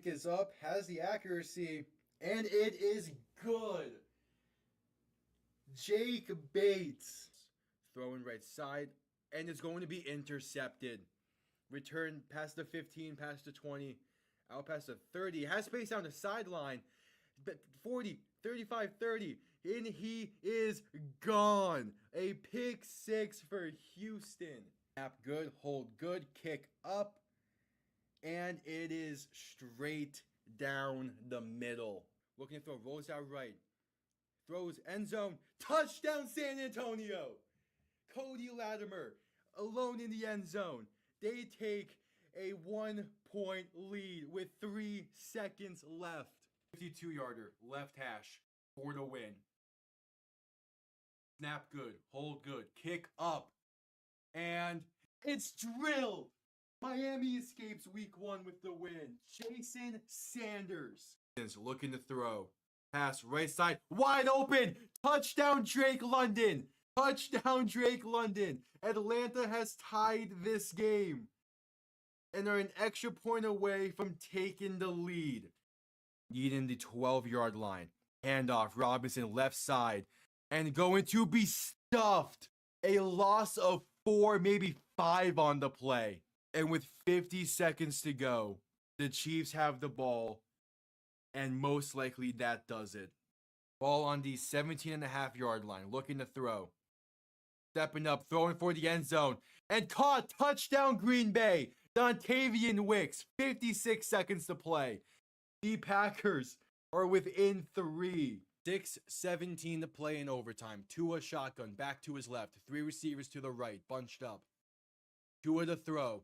Kick is up, has the accuracy, and it is good. Jake Bates throwing right side, and it's going to be intercepted. Return past the 15, past the 20, out past the 30. Has space down the sideline. 40, 35, 30. And he is gone. A pick six for Houston. Snap good, hold good, kick up. And it is straight down the middle. Looking to throw, rolls out right. Throws end zone. Touchdown San Antonio. Cody Latimer alone in the end zone. They take a 1-point lead with 3 seconds left. 52-yarder, left hash for the win. Snap good, hold good, kick up. And it's drilled. Miami escapes week 1 with the win. Jason Sanders is looking to throw. Pass right side, wide open. Touchdown Drake London. Touchdown Drake London. Atlanta has tied this game and are an extra point away from taking the lead. Needing the 12-yard line. Handoff, Robinson left side. And going to be stuffed. A loss of 4, maybe 5 on the play. And with 50 seconds to go, the Chiefs have the ball. And most likely that does it. Ball on the 17.5-yard line. Looking to throw. Stepping up, throwing for the end zone. And caught. Touchdown Green Bay. Dontavian Wicks. 56 seconds to play. The Packers are within 3. 6:17 to play in overtime. Tua shotgun. Back to his left. 3 receivers to the right. Bunched up. Tua to throw.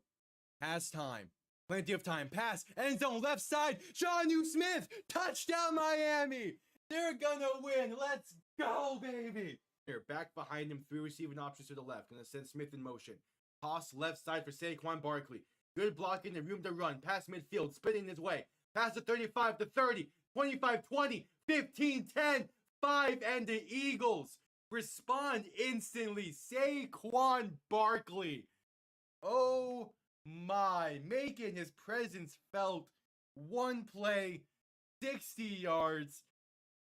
Has time. Plenty of time. Pass. End zone left side. Jonnu Smith. Touchdown Miami. They're gonna win. Let's go, baby. Here, back behind him. 3 receiving options to the left. Gonna send Smith in motion. Toss left side for Saquon Barkley. Good blocking and room to run. Past midfield. Spinning his way. Pass the 35 to 30. 25, 20, 15, 10, 5. And the Eagles respond instantly. Saquon Barkley. Oh my, making his presence felt. 1 play, 60 yards,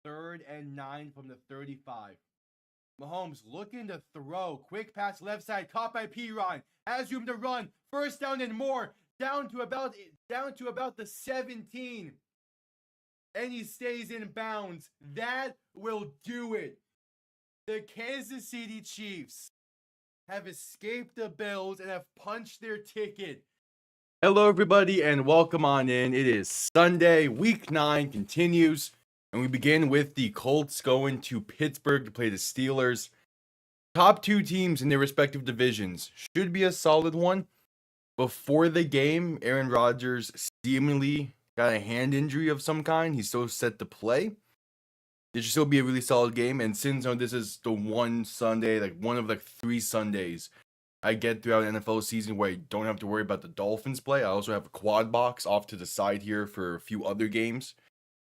3rd and 9 from the 35. Mahomes looking to throw. Quick pass left side, caught by Piron. Has room to run. First down and more. Down to about the 17. And he stays in bounds. That will do it. The Kansas City Chiefs have escaped the Bills and have punched their ticket. Hello, everybody, and welcome on in. It is Sunday. Week 9 continues, and we begin with the Colts going to Pittsburgh to play the Steelers. Top 2 teams in their respective divisions. Should be a solid one. Before the game, Aaron Rodgers seemingly got a hand injury of some kind. He's still set to play. It should still be a really solid game. And since this is the one Sunday, like one of 3 Sundays I get throughout the NFL season where I don't have to worry about the Dolphins play, I also have a quad box off to the side here for a few other games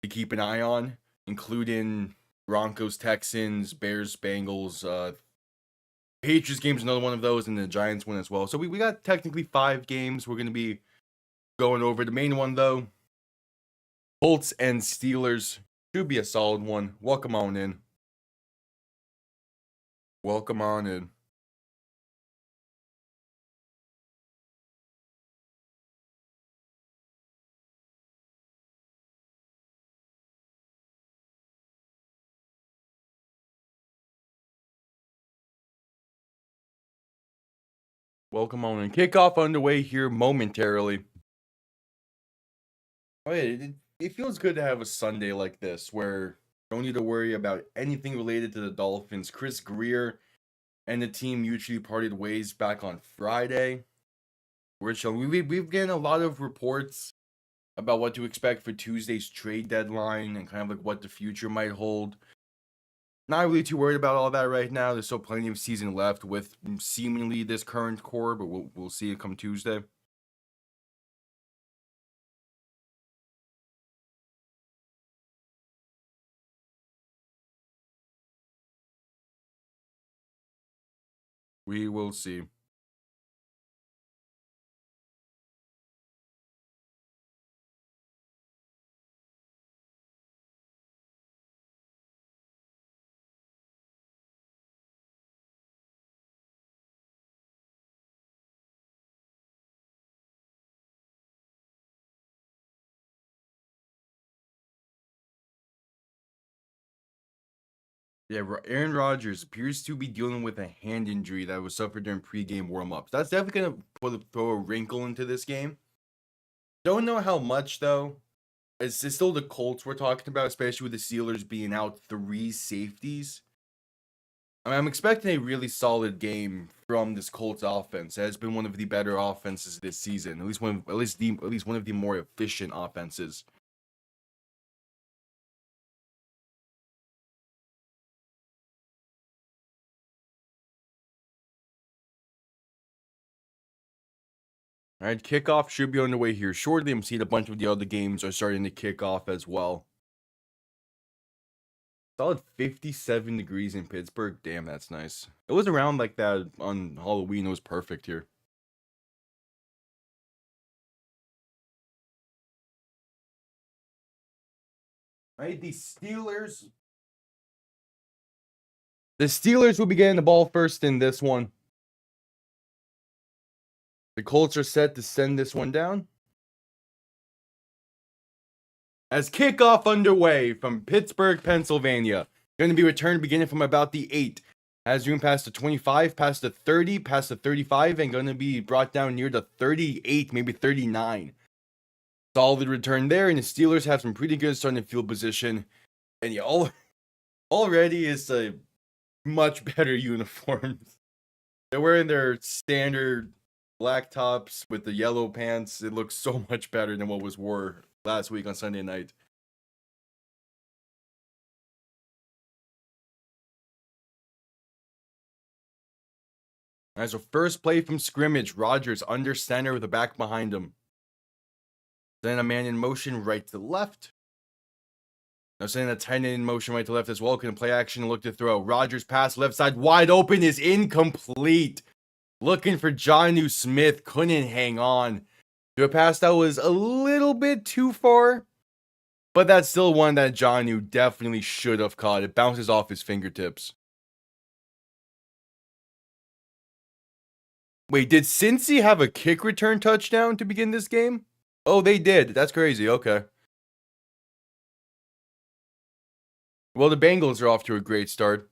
to keep an eye on, including Broncos, Texans, Bears, Bengals, Patriots game's another one of those, and the Giants one as well. So we got technically 5 games we're going to be going over. The main one, though, Colts and Steelers, should be a solid one. Welcome on in. Welcome on in. Welcome on in. Kickoff underway here momentarily. Oh yeah, it feels good to have a Sunday like this where you don't need to worry about anything related to the Dolphins. Chris Greer and the team mutually parted ways back on Friday. We've gotten a lot of reports about what to expect for Tuesday's trade deadline and kind of what the future might hold. Not really too worried about all that right now. There's still plenty of season left with seemingly this current core, but we'll see it come Tuesday. We will see. Yeah, Aaron Rodgers appears to be dealing with a hand injury that was suffered during pregame warm-ups. That's definitely going to throw a wrinkle into this game. Don't know how much, though. It's still the Colts we're talking about, especially with the Steelers being out 3 safeties. I mean, I'm expecting a really solid game from this Colts offense. It has been one of the better offenses this season. At least one of the more efficient offenses. All right, kickoff should be on the way here shortly. I'm seeing a bunch of the other games are starting to kick off as well. Solid 57 degrees in Pittsburgh. Damn, that's nice. It was around like that on Halloween. It was perfect here. All right, the Steelers. The Steelers will be getting the ball first in this one. The Colts are set to send this one down. As kickoff underway from Pittsburgh, Pennsylvania. Going to be returned beginning from about the 8. Has room past the 25, past the 30, past the 35, and going to be brought down near the 38, maybe 39. Solid return there, and the Steelers have some pretty good starting field position. And yeah, already is a much better uniforms. They're wearing their standard black tops with the yellow pants. It looks so much better than what was wore last week on Sunday night. As a first play from scrimmage, Rodgers under center with the back behind him. Then a man in motion right to left. Now sending a tight end in motion right to left as well. Can play action and look to throw. Rodgers pass left side wide open is incomplete. Looking for Jonnu Smith. Couldn't hang on to a pass that was a little bit too far. But that's still one that Jonnu definitely should have caught. It bounces off his fingertips. Wait, did Cincy have a kick return touchdown to begin this game? Oh, they did. That's crazy. Okay. Well, the Bengals are off to a great start.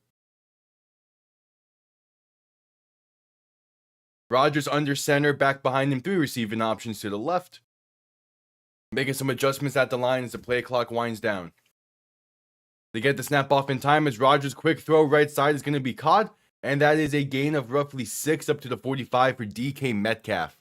Rodgers under center, back behind him, 3 receiving options to the left. Making some adjustments at the line as the play clock winds down. They get the snap off in time as Rodgers' quick throw right side is going to be caught. And that is a gain of roughly 6 up to the 45 for DK Metcalf.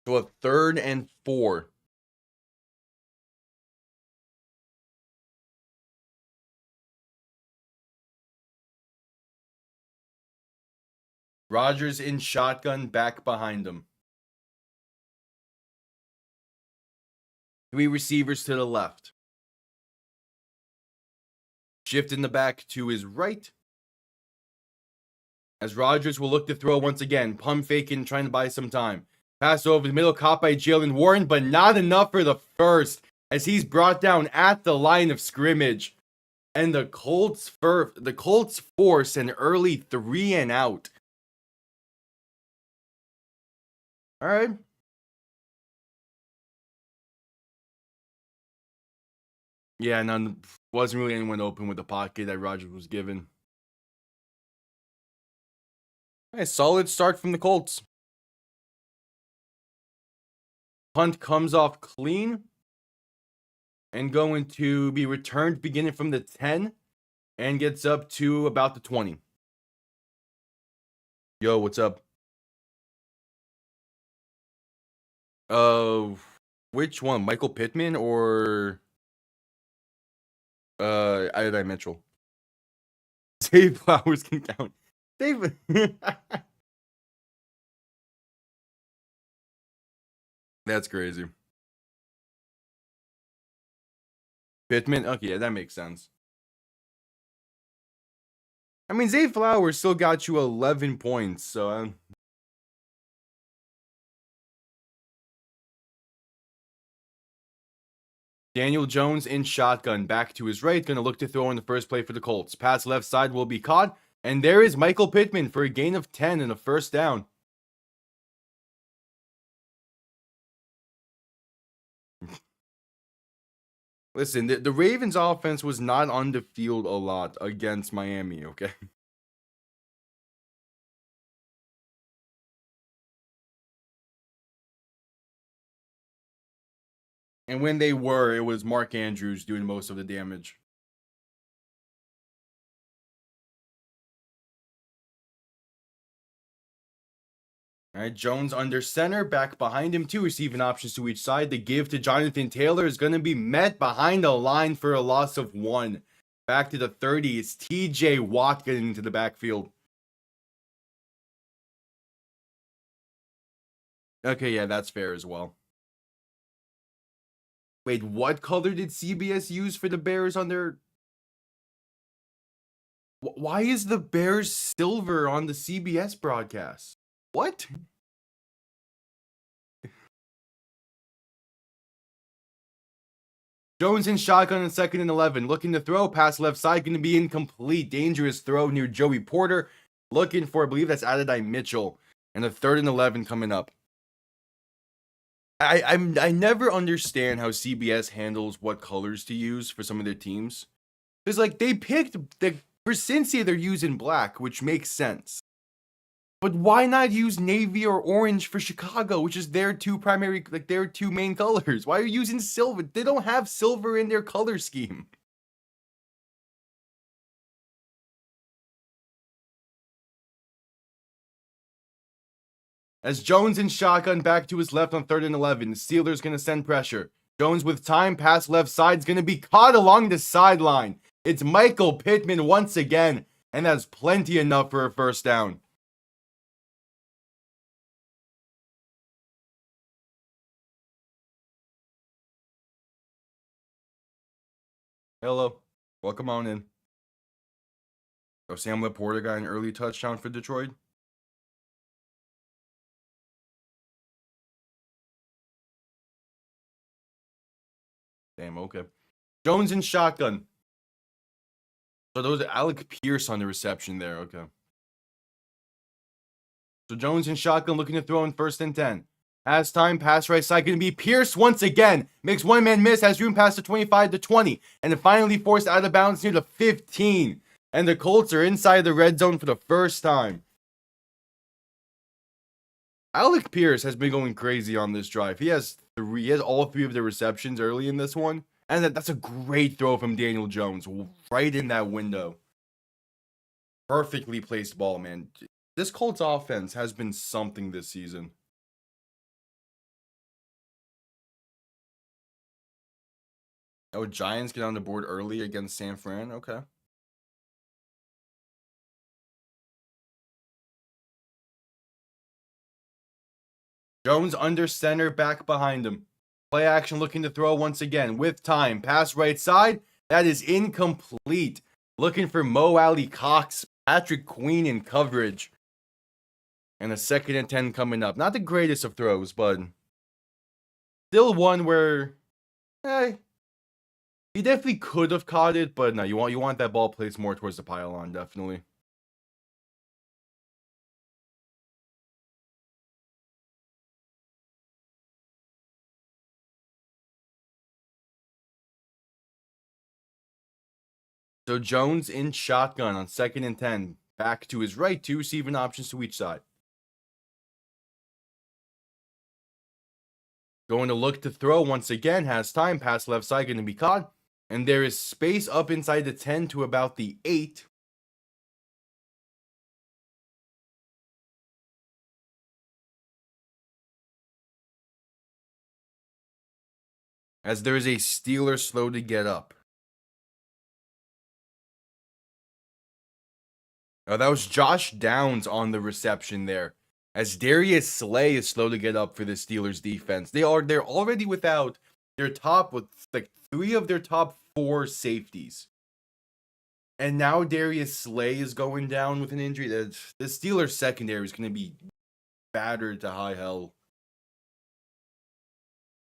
So a 3rd and 4. Rodgers in shotgun, back behind him. 3 receivers to the left. Shift in the back to his right. As Rodgers will look to throw once again. Pump faking, trying to buy some time. Pass over the middle, caught by Jalen Warren, but not enough for the first. As he's brought down at the line of scrimmage. And the Colts force an early 3 and out. All right. Yeah, none wasn't really anyone open with the pocket that Rodgers was given. A solid start from the Colts. Punt comes off clean and going to be returned beginning from the 10 and gets up to about the 20. Yo, what's up? Which one? Michael Pittman or Adonai Mitchell? Dave Flowers can count. Dave. That's crazy. Pittman? Okay, yeah, that makes sense. I mean, Zay Flowers still got you 11 points, so Daniel Jones in shotgun, back to his right, going to look to throw in the first play for the Colts. Pass left side will be caught, and there is Michael Pittman for a gain of 10 and a first down. Listen, the Ravens offense was not on the field a lot against Miami, okay? And when they were, it was Mark Andrews doing most of the damage. All right, Jones under center, back behind him, 2 receiving options to each side. The give to Jonathan Taylor is going to be met behind the line for a loss of 1. Back to the 30, it's TJ Watt getting into the backfield. Okay, yeah, that's fair as well. Wait, what color did CBS use for the Bears on their... Why is the Bears silver on the CBS broadcast? What? Jones in shotgun in 2nd and 11. Looking to throw. Pass left side. Going to be incomplete. Dangerous throw near Joey Porter. Looking for, I believe that's Adonai Mitchell. And a 3rd and 11 coming up. I never understand how CBS handles what colors to use for some of their teams. Because, like, they picked... For Cincy, they're using black, which makes sense. But why not use navy or orange for Chicago, which is their two primary, like their two main colors? Why are you using silver? They don't have silver in their color scheme. As Jones in shotgun back to his left on 3rd and 11, the Steelers going to send pressure. Jones with time, pass left side is going to be caught along the sideline. It's Michael Pittman once again, and that's plenty enough for a first down. Hello. Welcome on in. Oh, Sam Laporta got an early touchdown for Detroit. Damn, okay. Jones in shotgun. So those are Alec Pierce on the reception there, okay. So Jones in shotgun looking to throw in 1st and 10. Has time, pass right side, going to be Pierce once again. Makes one man miss, has room past the 25 to 20. And then finally forced out of bounds near the 15. And the Colts are inside the red zone for the first time. Alec Pierce has been going crazy on this drive. He has all 3 of the receptions early in this one. And that's a great throw from Daniel Jones. Right in that window. Perfectly placed ball, man. This Colts offense has been something this season. Oh, Giants get on the board early against San Fran? Okay. Jones under center, back behind him. Play action looking to throw once again with time. Pass right side. That is incomplete. Looking for Mo Alley Cox, Patrick Queen in coverage. And a 2nd and 10 coming up. Not the greatest of throws, but still one where he definitely could have caught it, but no, you want that ball placed more towards the pylon, definitely. So Jones in shotgun on 2nd and 10. Back to his right, 2 receiving options to each side. Going to look to throw once again. Has time. Pass left side going to be caught. And there is space up inside the 10 to about the 8. As there is a Steeler slow to get up. Oh, that was Josh Downs on the reception there. As Darius Slay is slow to get up for the Steelers defense. They're already without their top, with like 3 of their top 4 safeties. And now Darius Slay is going down with an injury. The Steelers secondary is going to be battered to high hell.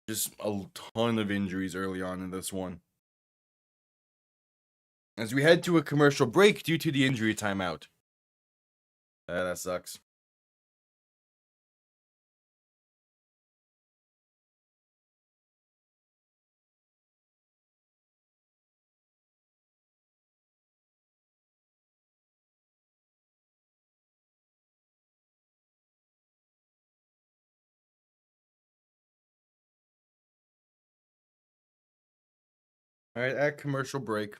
Just a ton of injuries early on in this one. As we head to a commercial break due to the injury timeout. That sucks. All right, at commercial break.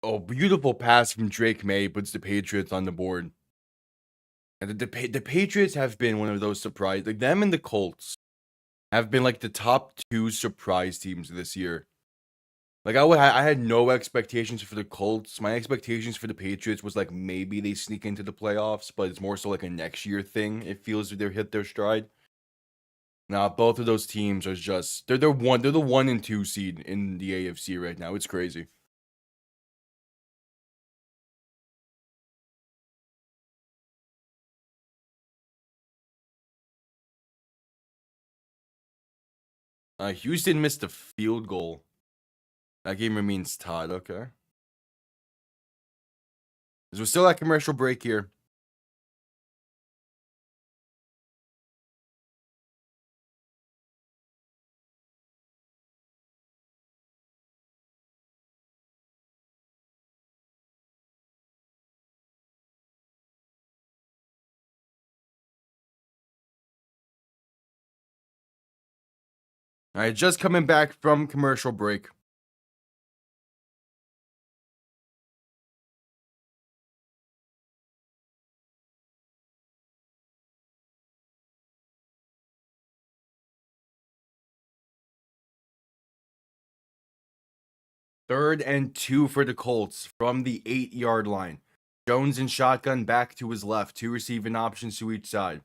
Oh, beautiful pass from Drake May puts the Patriots on the board. And the Patriots have been one of those surprise, like them and the Colts have been like the top 2 surprise teams this year. Like I had no expectations for the Colts. My expectations for the Patriots was like maybe they sneak into the playoffs, but it's more so like a next year thing. It feels they're hit their stride. Now both of those teams are just they're the 1 and 2 seed in the AFC right now. It's crazy. Houston missed a field goal. That game remains tied. Okay. So we're still at commercial break here. All right, just coming back from commercial break. Third and 2 for the Colts from the 8-yard line. Jones in shotgun back to his left, 2 receiving options to each side.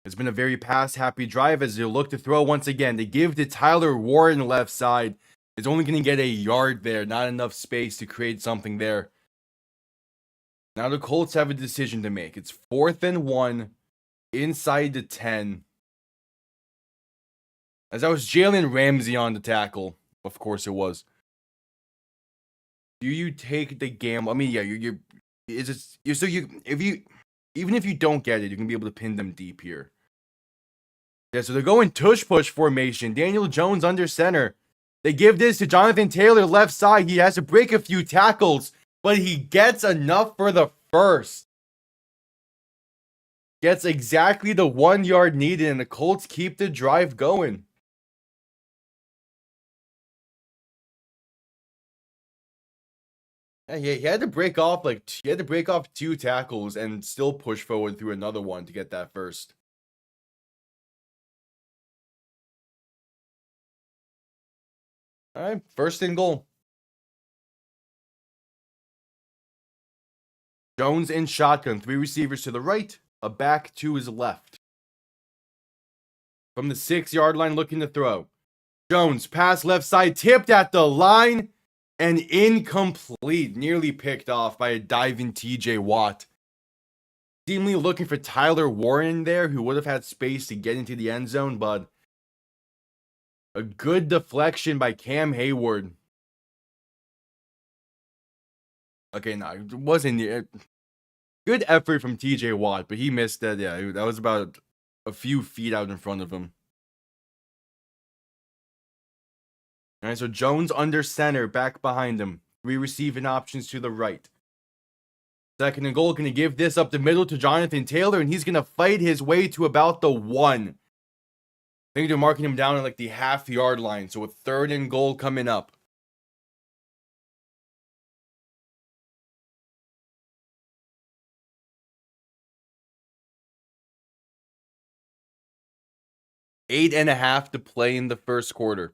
It's been a very pass-happy drive as they look to throw once again. They give to Tyler Warren left side. It's only going to get a yard there, not enough space to create something there. Now the Colts have a decision to make. It's 4th and 1 inside the 10. As that was Jalen Ramsey on the tackle. Of course it was. Do you take the gamble? I mean, yeah, you're even if you don't get it, you can be able to pin them deep here. Yeah, so they're going tush push formation. Daniel Jones under center. They give this to Jonathan Taylor left side. He has to break a few tackles, but he gets enough for the first. Gets exactly the 1 yard needed, and the Colts keep the drive going. Yeah, he had to break off 2 tackles and still push forward through another one to get that first. All right, 1st and goal. Jones in shotgun, 3 receivers to the right, a back to his left. From the 6-yard line looking to throw. Jones, pass left side, tipped at the line, and incomplete. Nearly picked off by a diving TJ Watt. Seemingly looking for Tyler Warren there, who would have had space to get into the end zone, but a good deflection by Cam Hayward. Okay, no, it wasn't good effort from TJ Watt, but he missed that. Yeah, that was about a few feet out in front of him. All right, so Jones under center, back behind him. 3 receiving options to the right. 2nd and goal, going to give this up the middle to Jonathan Taylor, and he's going to fight his way to about the 1. I think they're marking him down at like the half-yard line, so a 3rd and goal coming up. Eight and a half to play in the first quarter.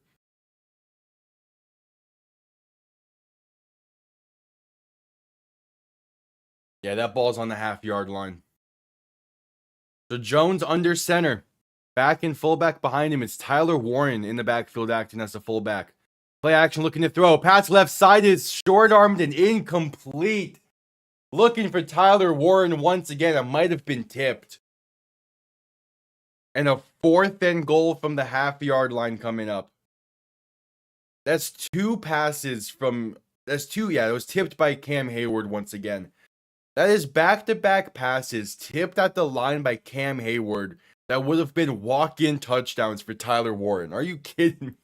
Yeah, that ball's on the half-yard line. So Jones under center. Back in fullback behind him. It's Tyler Warren in the backfield acting as a fullback. Play action looking to throw. Pass left side is short-armed and incomplete. Looking for Tyler Warren once again. It might have been tipped. And a 4th and goal from the half-yard line coming up. That's 2 passes from... That's 2, yeah, it was tipped by Cam Hayward once again. That is back-to-back passes tipped at the line by Cam Hayward that would have been walk-in touchdowns for Tyler Warren. Are you kidding me?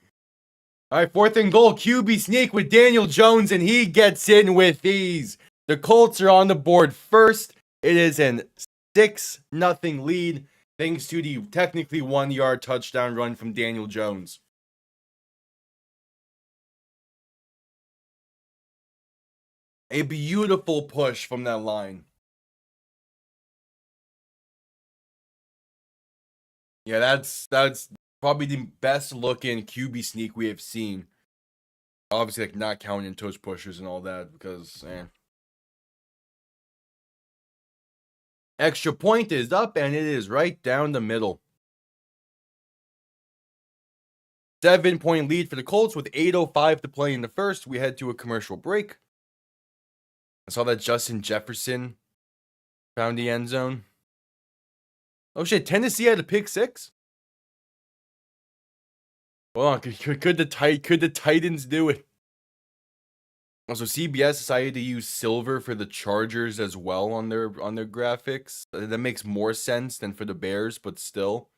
All right, 4th and goal. QB sneak with Daniel Jones, and he gets in with ease. The Colts are on the board first. It is an 6-0 lead thanks to the technically 1-yard touchdown run from Daniel Jones. A beautiful push from that line. Yeah, that's probably the best looking QB sneak we have seen. Obviously, like not counting tush pushers and all that because extra point is up and it is right down the middle. 7-point lead for the Colts with 8:05 to play in the first. We head to a commercial break. I saw that Justin Jefferson found the end zone. Oh shit, Tennessee had a pick six? Hold on, could the Titans do it? Also, CBS decided to use silver for the Chargers as well on their graphics. That makes more sense than for the Bears, but still.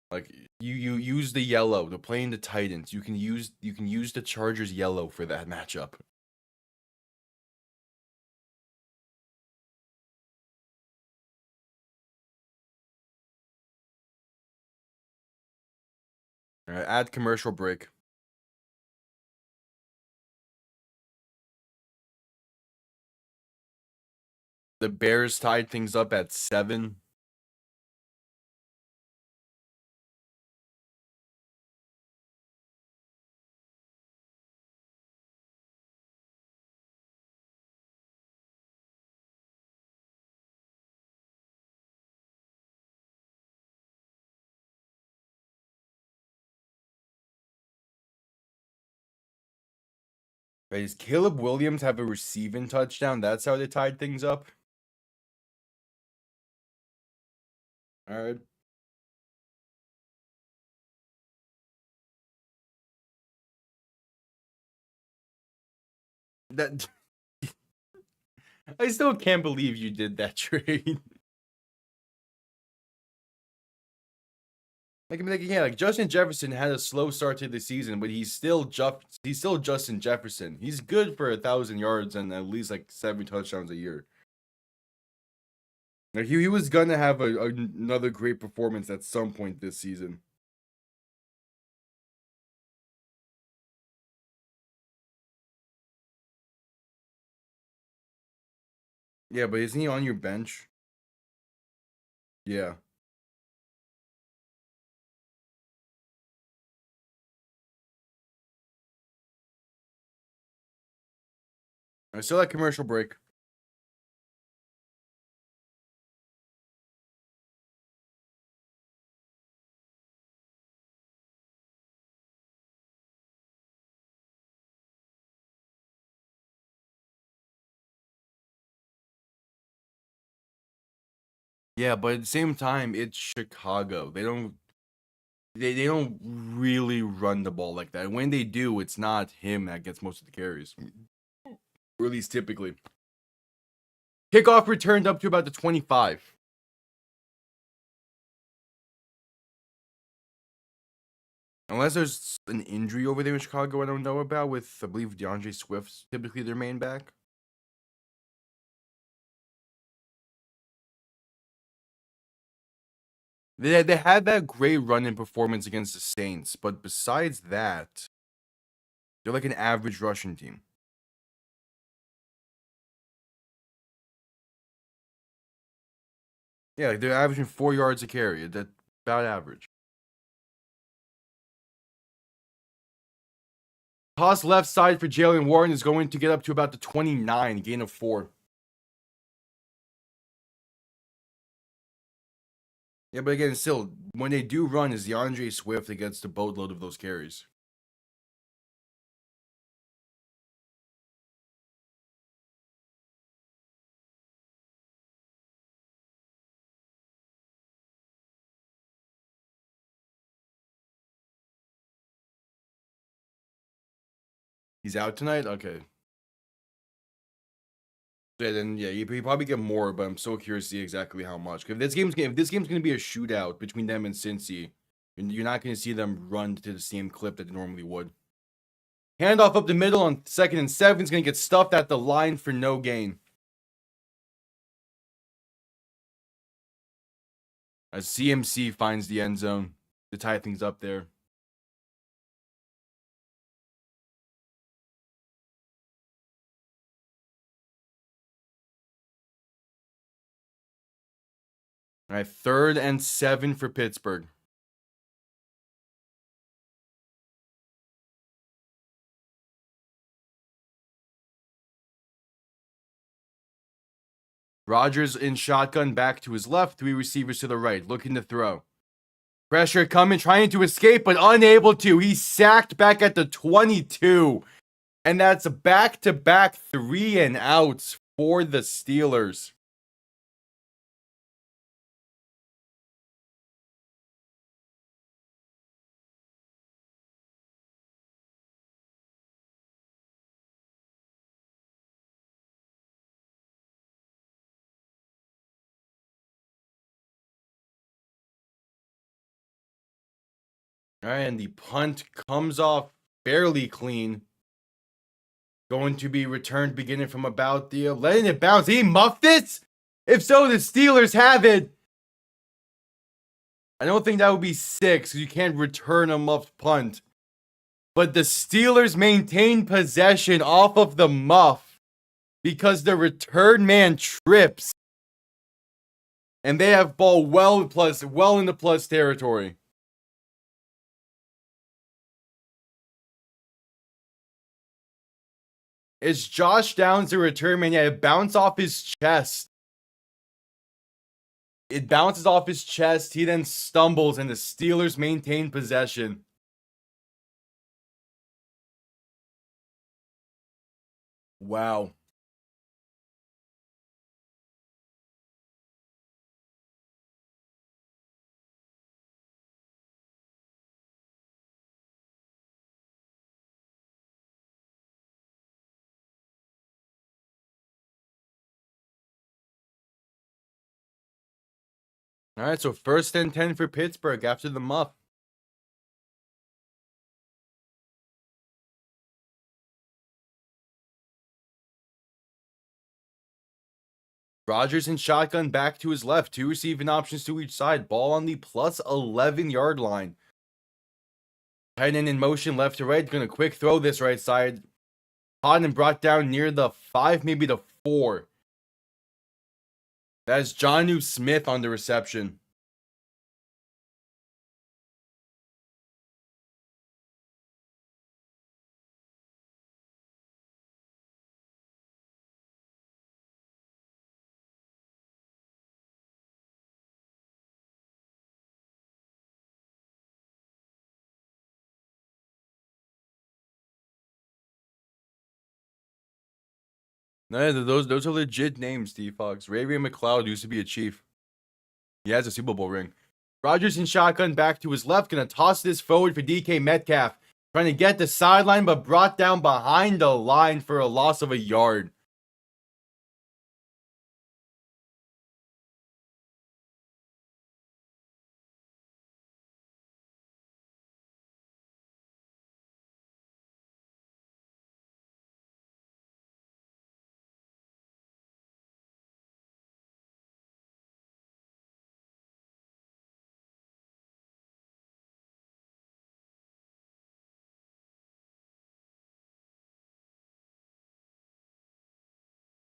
Like you use the yellow to playing the Titans. You can use the Chargers yellow for that matchup. All right, add commercial break. The Bears tied things up at 7. Wait, does Caleb Williams have a receiving touchdown? That's how they tied things up? All right. That I still can't believe you did that trade. Like Justin Jefferson had a slow start to the season, but he's still Justin Jefferson. He's good for 1,000 yards and at least like 7 touchdowns a year. Like he was gonna have another great performance at some point this season. Yeah, but isn't he on your bench? Yeah. I still that commercial break. Yeah, but at the same time, it's Chicago. They don't really run the ball like that. When they do, it's not him that gets most of the carries. Or at least typically. Kickoff returned up to about the 25. Unless there's an injury over there in Chicago I don't know about with, I believe, DeAndre Swift's typically their main back. They had that great run-in performance against the Saints, but besides that, they're like an average rushing team. Yeah, like they're averaging 4 yards a carry. That's about average. Toss left side for Jalen Warren is going to get up to about the 29, gain of 4. Yeah, but again, still, when they do run, is DeAndre Swift that gets the boatload of those carries. He's out tonight? Okay. Yeah, then you probably get more, but I'm so curious to see exactly how much. If this game's gonna be a shootout between them and Cincy, you're not gonna see them run to the same clip that they normally would. Handoff up the middle on 2nd and 7 is gonna get stuffed at the line for no gain. As CMC finds the end zone to tie things up there. All right, 3rd and 7 for Pittsburgh. Rodgers in shotgun back to his left, 3 receivers to the right, looking to throw. Pressure coming, trying to escape, but unable to. He's sacked back at the 22. And that's back-to-back 3 and outs for the Steelers. All right, and the punt comes off fairly clean. Going to be returned beginning from about the letting it bounce. He muffed it? If so, the Steelers have it. I don't think that would be 6 because you can't return a muffed punt. But the Steelers maintain possession off of the muff because the return man trips. And they have ball well into plus territory. It's Josh Downs, the return man. Yeah, it bounced off his chest. It bounces off his chest. He then stumbles, and the Steelers maintain possession. Wow. All right, so 1st and 10 for Pittsburgh after the muff. Rodgers in shotgun back to his left. 2 receiving options to each side. Ball on the plus 11-yard line. Tight end in motion left to right. Going to quick throw this right side. Caught and brought down near the 5, maybe the 4. That is Jonnu Smith on the reception. No, those are legit names, Steve Fox. Ray McLeod used to be a Chief. He has a Super Bowl ring. Rodgers in shotgun back to his left. Going to toss this forward for DK Metcalf. Trying to get the sideline, but brought down behind the line for a loss of a yard.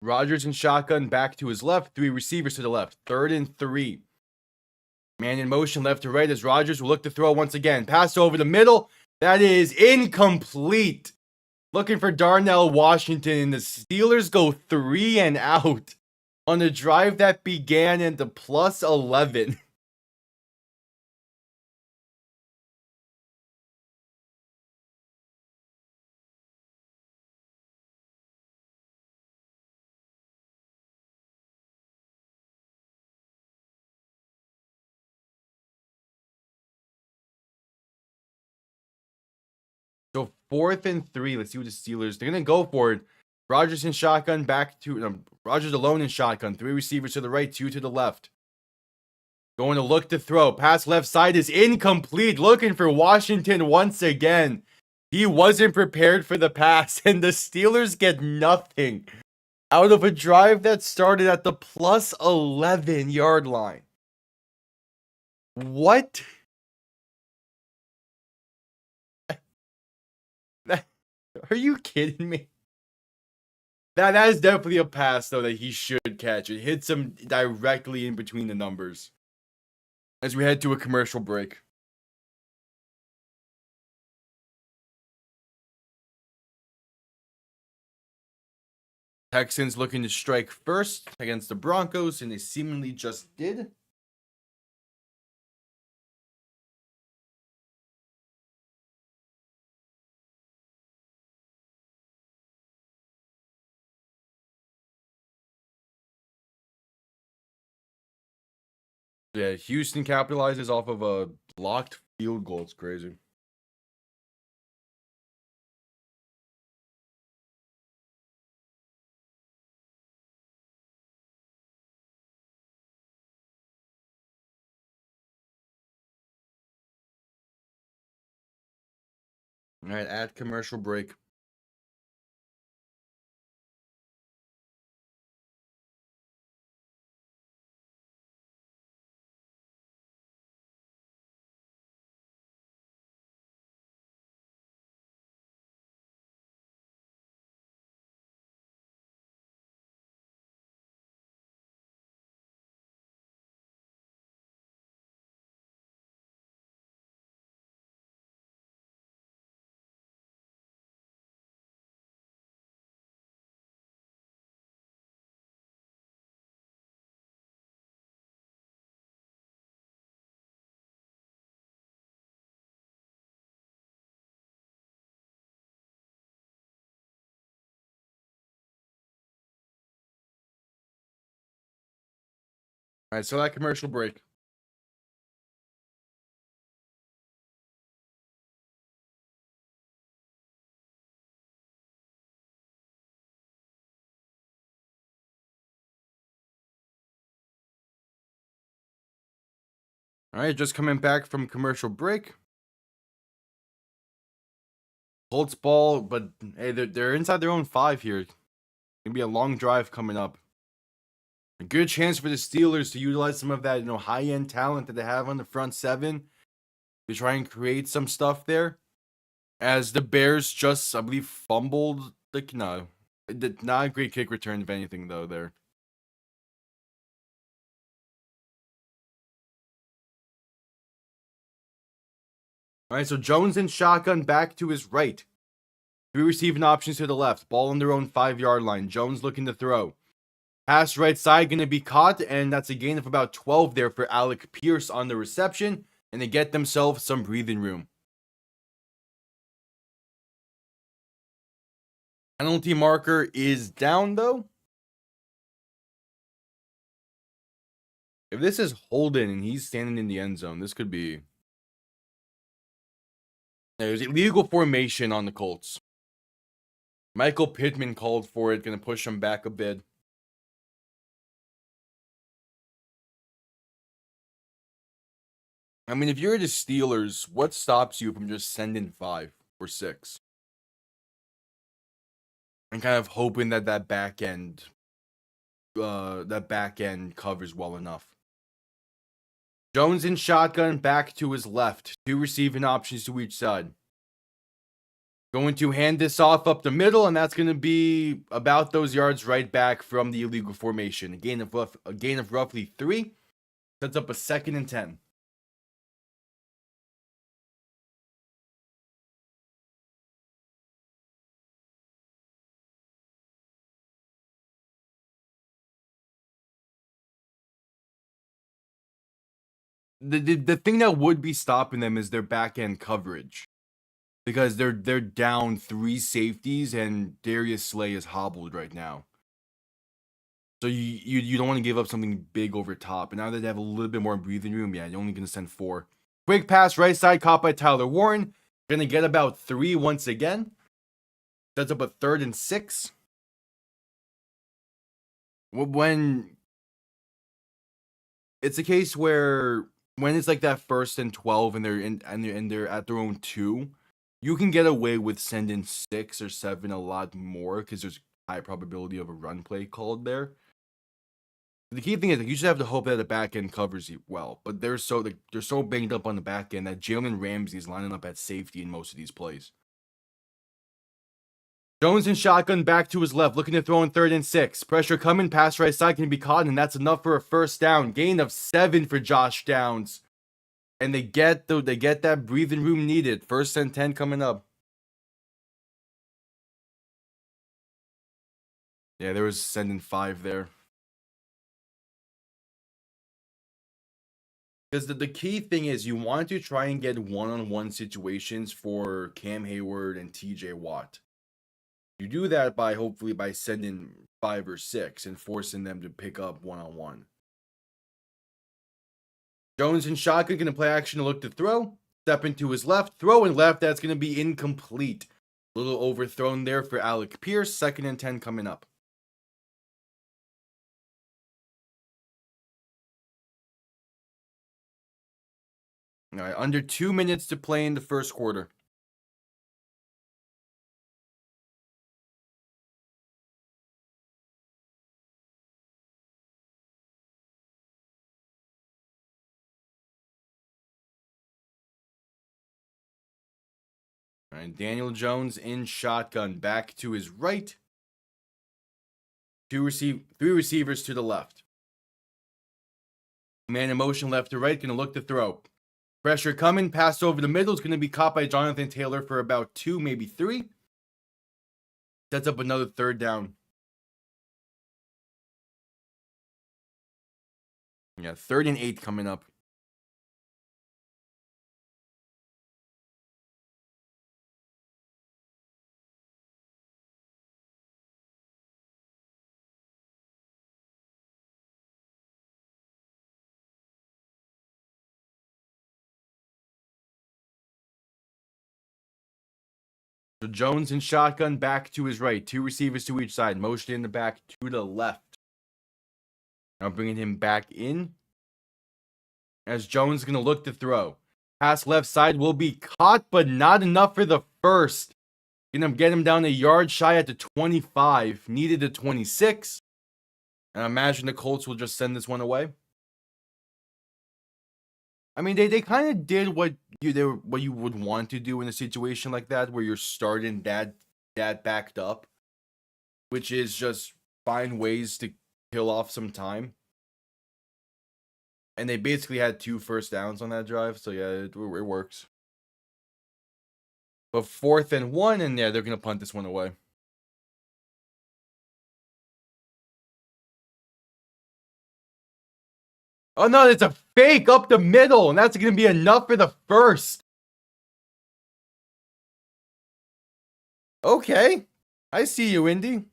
Rodgers in shotgun back to his left. 3 receivers to the left. 3rd and 3. Man in motion left to right as Rodgers will look to throw once again. Pass over the middle. That is incomplete. Looking for Darnell Washington, and the Steelers go 3 and out on the drive that began in the plus 11. So 4th and 3. Let's see what the Steelers, they're going to go for it. Rodgers in shotgun, Rodgers alone in shotgun. 3 receivers to the right, 2 to the left. Going to look to throw. Pass left side is incomplete. Looking for Washington once again. He wasn't prepared for the pass, and the Steelers get nothing out of a drive that started at the plus 11 yard line. What? Are you kidding me? That is definitely a pass, though, that he should catch. It hits him directly in between the numbers. As we head to a commercial break. Texans looking to strike first against the Broncos, and they seemingly just did. Yeah, Houston capitalizes off of a blocked field goal. It's crazy. All right, at commercial break. All right, so that commercial break. All right, just coming back from commercial break. Colts ball, but hey, they're inside their own 5 here. It's gonna be a long drive coming up. A good chance for the Steelers to utilize some of that, high-end talent that they have on the front 7 to try and create some stuff there. As the Bears just, I believe, fumbled. Not a great kick return, if anything, though, there. All right, so Jones in shotgun back to his right. 3 receiving options to the left. Ball on their own 5-yard line. Jones looking to throw. Pass right side going to be caught, and that's a gain of about 12 there for Alec Pierce on the reception, and they get themselves some breathing room. Penalty marker is down, though. If this is Holden and he's standing in the end zone, this could be... There's illegal formation on the Colts. Michael Pittman called for it, going to push him back a bit. I mean, if you're the Steelers, what stops you from just sending 5 or 6? And kind of hoping that back end covers well enough. Jones in shotgun back to his left. 2 receiving options to each side. Going to hand this off up the middle, and that's going to be about those yards right back from the illegal formation. A gain of roughly 3. Sets up a 2nd and 10. The thing that would be stopping them is their back end coverage, because they're down 3 safeties and Darius Slay is hobbled right now. So you don't want to give up something big over top. And now that they have a little bit more breathing room, yeah, you're only going to send 4. Quick pass right side caught by Tyler Warren. Going to get about 3 once again. Sets up a 3rd and 6. when it's a case where when it's like that 1st and 12 and they're at their own 2, you can get away with sending 6 or 7 a lot more because there's high probability of a run play called there. The key thing is you just have to hope that the back end covers you well, but they're so banged up on the back end that Jalen Ramsey is lining up at safety in most of these plays. Jones in shotgun back to his left, looking to throw in 3rd and 6. Pressure coming, pass right side can be caught, and that's enough for a first down. Gain of 7 for Josh Downs. And they get that breathing room needed. 1st and 10 coming up. Yeah, there was sending 5 there. Because the key thing is you want to try and get one-on-one situations for Cam Hayward and TJ Watt. You do that by hopefully by sending 5 or 6 and forcing them to pick up one-on-one. Jones in shotgun going to play action to look to throw. Step into his left. Throw and left. That's going to be incomplete. A little overthrown there for Alec Pierce. 2nd and 10 coming up. All right, under 2 minutes to play in the first quarter. All right, Daniel Jones in shotgun, back to his right. 3 receivers to the left. Man in motion left to right, going to look to throw. Pressure coming, pass over the middle. It's going to be caught by Jonathan Taylor for about 2, maybe 3. Sets up another 3rd down. Yeah, 3rd and 8 coming up. So Jones in shotgun, back to his right. 2 receivers to each side. Motion in the back to the left. Now bringing him back in. As Jones is going to look to throw. Pass left side will be caught, but not enough for the first. Going to get him down a yard shy at the 25. Needed the 26. And I imagine the Colts will just send this one away. I mean, they kind of did what you would want to do in a situation like that, where you're starting that backed up, which is just find ways to kill off some time. And they basically had 2 first downs on that drive, so yeah, it works. But 4th and 1, and yeah, they're gonna punt this one away. Oh no, it's a fake up the middle, and that's gonna be enough for the first. Okay, I see you, Indy.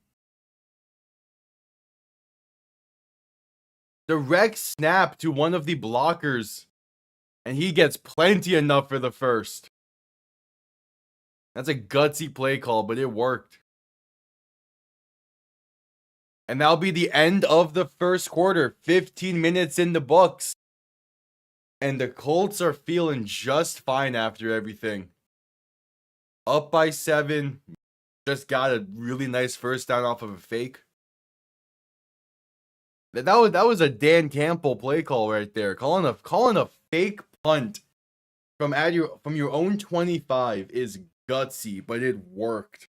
Direct snap to one of the blockers, and he gets plenty enough for the first. That's a gutsy play call, but it worked. And that'll be the end of the first quarter. 15 minutes in the books. And the Colts are feeling just fine after everything. Up by 7. Just got a really nice first down off of a fake. That was a Dan Campbell play call right there. Calling a fake punt from your own 25 is gutsy, but it worked.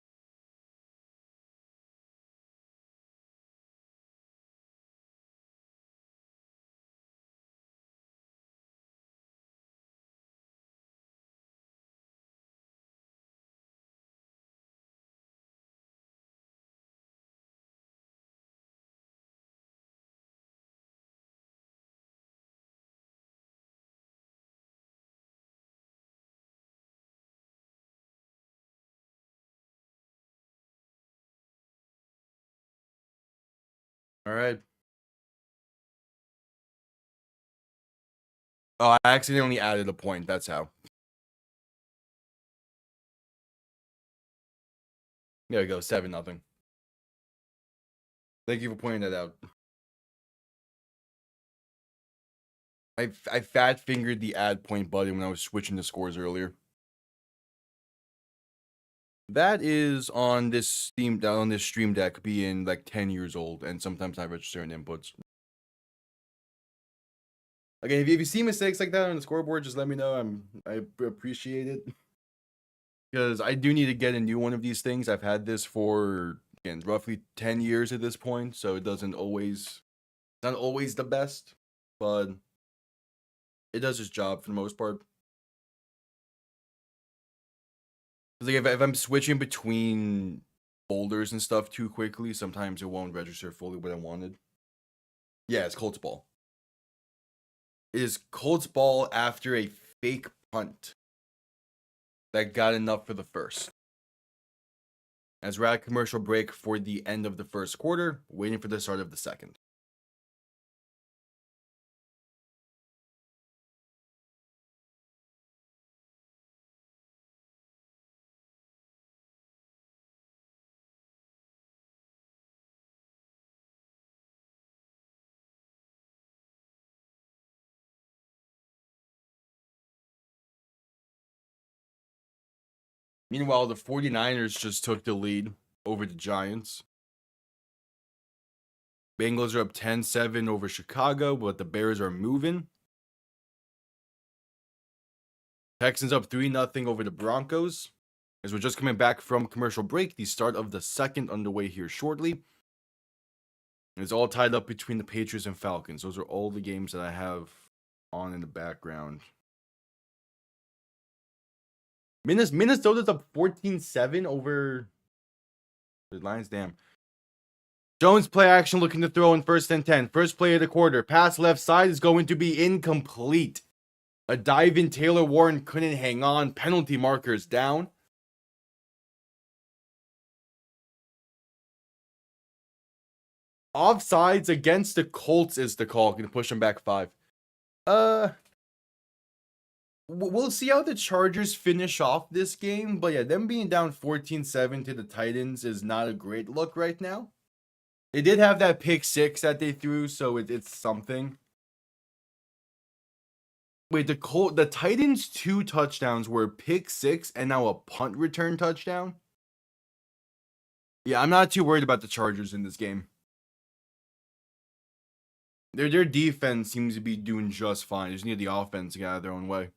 All right. Oh, I accidentally added a point. That's how. There we go. 7-0. Thank you for pointing that out. I fat fingered the add point button when I was switching the scores earlier. That is on this stream deck being like 10 years old and sometimes not registering inputs. Again, if you see mistakes like that on the scoreboard, just let me know. I appreciate it. Because I do need to get a new one of these things. I've had this for, again, roughly 10 years at this point, so it's not always the best, but it does its job for the most part. Like if I'm switching between folders and stuff too quickly, sometimes it won't register fully what I wanted. Yeah, it's Colts ball. It is Colts ball after a fake punt that got enough for the first. As we're at commercial break for the end of the first quarter, waiting for the start of the second. Meanwhile, the 49ers just took the lead over the Giants. Bengals are up 10-7 over Chicago, but the Bears are moving. Texans up 3-0 over the Broncos. As we're just coming back from commercial break, the start of the second underway here shortly. And it's all tied up between the Patriots and Falcons. Those are all the games that I have on in the background. Minnesota's up 14-7 over the Lions. Damn. Jones play action looking to throw in 1st and 10. First play of the quarter. Pass left side is going to be incomplete. A dive in. Taylor Warren couldn't hang on. Penalty markers down. Offsides against the Colts is the call. Gonna push them back 5. We'll see how the Chargers finish off this game. But yeah, them being down 14-7 to the Titans is not a great look right now. They did have that pick 6 that they threw, so it's something. Wait, the Titans' 2 touchdowns were pick 6 and now a punt return touchdown? Yeah, I'm not too worried about the Chargers in this game. Their defense seems to be doing just fine. They just need the offense to get out of their own way.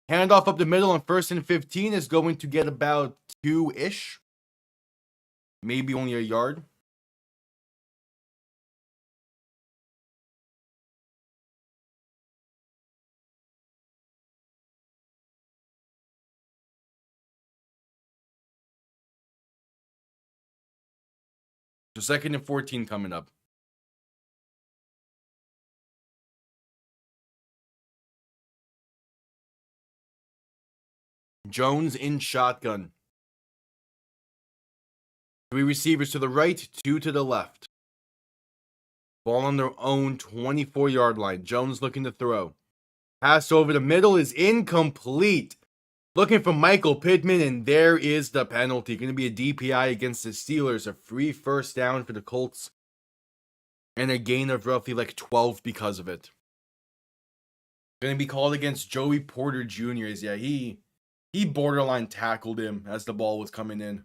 Handoff up the middle on 1st and 15 is going to get about 2-ish. Maybe only a yard. So 2nd and 14 coming up. Jones in shotgun. 3 receivers to the right, 2 to the left. Ball on their own 24-yard line. Jones looking to throw. Pass over the middle is incomplete. Looking for Michael Pittman, and there is the penalty. Going to be a DPI against the Steelers. A free 1st down for the Colts. And a gain of roughly like 12 because of it. Going to be called against Joey Porter Jr. Yeah, he borderline tackled him as the ball was coming in.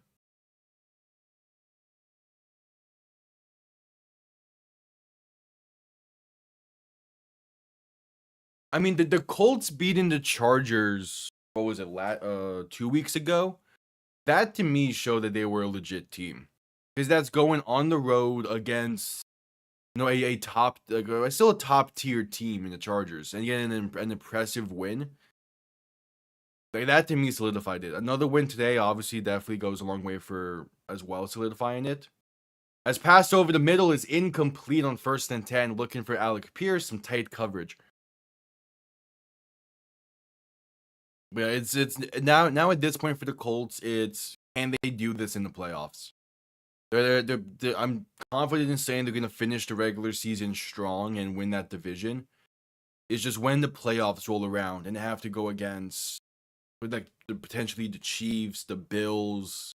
I mean, the Colts beating the Chargers, what was it, 2 weeks ago? That to me showed that they were a legit team. Because that's going on the road against, a top, still a top tier team in the Chargers. And getting an impressive win. Like, that to me solidified it. Another win today obviously definitely goes a long way for as well solidifying it. As pass over the middle is incomplete on 1st and 10, looking for Alec Pierce, some tight coverage. Yeah, it's now at this point for the Colts, it's can they do this in the playoffs? I'm confident in saying they're gonna finish the regular season strong and win that division. It's just when the playoffs roll around and they have to go against potentially the Chiefs, the Bills,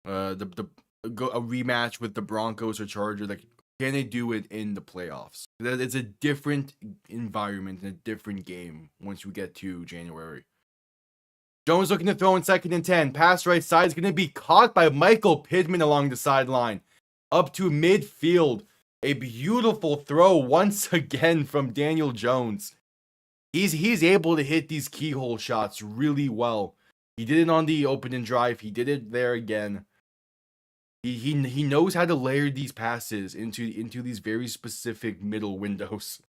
a rematch with the Broncos or Chargers. Like Can they do it in the playoffs? It's a different environment and a different game once we get to January. Jones looking to throw in 2nd and 10. Pass right side is going to be caught by Michael Pittman along the sideline. Up to midfield. A beautiful throw once again from Daniel Jones. He's able to hit these keyhole shots really well. He did it on the opening drive. He did it there again. He knows how to layer these passes into these very specific middle windows.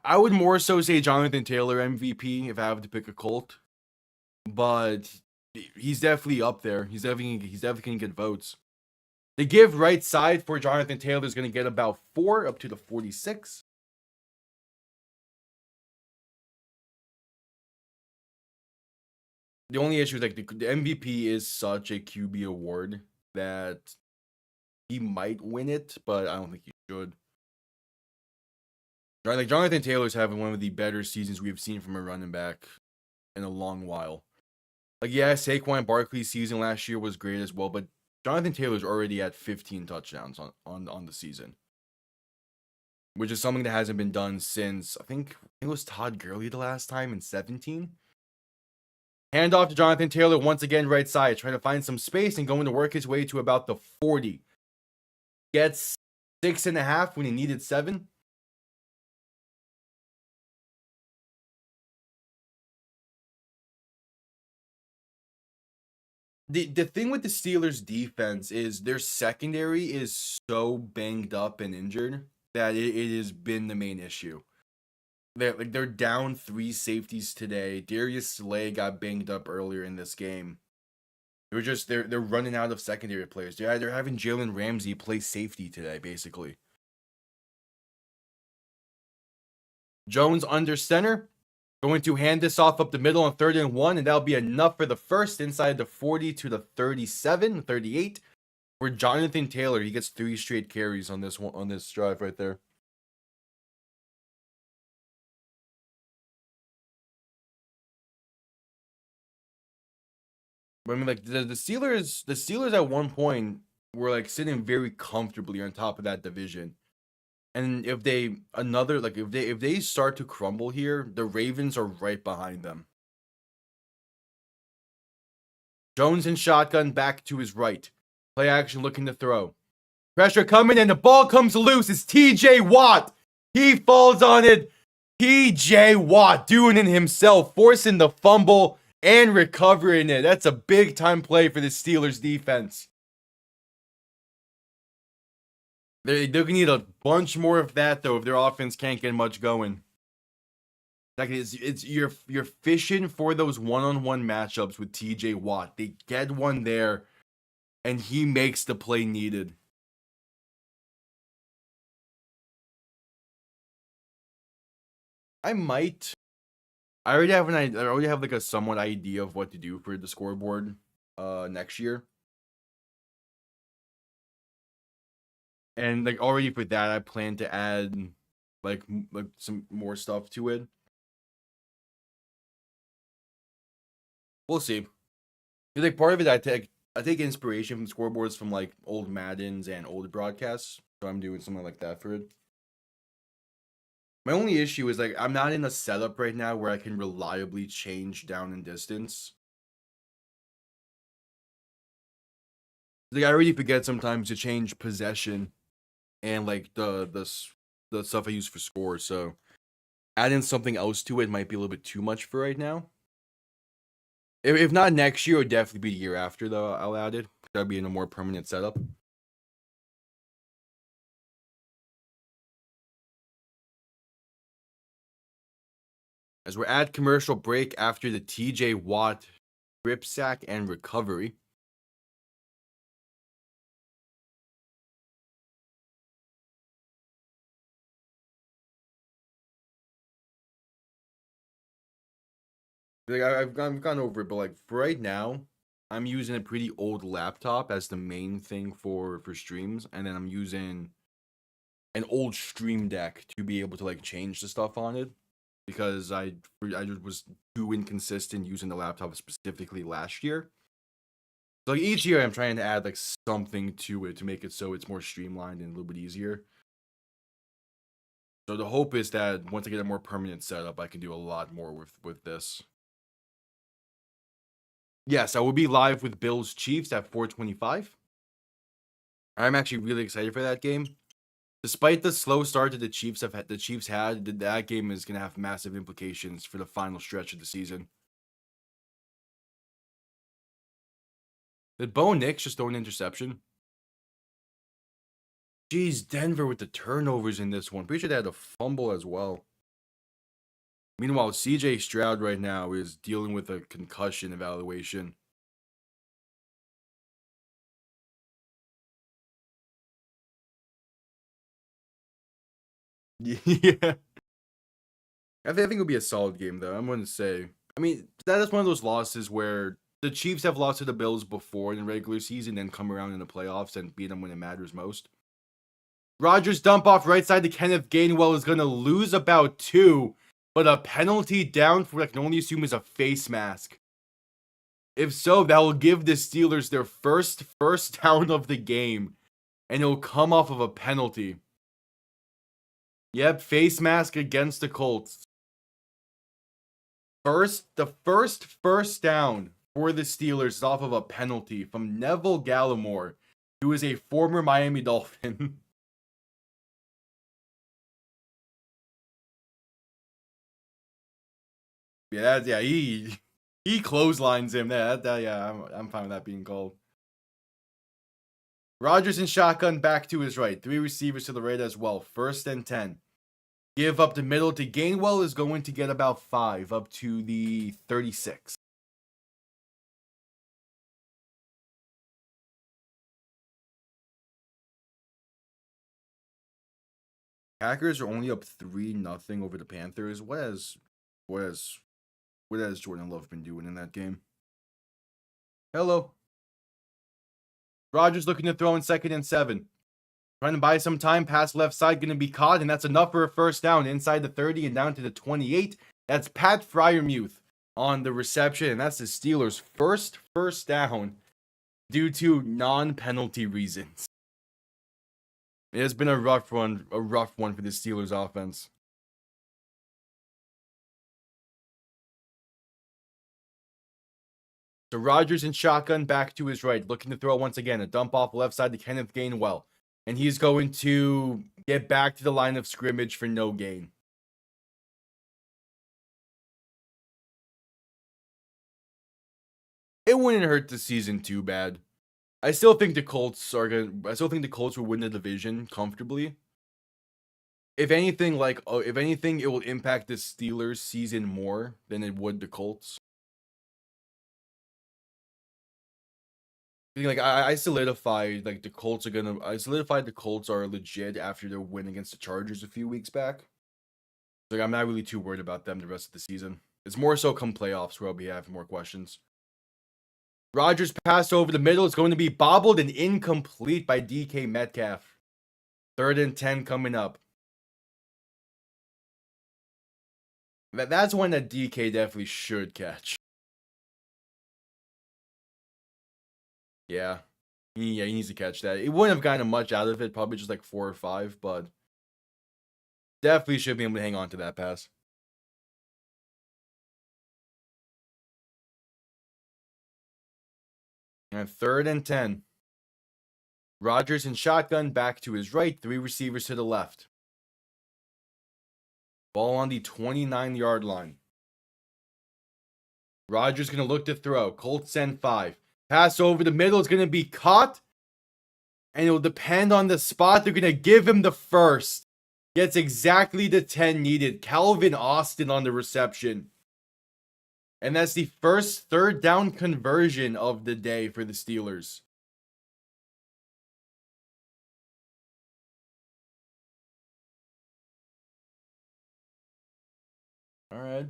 I would more so say Jonathan Taylor MVP if I have to pick a Colt, but he's definitely up there. He's definitely gonna get votes. The give right side for Jonathan Taylor is gonna get about 4 up to the 46. The only issue is like the MVP is such a QB award that he might win it, but I don't think he should. Like Jonathan Taylor's having one of the better seasons we've seen from a running back in a long while. Like, yeah, Saquon Barkley's season last year was great as well, but Jonathan Taylor's already at 15 touchdowns on the season, which is something that hasn't been done since I think it was Todd Gurley the last time in 17. Hand off to Jonathan Taylor once again, right side, trying to find some space and going to work his way to about the 40. Gets 6.5 when he needed 7. The thing with the Steelers defense is their secondary is so banged up and injured that it has been the main issue. They're down 3 safeties today. Darius Slay got banged up earlier in this game. They're running out of secondary players. They're having Jalen Ramsey play safety today, basically. Jones under center. Going to hand this off up the middle on 3rd and 1, and that'll be enough for the first inside the 40 to the 37, 38 for Jonathan Taylor. He gets 3 straight carries on this drive right there. But I mean, like the Steelers at one point were like sitting very comfortably on top of that division. And if they start to crumble here, the Ravens are right behind them. Jones in shotgun back to his right. Play action looking to throw. Pressure coming and the ball comes loose. It's TJ Watt. He falls on it. TJ Watt doing it himself, forcing the fumble and recovering it. That's a big time play for the Steelers defense. They're going to need a bunch more of that, though, if their offense can't get much going. Like you're fishing for those one-on-one matchups with TJ Watt. They get one there, and he makes the play needed. I already have like a somewhat idea of what to do for the scoreboard next year. And like already for that, I plan to add like some more stuff to it. We'll see. Like part of it, I take inspiration from scoreboards from like old Maddens and old broadcasts. So I'm doing something like that for it. My only issue is like I'm not in a setup right now where I can reliably change down and distance. Like I already forget sometimes to change possession and like the stuff I use for scores. So adding something else to it might be a little bit too much for right now. If not next year, it would definitely be the year after, though, I'll add it. That'll be in a more permanent setup. As we're at commercial break after the TJ Watt strip sack and recovery. Like I've gone over it, but like for right now, I'm using a pretty old laptop as the main thing for streams, and then I'm using an old Stream Deck to be able to like change the stuff on it because I just was too inconsistent using the laptop specifically last year. So like each year I'm trying to add like something to it to make it so it's more streamlined and a little bit easier. So the hope is that once I get a more permanent setup, I can do a lot more with this. Yes, I will be live with Bills Chiefs at 4:25. I'm actually really excited for that game. Despite the slow start that the Chiefs had, that game is gonna have massive implications for the final stretch of the season. Did Bo Nix just throw an interception? Jeez, Denver with the turnovers in this one. Pretty sure they had a fumble as well. Meanwhile, CJ Stroud right now is dealing with a concussion evaluation. Yeah. I think it'll be a solid game, though. I'm going to say. I mean, that is one of those losses where the Chiefs have lost to the Bills before in the regular season, then come around in the playoffs and beat them when it matters most. Rodgers dump off right side to Kenneth Gainwell is going to lose about 2, but a penalty down for what I can only assume is a face mask. If so, that will give the Steelers their first down of the game, and it'll come off of a penalty. Yep, face mask against the Colts. The first down for the Steelers is off of a penalty from Neville Gallimore, who is a former Miami Dolphin. He clotheslines him. I'm fine with that being called. Rodgers in shotgun back to his right. 3 receivers to the right as well. 1st and 10. Give up the middle to Gainwell is going to get about 5 up to the 36. Packers are only up 3-0 over the Panthers. What has Jordan Love been doing in that game? Hello. Rodgers looking to throw in 2nd and 7. Trying to buy some time. Pass left side going to be caught, and that's enough for a first down inside the 30 and down to the 28. That's Pat Freiermuth on the reception, and that's the Steelers' first down due to non-penalty reasons. It has been a rough one for the Steelers offense. So Rodgers in shotgun back to his right, looking to throw once again. A dump off left side to Kenneth Gainwell. And he's going to get back to the line of scrimmage for no gain. It wouldn't hurt the season too bad. I still think the Colts will win the division comfortably. If anything, it will impact the Steelers season more than it would the Colts. Like I solidified the Colts are legit after their win against the Chargers a few weeks back. Like I'm not really too worried about them the rest of the season. It's more so come playoffs where I'll be having more questions. Rodgers passed over the middle. It's going to be bobbled and incomplete by DK Metcalf. 3rd and 10 coming up. That's one that DK definitely should catch. Yeah. He needs to catch that. It wouldn't have gotten much out of it, probably just like 4 or 5, but definitely should be able to hang on to that pass. And 3rd and 10. Rodgers in shotgun back to his right, 3 receivers to the left. Ball on the 29-yard line. Rodgers going to look to throw. Colts send 5. Pass over the middle is going to be caught. And it will depend on the spot. They're going to give him the first. Gets exactly the 10 needed. Calvin Austin on the reception. And that's the first 3rd down conversion of the day for the Steelers. All right.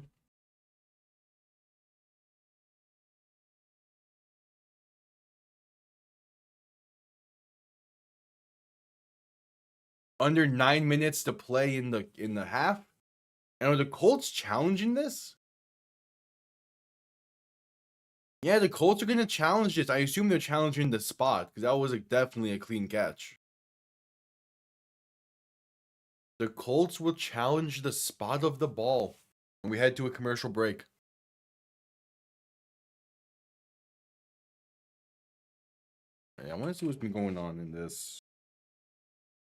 Under 9 minutes to play in the half. And are the Colts challenging this? Yeah, the Colts are going to challenge this. I assume they're challenging the spot because that was definitely a clean catch. The Colts will challenge the spot of the ball. And we head to a commercial break. Hey, I want to see what's been going on in this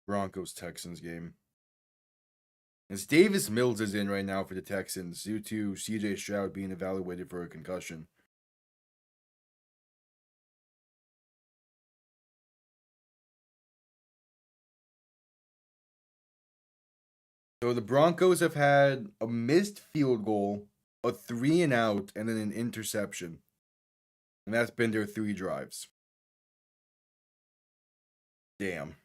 Broncos-Texans game. As Davis Mills is in right now for the Texans due to C.J. Stroud being evaluated for a concussion. So the Broncos have had a missed field goal, a 3-and-out, and then an interception. And that's been their 3 drives. Damn.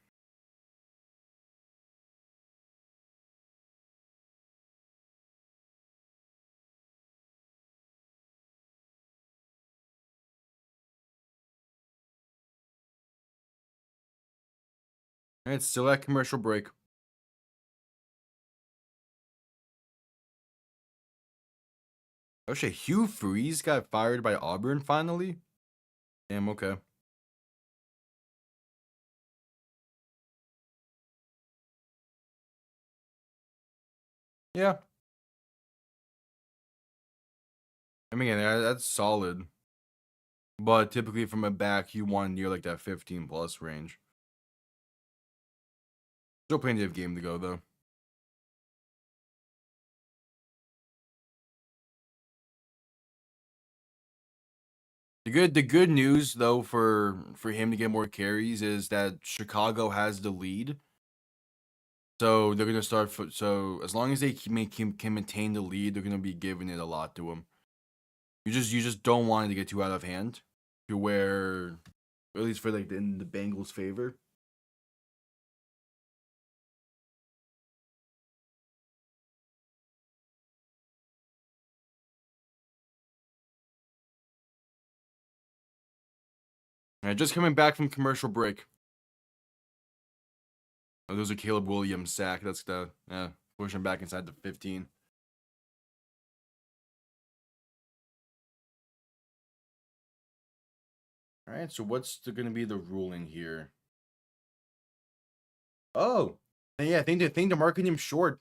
And it's still at commercial break. Oh shit, Hugh Freeze got fired by Auburn finally? Damn, okay. Yeah. I mean, that's solid. But typically from a back, you want near like that 15 plus range. Still plenty of game to go though. The good news though for him to get more carries is that Chicago has the lead. So they're gonna start. So as long as they can maintain the lead, they're gonna be giving it a lot to him. You just don't want it to get too out of hand, to where, at least for like in the Bengals' favor. Just coming back from commercial break. Oh, those are Caleb Williams sack. That's the pushing back inside the 15. All right, so what's going to be the ruling here? Oh, yeah, I think they're marking him short.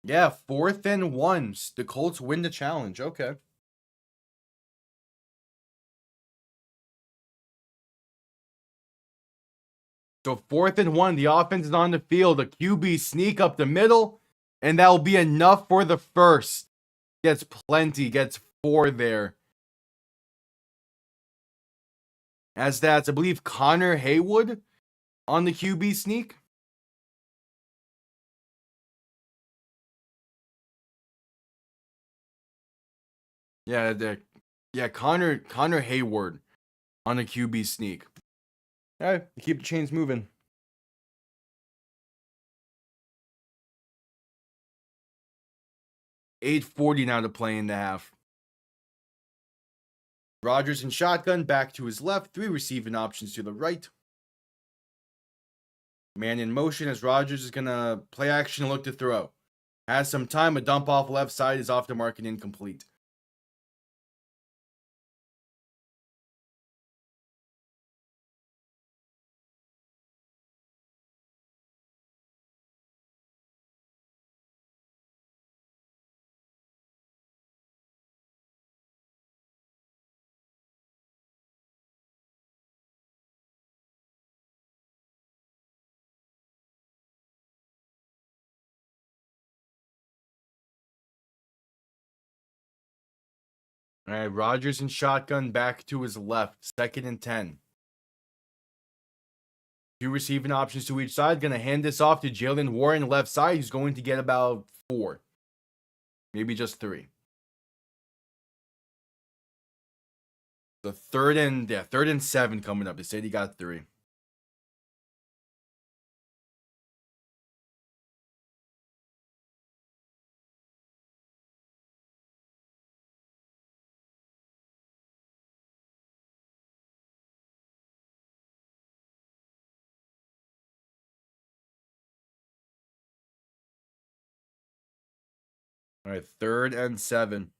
Yeah, 4th and 1. The Colts win the challenge. Okay. So 4th and 1, the offense is on the field. A QB sneak up the middle, and that'll be enough for the first. Gets plenty, gets 4 there. As that's, I believe, Connor Haywood on the QB sneak. Yeah, Connor Hayward on a QB sneak. All right, keep the chains moving. 8:40 now to play in the half. Rodgers in shotgun, back to his left, 3 receiving options to the right. Man in motion as Rodgers is gonna play action and look to throw. Has some time, a dump off left side is off the mark and incomplete. All right, Rodgers in shotgun, back to his left, 2nd and 10. 2 receiving options to each side. Gonna hand this off to Jalen Warren, left side. He's going to get about 4, maybe just 3. The 3rd and 7 coming up. They said he got 3. All right, 3rd and 7.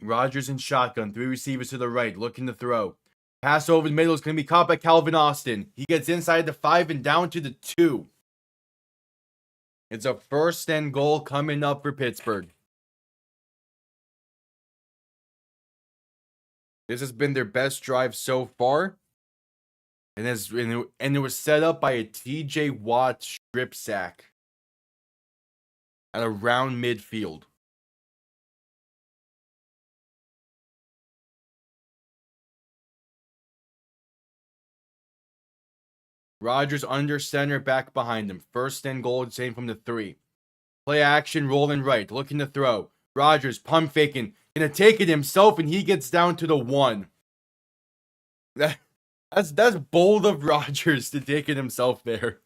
Rodgers in shotgun, 3 receivers to the right, looking to throw. Pass over the middle is going to be caught by Calvin Austin. He gets inside the 5 and down to the 2. It's a 1st and goal coming up for Pittsburgh. This has been their best drive so far. And it was set up by a TJ Watt strip sack at around midfield. Rodgers under center, back behind him. 1st and goal, same from the 3. Play action, rolling right, looking to throw. Rodgers pump faking, gonna take it himself, and he gets down to the 1. That's bold of Rodgers to take it himself there.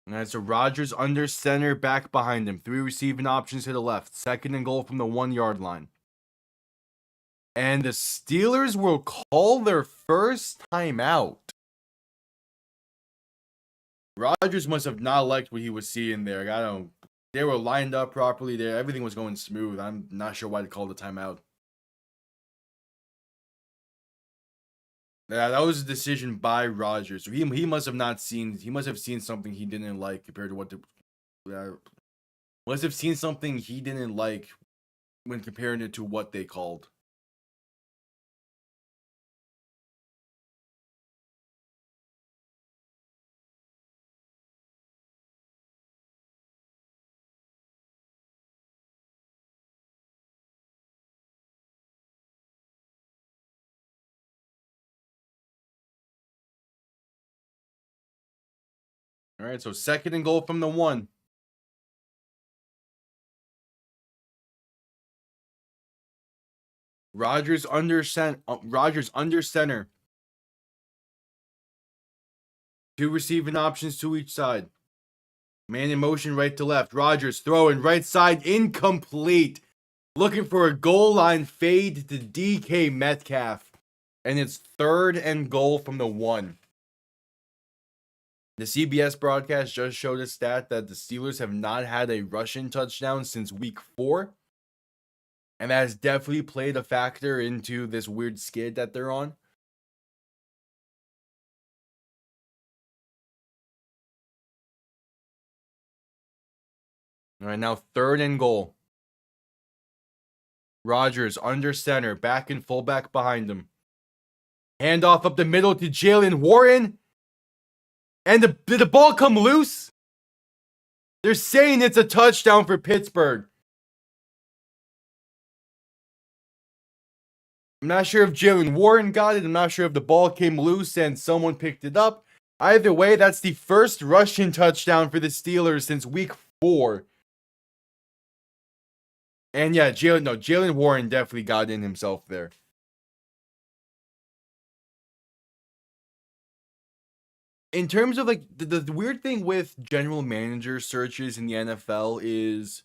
All right, so Rodgers under center, back behind him. 3 receiving options to the left. 2nd and goal from the 1-yard line. And the Steelers will call their first timeout. Rodgers must have not liked what he was seeing there. They were lined up properly there. Everything was going smooth. I'm not sure why they called the timeout. Yeah, that was a decision by Rodgers. So he must have seen something he didn't like compared to what must have seen something he didn't like when comparing it to what they called. All right, so 2nd and goal from the 1. Rodgers under center. 2 receiving options to each side. Man in motion right to left. Rodgers throwing right side, incomplete. Looking for a goal line fade to DK Metcalf. And it's 3rd and goal from the 1. The CBS broadcast just showed a stat that the Steelers have not had a rushing touchdown since week 4. And that has definitely played a factor into this weird skid that they're on. All right, now 3rd and goal. Rodgers under center, back and fullback behind him. Handoff up the middle to Jalen Warren. And did the ball come loose? They're saying it's a touchdown for Pittsburgh. I'm not sure if Jalen Warren got it. I'm not sure if the ball came loose and someone picked it up. Either way, that's the first rushing touchdown for the Steelers since week 4. And yeah, Jalen Warren definitely got in himself there. In terms of like the weird thing with general manager searches in the NFL is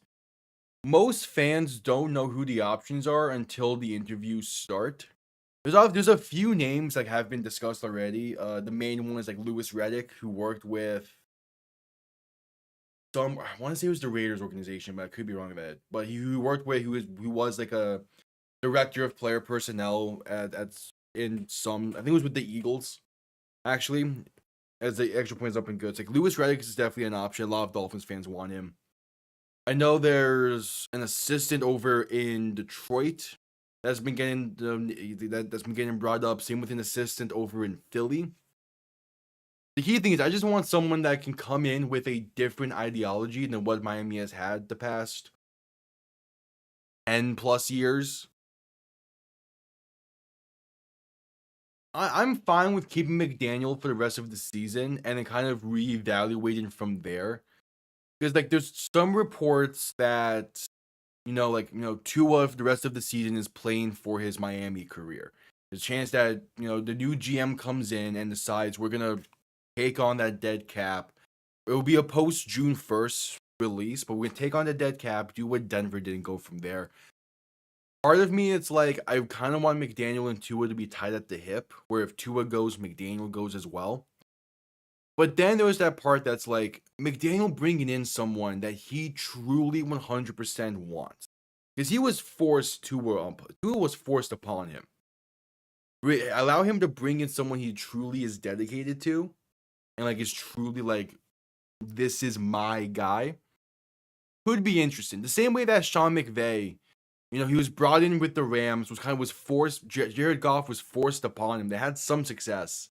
most fans don't know who the options are until the interviews start. There's a few names that have been discussed already. The main one is like Louis Riddick, who worked with I want to say it was the Raiders organization, but I could be wrong about it. But he was like a director of player personnel in some, I think it was with the Eagles, actually. As the extra points up and good. It's like Louis Riddick is definitely an option. A lot of Dolphins fans want him. I know there's an assistant over in Detroit that's been getting brought up. Same with an assistant over in Philly. The key thing is I just want someone that can come in with a different ideology than what Miami has had the past 10 plus years. I'm fine with keeping McDaniel for the rest of the season and then kind of reevaluating from there. Because like there's some reports that Tua for the rest of the season is playing for his Miami career. There's a chance that, the new GM comes in and decides we're going to take on that dead cap. It will be a post June 1st release, but we're going to take on the dead cap, do what Denver did, and go from there. Part of me, it's like, I kind of want McDaniel and Tua to be tied at the hip, where if Tua goes, McDaniel goes as well. But then there's that part that's like, McDaniel bringing in someone that he truly 100% wants. Because he was forced Tua was forced upon him. Allow him to bring in someone he truly is dedicated to, and like is truly like, this is my guy. Could be interesting. The same way that Sean McVay, he was brought in with the Rams, was forced. Jared Goff was forced upon him. They had some success,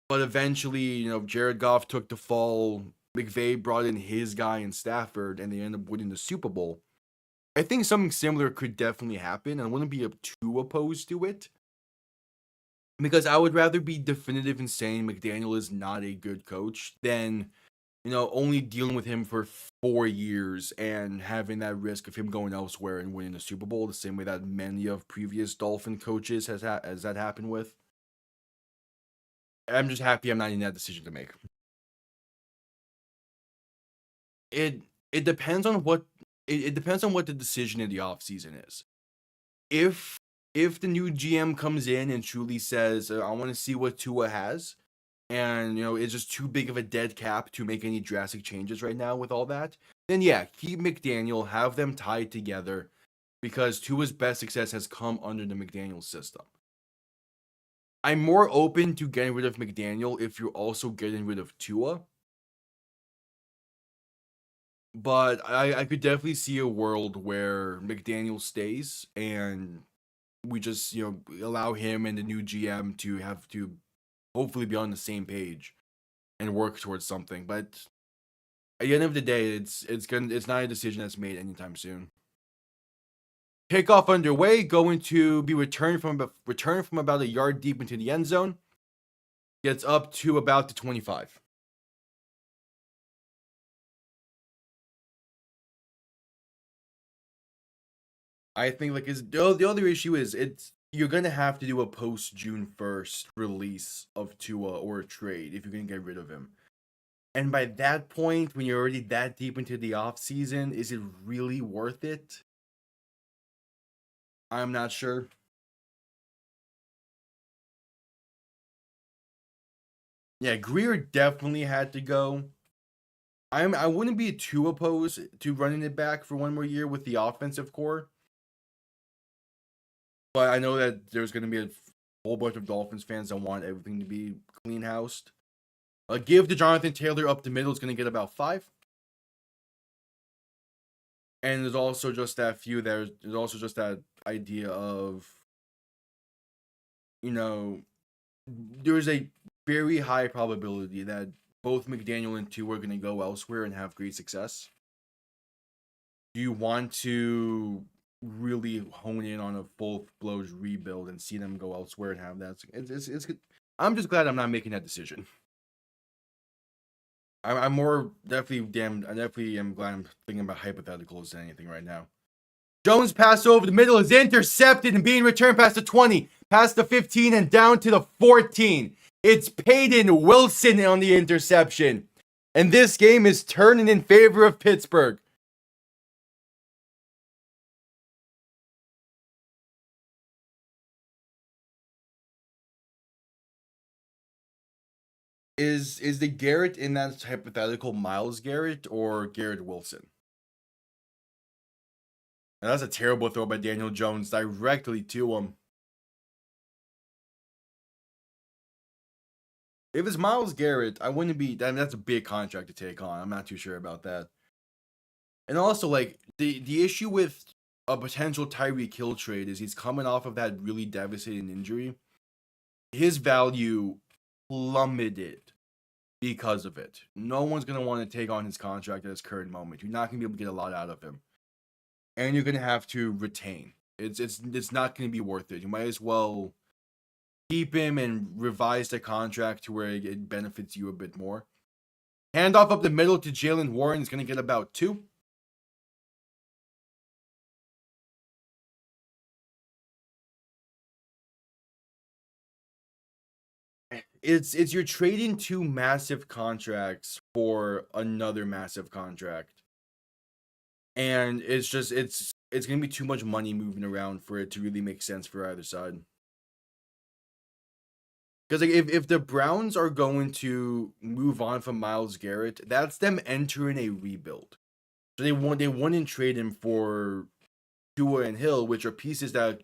but eventually, Jared Goff took the fall. McVay brought in his guy in Stafford, and they ended up winning the Super Bowl. I think something similar could definitely happen. I wouldn't be too opposed to it, because I would rather be definitive in saying McDaniel is not a good coach than, only dealing with him for 4 years and having that risk of him going elsewhere and winning the Super Bowl, the same way that many of previous Dolphin coaches has that happened with. I'm just happy I'm not in that decision to make. It depends on what the decision in the offseason is. If the new GM comes in and truly says, I want to see what Tua has, and it's just too big of a dead cap to make any drastic changes right now with all that, then yeah, keep McDaniel, have them tied together, because Tua's best success has come under the McDaniel system. I'm more open to getting rid of McDaniel if you're also getting rid of Tua. But I could definitely see a world where McDaniel stays and we just, allow him and the new GM to have to hopefully be on the same page and work towards something. But at the end of the day, it's not a decision that's made anytime soon. Kickoff underway, going to be returned from about a yard deep into the end zone. Gets up to about the 25. I think the other issue is you're gonna have to do a post June 1st release of Tua or a trade if you're gonna get rid of him. And by that point, when you're already that deep into the off season, is it really worth it? I'm not sure. Yeah, Greer definitely had to go. I wouldn't be too opposed to running it back for one more year with the offensive core. But I know that there's going to be a whole bunch of Dolphins fans that want everything to be clean housed. Give to Jonathan Taylor up the middle is going to get about 5. And there's also just that there's also just that idea of, there's a very high probability that both McDaniel and Tua are going to go elsewhere and have great success. Do you want to really hone in on a full blows rebuild and see them go elsewhere and have that? It's I'm just glad I'm not making that decision. I definitely am glad I'm thinking about hypotheticals than anything right now. Jones pass over the middle is intercepted and being returned past the 20, past the 15, and down to the 14. It's Peyton Wilson on the interception. And this game is turning in favor of Pittsburgh. Is the Garrett in that hypothetical Myles Garrett or Garrett Wilson? And that's a terrible throw by Daniel Jones directly to him. If it's Myles Garrett, I wouldn't be. I mean, that's a big contract to take on. I'm not too sure about that. And also, like the issue with a potential Tyreek Hill trade is he's coming off of that really devastating injury. His value plummeted because of it. No one's gonna want to take on his contract at his current moment. You're not gonna be able to get a lot out of him, and you're gonna have to retain. It's not gonna be worth it. You might as well keep him and revise the contract to where it benefits you a bit more. Handoff up the middle to Jalen Warren is gonna get about 2. it's you're trading two massive contracts for another massive contract. And it's gonna be too much money moving around for it to really make sense for either side. Because like if the Browns are going to move on from Myles Garrett, that's them entering a rebuild. So they wouldn't trade him for Tua and Hill, which are pieces that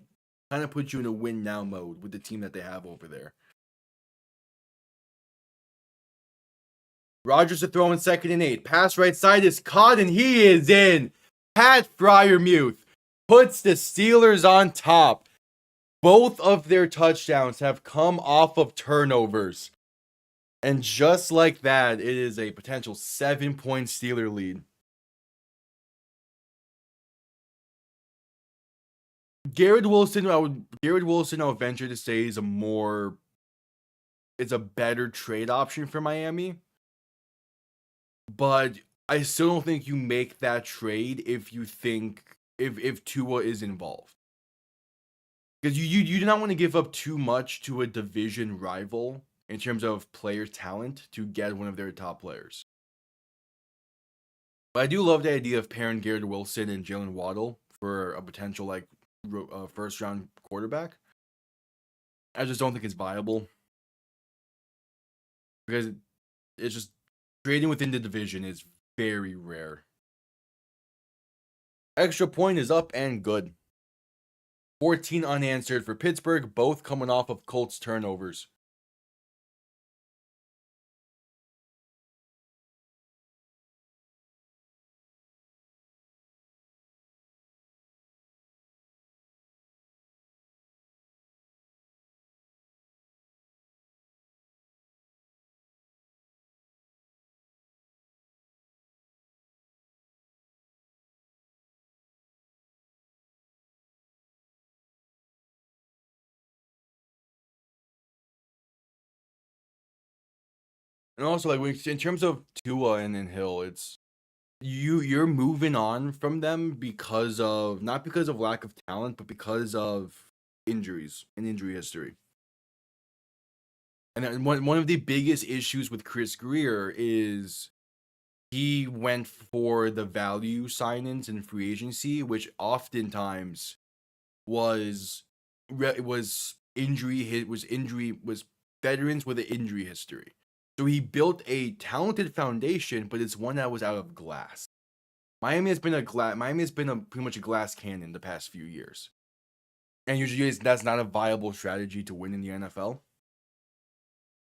kind of put you in a win now mode with the team that they have over there. Rodgers to throw in 2nd and 8. Pass right side is caught and he is in. Pat Freiermuth puts the Steelers on top. Both of their touchdowns have come off of turnovers. And just like that, it is a potential 7-point Steeler lead. Garrett Wilson, I'll venture to say is a better trade option for Miami. But I still don't think you make that trade if you think if Tua is involved. Because you do not want to give up too much to a division rival in terms of player talent to get one of their top players. But I do love the idea of pairing Garrett Wilson and Jalen Waddle for a potential first round quarterback. I just don't think it's viable. Because it's just trading within the division is very rare. Extra point is up and good. 14 unanswered for Pittsburgh, both coming off of Colts turnovers. And also, in terms of Tua and Hill, it's you're moving on from them not because of lack of talent, but because of injuries and injury history. And one of the biggest issues with Chris Greer is he went for the value signings in free agency, which oftentimes was veterans with an injury history. So he built a talented foundation, but it's one that was out of glass. Miami has been pretty much a glass cannon the past few years, and usually that's not a viable strategy to win in the NFL.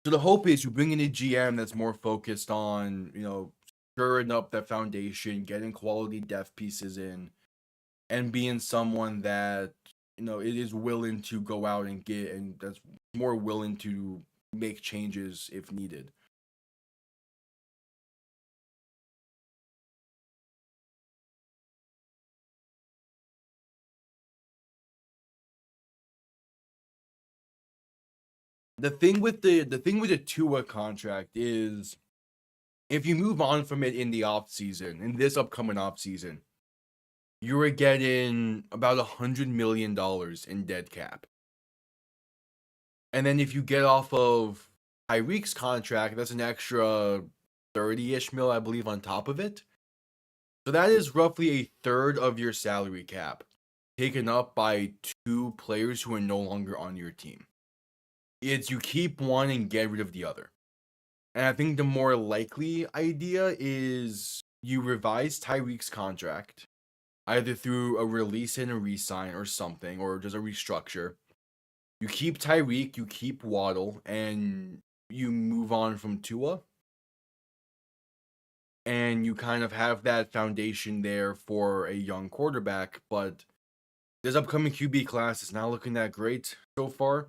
So the hope is you bring in a GM that's more focused on stirring up that foundation, getting quality depth pieces in, and being someone that it is willing to go out and get, and that's more willing to make changes if needed. The thing with the Tua contract is if you move on from it in the offseason, in this upcoming offseason, you are getting about $100 million in dead cap. And then if you get off of Tyreek's contract, that's an extra 30-ish mil, I believe, on top of it. So that is roughly a third of your salary cap taken up by two players who are no longer on your team. It's you keep one and get rid of the other. And I think the more likely idea is you revise Tyreek's contract, either through a release and a re-sign or something, or just a restructure. You keep Tyreek, you keep Waddle, and you move on from Tua. And you kind of have that foundation there for a young quarterback, but this upcoming QB class is not looking that great so far.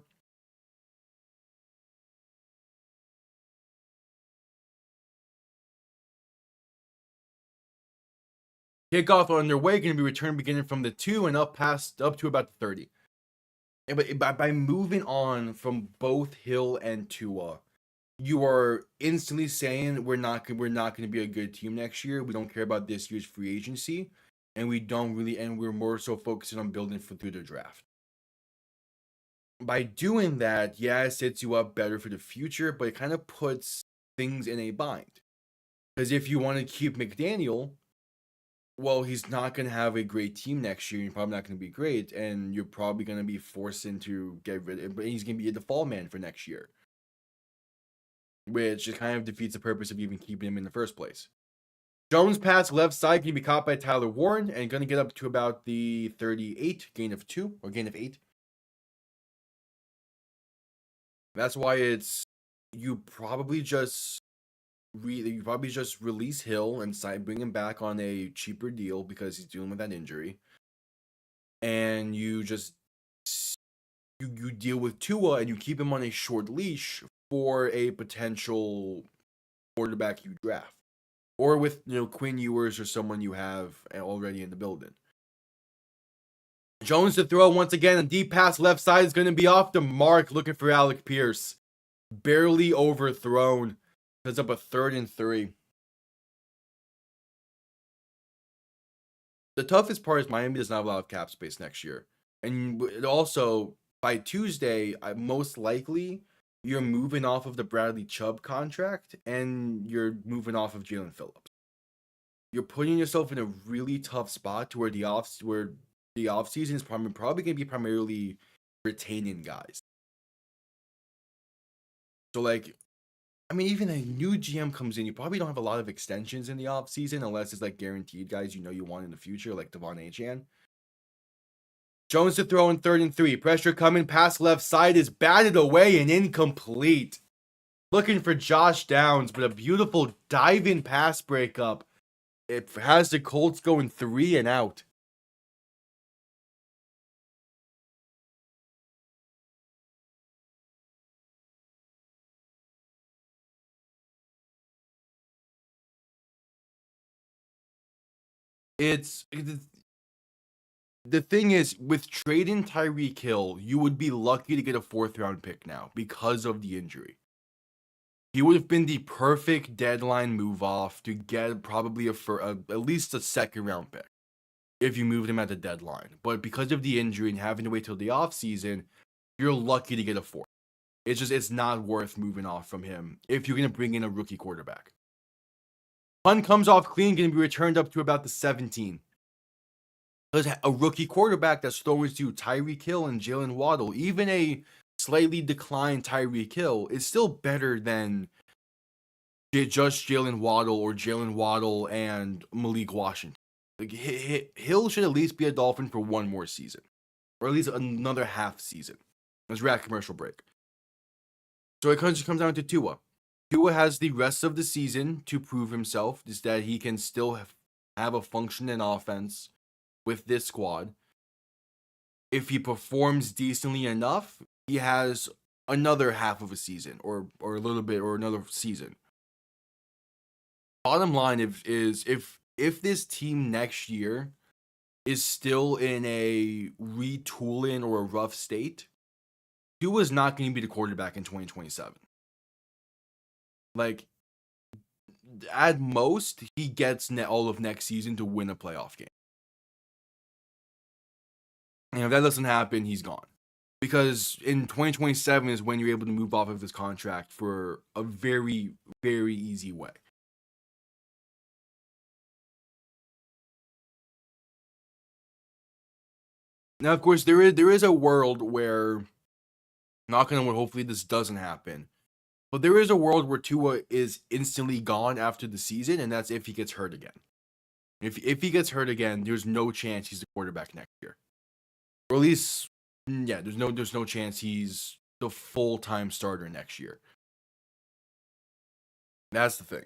Kickoff on their way, going to be returned beginning from the 2 and up to about the 30. But by moving on from both Hill and Tua, you are instantly saying we're not going to be a good team next year. We don't care about this year's free agency, and we're more so focusing on building through the draft. by doing that, yeah, it sets you up better for the future, but it kind of puts things in a bind. Because if you want to keep McDaniel, well, he's not going to have a great team next year. You're probably not going to be great, and you're probably going to be forced into get rid of. But he's going to be a default man for next year, which just kind of defeats the purpose of even keeping him in the first place. Jones pass left side can be caught by Tyler Warren and going to get up to about the 38, gain of 2 or gain of 8. That's why you probably just release Hill and bring him back on a cheaper deal because he's dealing with that injury, and you deal with Tua and you keep him on a short leash for a potential quarterback you draft, or with Quinn Ewers or someone you have already in the building. Jones to throw once again, and deep pass left side is going to be off the mark. Looking for Alec Pierce, barely overthrown. Sets up a 3rd and 3. The toughest part is Miami does not have a lot of cap space next year. And also, by Tuesday, most likely, you're moving off of the Bradley Chubb contract and you're moving off of Jalen Phillips. You're putting yourself in a really tough spot to where the offseason is probably going to be primarily retaining guys. So, even a new GM comes in, you probably don't have a lot of extensions in the offseason unless it's guaranteed guys you want in the future, like Devon Achane. Jones to throw in 3rd and 3. Pressure coming, pass left side is batted away and incomplete. Looking for Josh Downs, but a beautiful dive-in pass breakup. It has the Colts going 3 and out. The thing is, with trading Tyreek Hill, you would be lucky to get a 4th round pick now because of the injury. He would have been the perfect deadline move off to get probably at least a 2nd round pick if you moved him at the deadline. But because of the injury and having to wait till the offseason, you're lucky to get a 4th. It's not worth moving off from him if you're going to bring in a rookie quarterback. Punt comes off clean, going to be returned up to about the 17. Because a rookie quarterback that's throwing to Tyreek Hill and Jalen Waddle, even a slightly declined Tyreek Hill, is still better than just Jalen Waddle or Jalen Waddle and Malik Washington. Hill should at least be a Dolphin for one more season, or at least another half season. Let's wrap commercial break. So it comes down to Tua. Tua has the rest of the season to prove himself, is that he can still have a functioning offense with this squad. If he performs decently enough, he has another half of a season or a little bit or another season. Bottom line is if this team next year is still in a retooling or a rough state, Tua is not going to be the quarterback in 2027. At most, he gets all of next season to win a playoff game. And if that doesn't happen, he's gone. Because in 2027 is when you're able to move off of this contract for a very, very easy way. Now, of course, there is a world where, knock on wood, hopefully this doesn't happen. But there is a world where Tua is instantly gone after the season, and that's if he gets hurt again. If he gets hurt again, there's no chance he's the quarterback next year. Or at least, there's no chance he's the full-time starter next year. That's the thing.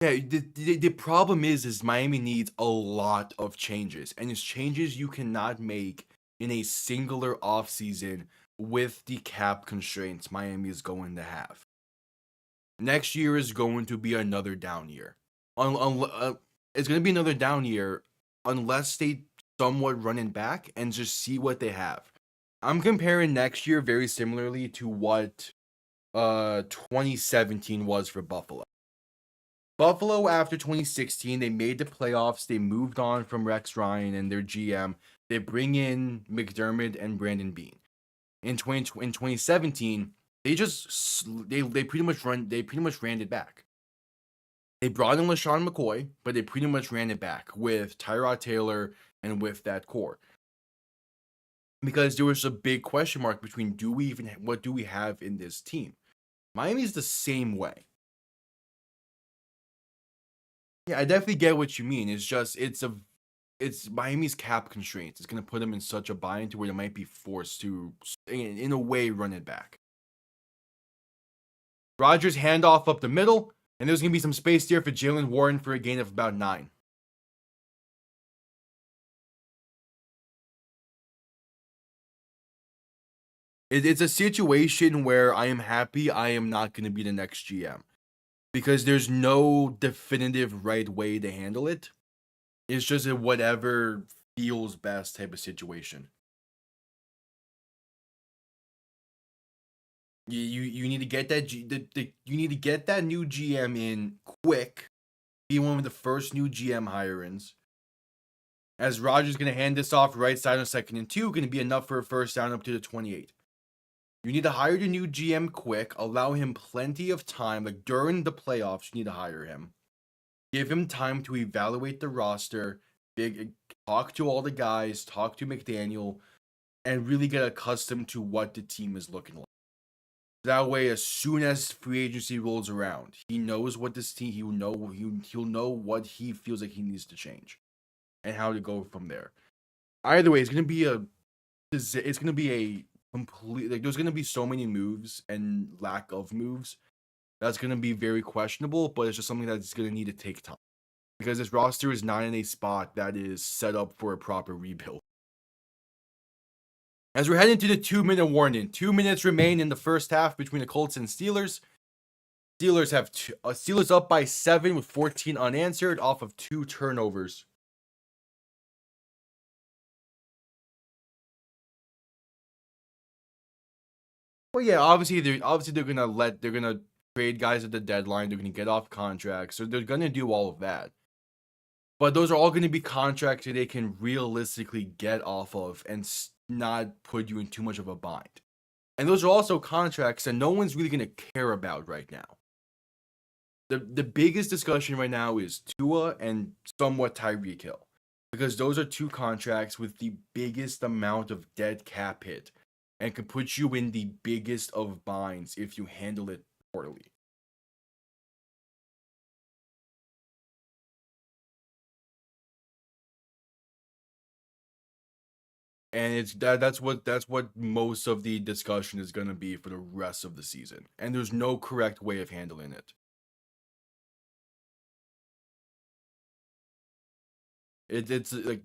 Yeah, the problem is Miami needs a lot of changes, and it's changes you cannot make in a singular offseason with the cap constraints Miami is going to have. Next year is going to be another down year. It's going to be another down year unless they somewhat run it back and just see what they have. I'm comparing next year very similarly to what 2017 was for Buffalo. Buffalo, after 2016, they made the playoffs. They moved on from Rex Ryan and their GM. They bring in McDermott and Brandon Beane. In 2017, they pretty much ran it back. They brought in LaShawn McCoy, but they pretty much ran it back with Tyrod Taylor and with that core. Because there was a big question mark between what do we have in this team? Miami's the same way. Yeah, I definitely get what you mean. It's just it's Miami's cap constraints. It's gonna put them in such a bind to where they might be forced to, in a way, run it back. Rodgers handoff up the middle, and there's gonna be some space there for Jalen Warren for a gain of about 9. It's a situation where I am happy I am not gonna be the next GM. Because there's no definitive right way to handle it. It's just a whatever feels best type of situation. You need to get that you need to get that new GM in quick. Be one of the first new GM hire-ins. As Rodgers gonna hand this off right side on 2nd and 2, gonna be enough for a first down up to the 28. You need to hire the new GM quick. Allow him plenty of time. Like during the playoffs, you need to hire him. Give him time to evaluate the roster. Talk to all the guys. Talk to McDaniel, and really get accustomed to what the team is looking like. That way, as soon as free agency rolls around, he knows what this team. He'll know what he feels like he needs to change, and how to go from there. Either way, it's gonna be a complete, like, there's gonna be so many moves and lack of moves that's gonna be very questionable, but it's just something that's gonna need to take time because this roster is not in a spot that is set up for a proper rebuild. As we're heading to the 2-minute warning, 2 minutes remain in the first half between the Colts and Steelers. Steelers up by 7 with 14 unanswered off of 2 turnovers. Well, yeah, obviously they're gonna trade guys at the deadline. They're gonna get off contracts, so they're gonna do all of that. But those are all gonna be contracts that they can realistically get off of and not put you in too much of a bind. And those are also contracts that no one's really gonna care about right now. The biggest discussion right now is Tua and somewhat Tyreek Hill, because those are 2 contracts with the biggest amount of dead cap hit and could put you in the biggest of binds if you handle it poorly. And that's what most of the discussion is going to be for the rest of the season. And there's no correct way of handling it. It's like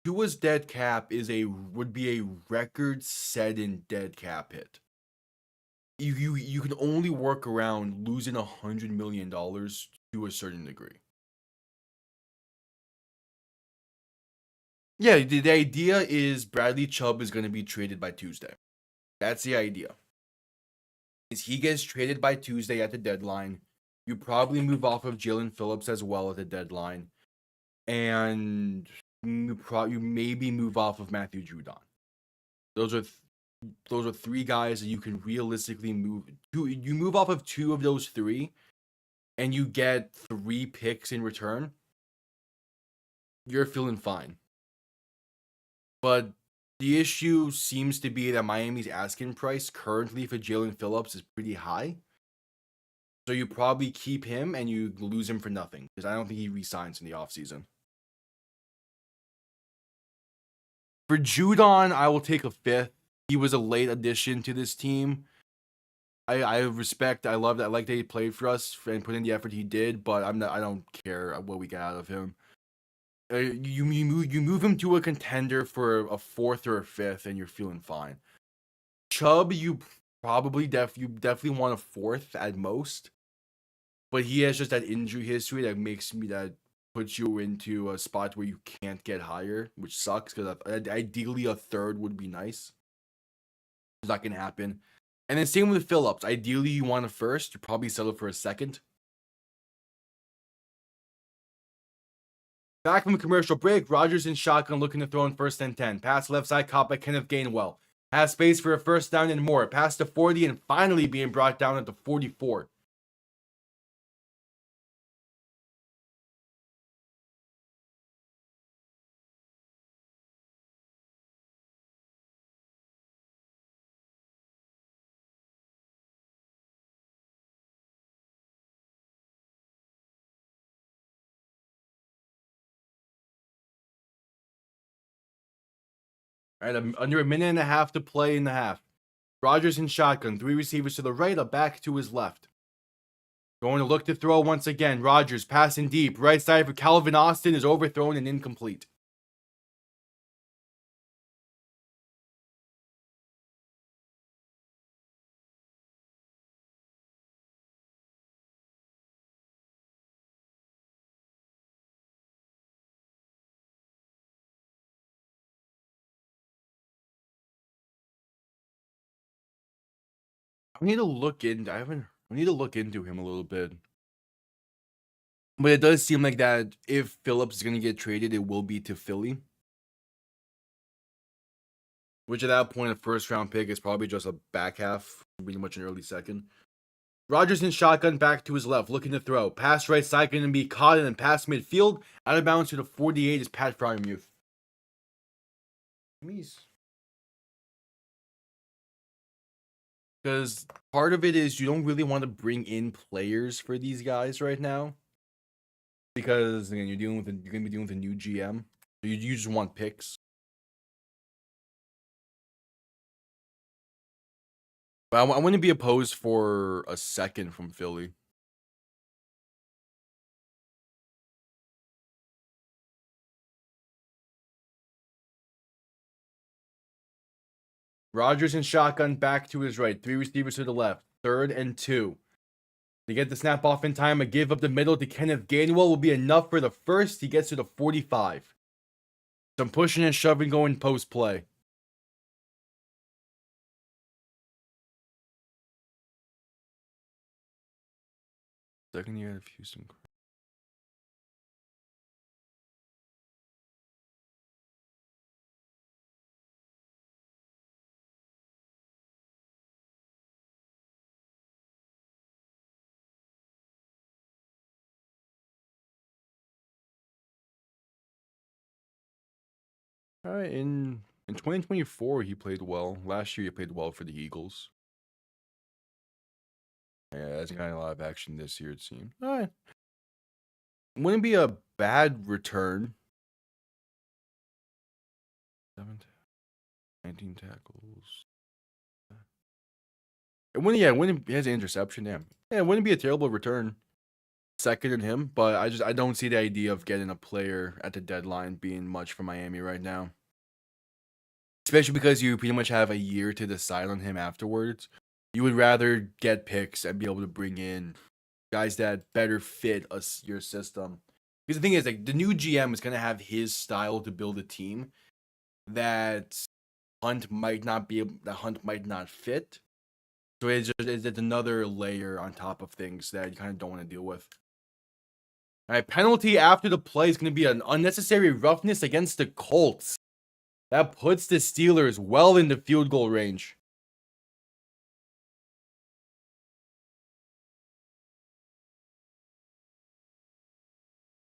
Tua's dead cap would be a record-setting dead cap hit. You can only work around losing $100 million to a certain degree. Yeah, the idea is Bradley Chubb is going to be traded by Tuesday. That's the idea. Is he gets traded by Tuesday at the deadline. You probably move off of Jalen Phillips as well at the deadline. And you maybe move off of Matthew Judon. Those are 3 guys that you can realistically move. You move off of 2 of those 3, and you get 3 picks in return. You're feeling fine. But the issue seems to be that Miami's asking price currently for Jalen Phillips is pretty high. So you probably keep him and you lose him for nothing, because I don't think he resigns in the offseason. For Judon, I will take a 5th. He was a late addition to this team. I love that. I like that he played for us and put in the effort he did, but I don't care what we get out of him. You move him to a contender for a 4th or a 5th, and you're feeling fine. Chubb, you definitely want a 4th at most, but he has just that injury history that puts you into a spot where you can't get higher, which sucks because ideally a 3rd would be nice. It's not gonna happen. And then same with Phillips. Ideally, you want a 1st. You probably settle for a 2nd. Back from the commercial break, Rodgers in shotgun looking to throw in 1st and 10. Pass left side caught by Kenneth Gainwell. Has space for a 1st down and more. Pass to 40 and finally being brought down at the 44. All right, under a minute and a half to play in the half. Rodgers in shotgun, 3 receivers to the right, a back to his left. Going to look to throw once again. Rodgers passing deep. Right side for Calvin Austin is overthrown and incomplete. I need to look into. I need to look into him a little bit. But it does seem like that if Phillips is going to get traded, it will be to Philly. Which at that point, a 1st round pick is probably just a back half, pretty much an early 2nd. Rodgers in shotgun back to his left, looking to throw. Pass right side going to be caught and then pass midfield. Out of bounds to the 48 is Pat Fryermuth. Because part of it is you don't really want to bring in players for these guys right now. Because again, you're going to be dealing with a new GM. So you just want picks. But I wouldn't be opposed for a 2nd from Philly. Rodgers in shotgun back to his right. 3 receivers to the left. 3rd and 2. To get the snap off in time, a give up the middle to Kenneth Gainwell will be enough for the 1st. He gets to the 45. Some pushing and shoving going post play. Second year of Houston. All right, in 2024 he played well. Last year he played well for the Eagles. Yeah, hasn't gotten a lot of action this year, it seems. All right. Wouldn't be a bad return. 19 tackles. It wouldn't he has an interception, yeah. Yeah, it wouldn't be a terrible return. 2nd in him, but I don't see the idea of getting a player at the deadline being much for Miami right now. Especially because you pretty much have a year to decide on him afterwards. You would rather get picks and be able to bring in guys that better fit your system. Because the thing is, like, the new GM is going to have his style to build a team that Hunt might not fit. So it's another layer on top of things that you kind of don't want to deal with. All right, penalty after the play is going to be an unnecessary roughness against the Colts. That puts the Steelers well into field goal range.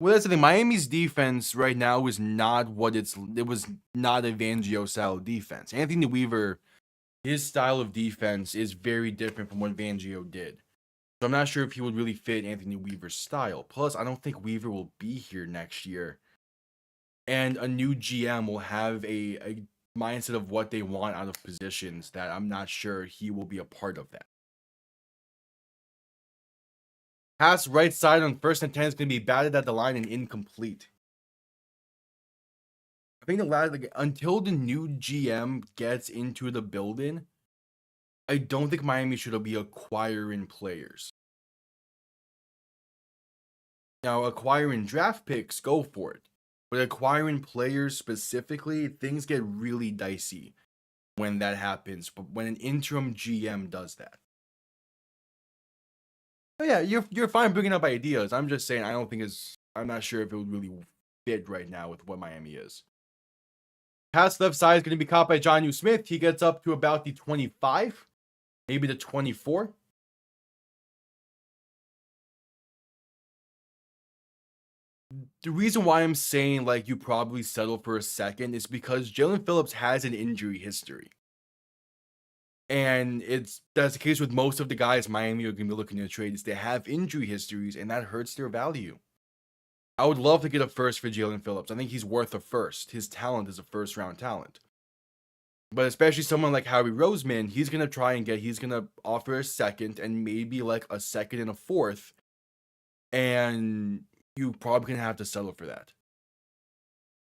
Well, that's the thing. Miami's defense right now is not it was not a Fangio style defense. Anthony Weaver, his style of defense is very different from what Fangio did. So I'm not sure if he would really fit Anthony Weaver's style. Plus, I don't think Weaver will be here next year. And a new GM will have a mindset of what they want out of positions that I'm not sure he will be a part of that. Pass right side on 1st and 10 is going to be batted at the line and incomplete. I think until the new GM gets into the building, I don't think Miami should be acquiring players. Now, acquiring draft picks, go for it. But acquiring players specifically, things get really dicey when that happens. But when an interim GM does that. But yeah, you're fine bringing up ideas. I'm just saying I'm not sure if it would really fit right now with what Miami is. Pass left side is going to be caught by Jonnu Smith. He gets up to about the 25, maybe the 24. The reason why I'm saying like you probably settle for a second is because Jalen Phillips has an injury history. And that's the case with most of the guys Miami are going to be looking to trade is they have injury histories, and that hurts their value. I would love to get a first for Jalen Phillips. I think he's worth a first. His talent is a first-round talent. But especially someone like Howie Roseman, he's going to offer a second and maybe like a second and a fourth. And you probably going to have to settle for that.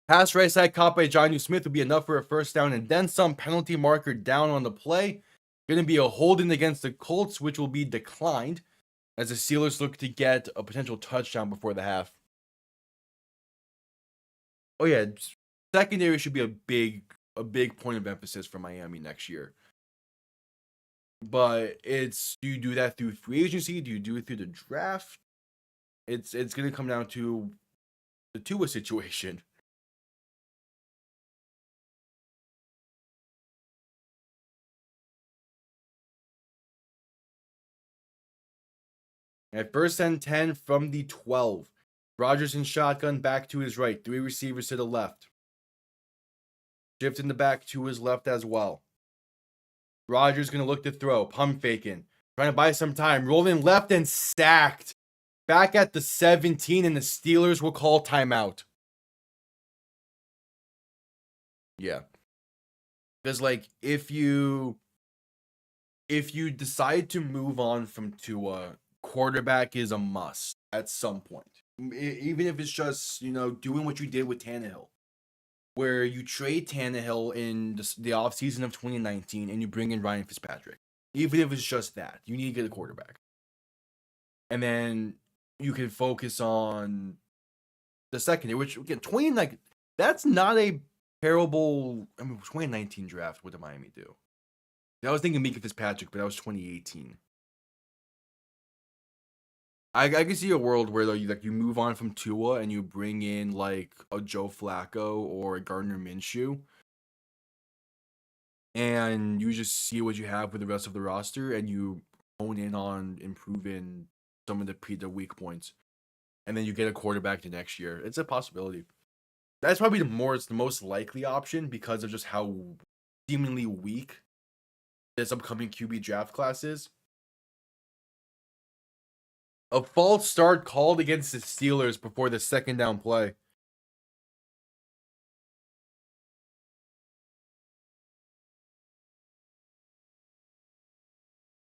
Pass right side caught by Jonnu Smith would be enough for a first down and then some. Penalty marker down on the play. Going to be a holding against the Colts, which will be declined as the Steelers look to get a potential touchdown before the half. Oh yeah, secondary should be a big point of emphasis for Miami next year. But do you do that through free agency? Do you do it through the draft? It's going to come down to the Tua situation. At first and 10 from the 12. Rodgers in shotgun back to his right. 3 receivers to the left. Shifting the back to his left as well. Rodgers going to look to throw. Pump faking. Trying to buy some time. Rolling left and sacked. Back at the 17, and the Steelers will call timeout. Yeah. Because, like, if you decide to move on from Tua, quarterback is a must at some point. Even if it's just, doing what you did with Tannehill, where you trade Tannehill in the offseason of 2019 and you bring in Ryan Fitzpatrick. Even if it's just that, you need to get a quarterback. And then you can focus on the secondary, which, again, that's not a terrible, 2019 draft, what did Miami do? I was thinking Mika Fitzpatrick, but that was 2018. I can see a world where you move on from Tua and you bring in like a Joe Flacco or a Gardner Minshew, and you just see what you have with the rest of the roster, and you hone in on improving some of the weak points, and then you get a quarterback the next year. It's a possibility. That's probably the most likely option because of just how seemingly weak this upcoming QB draft class is. A false start called against the Steelers before the second down play.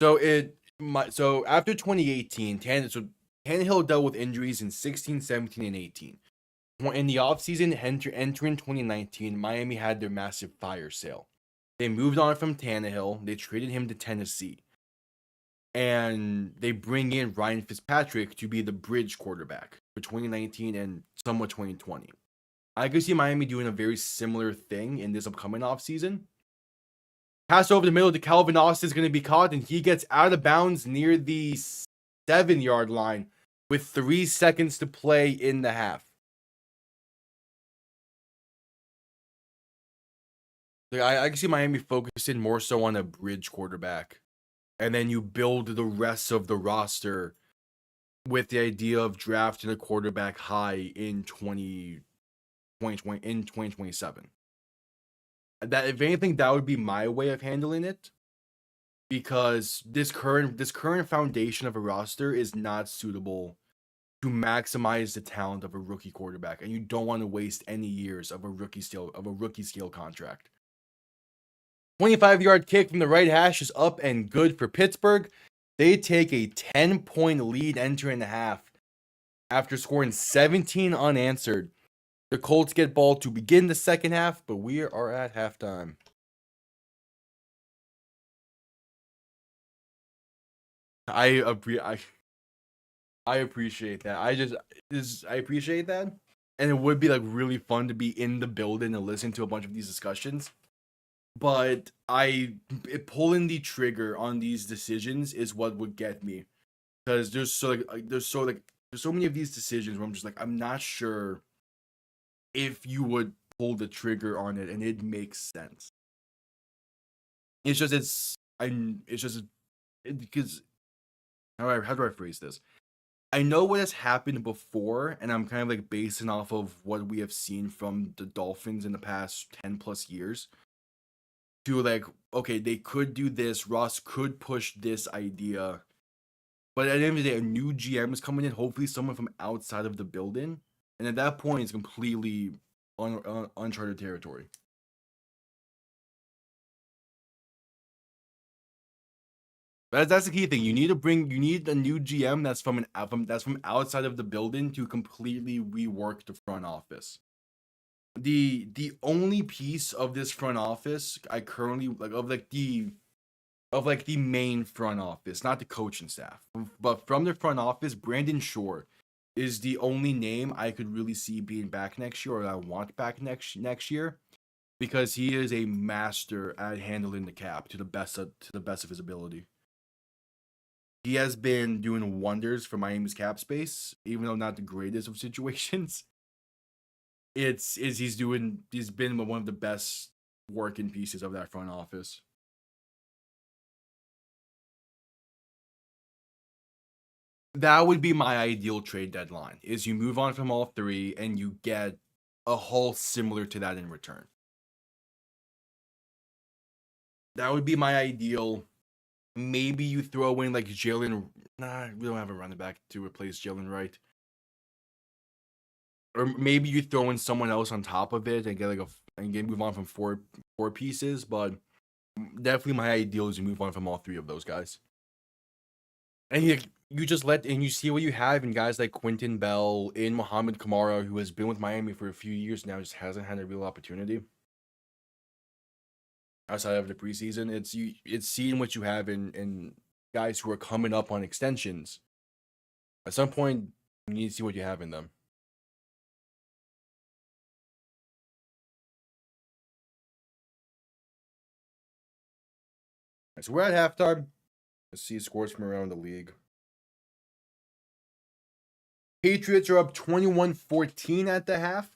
So after 2018, Tannehill dealt with injuries in 16, 17, and 18. In the offseason, entering 2019, Miami had their massive fire sale. They moved on from Tannehill. They traded him to Tennessee. And they bring in Ryan Fitzpatrick to be the bridge quarterback for 2019 and somewhat 2020. I could see Miami doing a very similar thing in this upcoming offseason. Pass over the middle to Calvin Austin is going to be caught, and he gets out of bounds near the 7-yard line with 3 seconds to play in the half. I can see Miami focusing more so on a bridge quarterback. And then you build the rest of the roster with the idea of drafting a quarterback high in 2027. That, if anything, that would be my way of handling it, because this current foundation of a roster is not suitable to maximize the talent of a rookie quarterback, and you don't want to waste any years of a rookie scale contract. 25-yard kick from the right hash is up and good for Pittsburgh. They take a 10-point lead entering the half after scoring 17 unanswered. The Colts get ball to begin the second half, but we are at halftime. I appreciate that. I appreciate that, and it would be like really fun to be in the building and listen to a bunch of these discussions. But pulling the trigger on these decisions is what would get me, because there's so many of these decisions where I'm just like, I'm not sure if you would pull the trigger on it, and it makes sense. It's just because how do I phrase this? I know what has happened before, and I'm kind of like basing off of what we have seen from the Dolphins in the past 10 plus years. To like, okay, they could do this. Ross could push this idea, but at the end of the day, a new GM is coming in. Hopefully, someone from outside of the building, and at that point, it's completely uncharted territory. That's the key thing. You need a new GM that's from outside of the building to completely rework the front office. The only piece of this front office I currently like the main front office, not the coaching staff, but from the front office, Brandon Shore is the only name I could really see being back next year, or I want back next year, because he is a master at handling the cap to the best of his ability. He has been doing wonders for Miami's cap space, even though not the greatest of situations. He's been one of the best working pieces of that front office. That would be my ideal trade deadline, is you move on from all three and you get a haul similar to that in return. That would be my ideal. Maybe you throw in like Jalen. Nah, we don't have a running back to replace Jalen Wright. Or maybe you throw in someone else on top of it and move on from four pieces. But definitely my ideal is you move on from all three of those guys. And you just you see what you have in guys like Quentin Bell, in Muhammad Kamara, who has been with Miami for a few years now, just hasn't had a real opportunity outside of the preseason. It's seeing what you have in guys who are coming up on extensions. At some point, you need to see what you have in them. Right, so we're at halftime. Let's see scores from around the league. Patriots are up 21-14 at the half.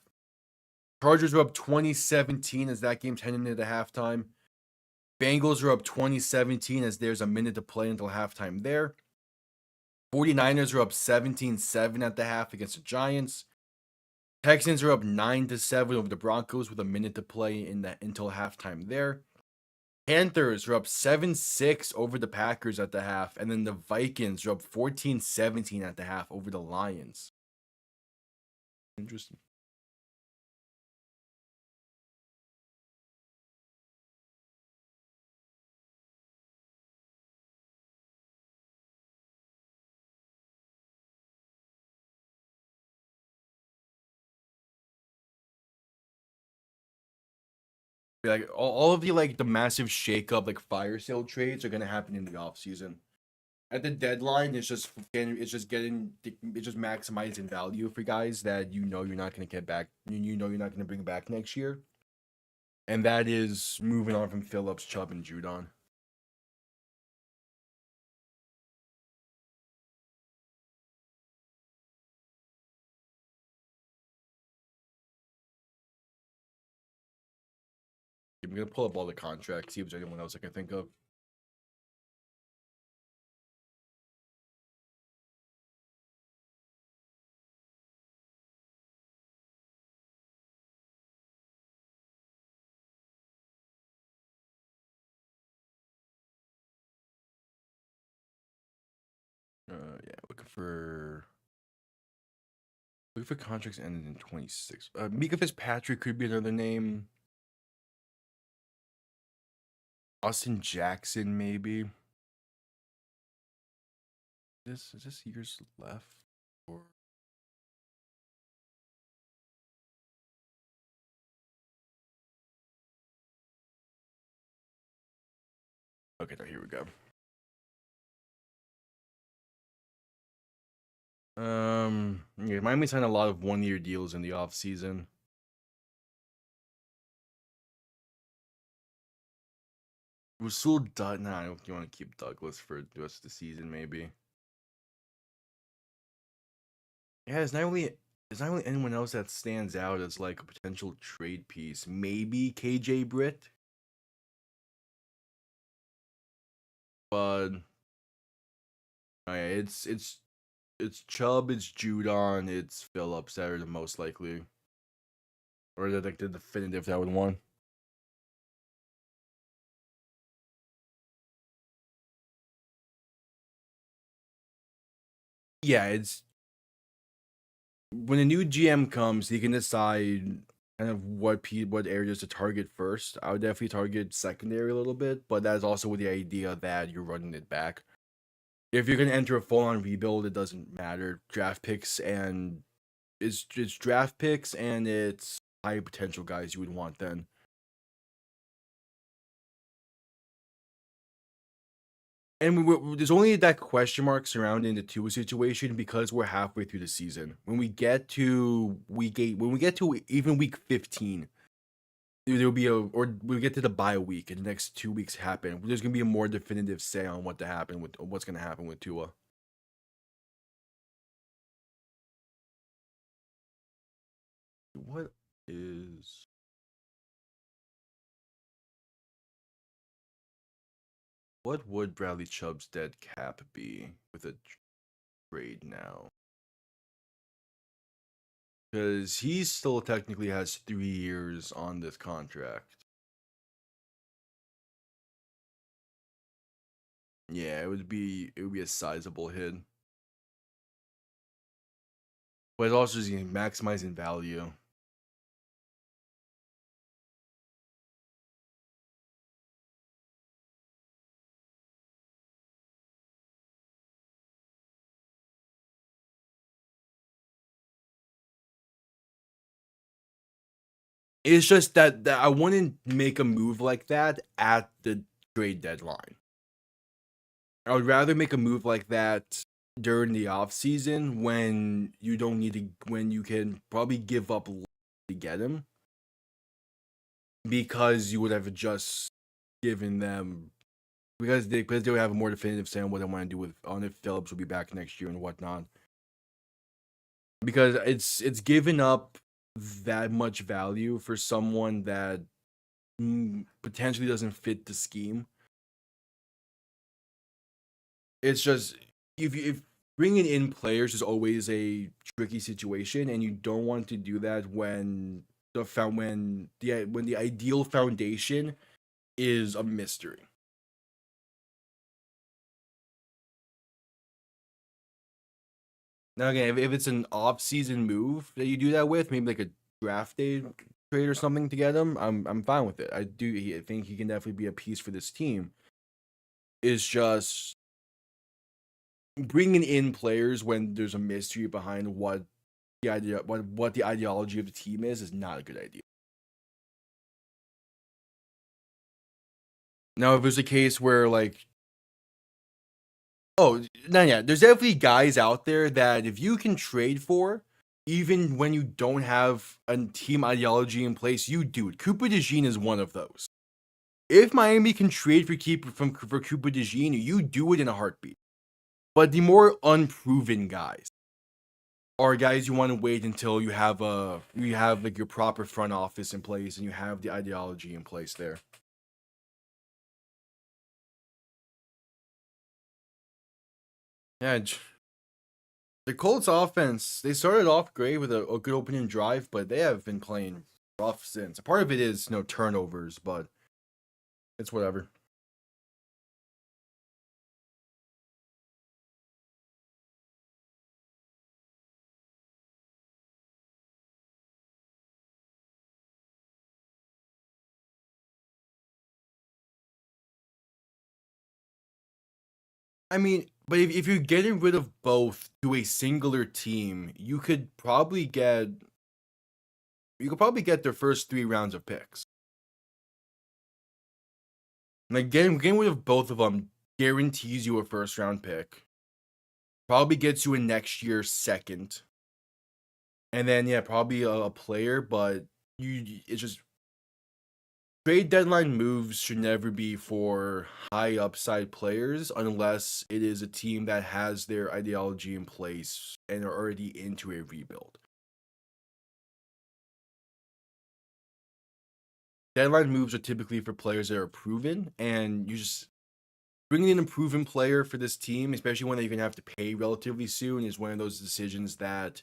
Chargers are up 20-17 as that game's heading into halftime. Bengals are up 20-17 as there's a minute to play until halftime there. 49ers are up 17-7 at the half against the Giants. Texans are up 9-7 over the Broncos with a minute to play until halftime there. Panthers are up 7-6 over the Packers at the half, and then the Vikings are up 14-17 at the half over the Lions. Interesting. Like all of the like the massive shakeup, like fire sale trades are gonna happen in the off season. At the deadline, it's just maximizing value for guys that you're not gonna get back. You're not gonna bring back next year, and that is moving on from Phillips, Chubb, and Judon. I'm gonna pull up all the contracts, see if there's anyone else I can think of. Yeah, looking for contracts ended in 26. Mika Fitzpatrick could be another name. Austin Jackson, maybe. Is this years left? Or okay, here we go. Yeah, Miami signed a lot of 1-year deals in the offseason. Rasul Douglas. Nah, you want to keep Douglas for the rest of the season, maybe. Yeah, it's not really there's not really anyone else that stands out as like a potential trade piece. Maybe KJ Britt, but yeah, it's Chubb, it's Judon, it's Phillips that are the most likely, or like the definitive that would want. Yeah, it's when a new GM comes, he can decide kind of what areas to target first. I would definitely target secondary a little bit, but that's also with the idea that you're running it back. If you're gonna enter a full-on rebuild, it doesn't matter. Draft picks and it's draft picks and it's high potential guys you would want then. And there's only that question mark surrounding the Tua situation because we're halfway through the season. When we get to week 8, when we get to even week 15, there'll be or we get to the bye week and the next 2 weeks happen. There's gonna be a more definitive say on what's gonna happen with Tua. What is what would Bradley Chubb's dead cap be with a trade now? Because he still technically has 3 years on this contract. Yeah, it would be a sizable hit. But it's also just maximizing value. It's just that I wouldn't make a move like that at the trade deadline. I would rather make a move like that during the off season when you don't need to when you can probably give up to get him because you would have just given them because they would have a more definitive say on what they want to do with on if Phillips will be back next year and whatnot. Because it's given up that much value for someone that potentially doesn't fit the scheme. It's just if bringing in players is always a tricky situation, and you don't want to do that when the ideal foundation is a mystery. Now again, if it's an off-season move that you do that with, maybe like a draft day trade or something to get him, I'm fine with it. I think he can definitely be a piece for this team. It's just bringing in players when there's a mystery behind what the ideology of the team is not a good idea. Now, if there's a case where like, oh, no, yeah, there's definitely guys out there that if you can trade for, even when you don't have a team ideology in place, you do it. Cooper DeJean is one of those. If Miami can trade for Cooper DeJean, you do it in a heartbeat. But the more unproven guys are guys you want to wait until you have like your proper front office in place and you have the ideology in place there. Yeah, the Colts offense, they started off great with a good opening drive, but they have been playing rough since. Part of it is turnovers, but it's whatever. I mean, but if you're getting rid of both to a singular team, you could probably get their first 3 rounds of picks. Like getting rid of both of them guarantees you a first round pick. Probably gets you a next year's second. And then yeah, probably a player, but it's just trade deadline moves should never be for high upside players unless it is a team that has their ideology in place and are already into a rebuild. deadline moves are typically for players that are proven, and you just bringing in a proven player for this team, especially one that you're gonna have to pay relatively soon, is one of those decisions that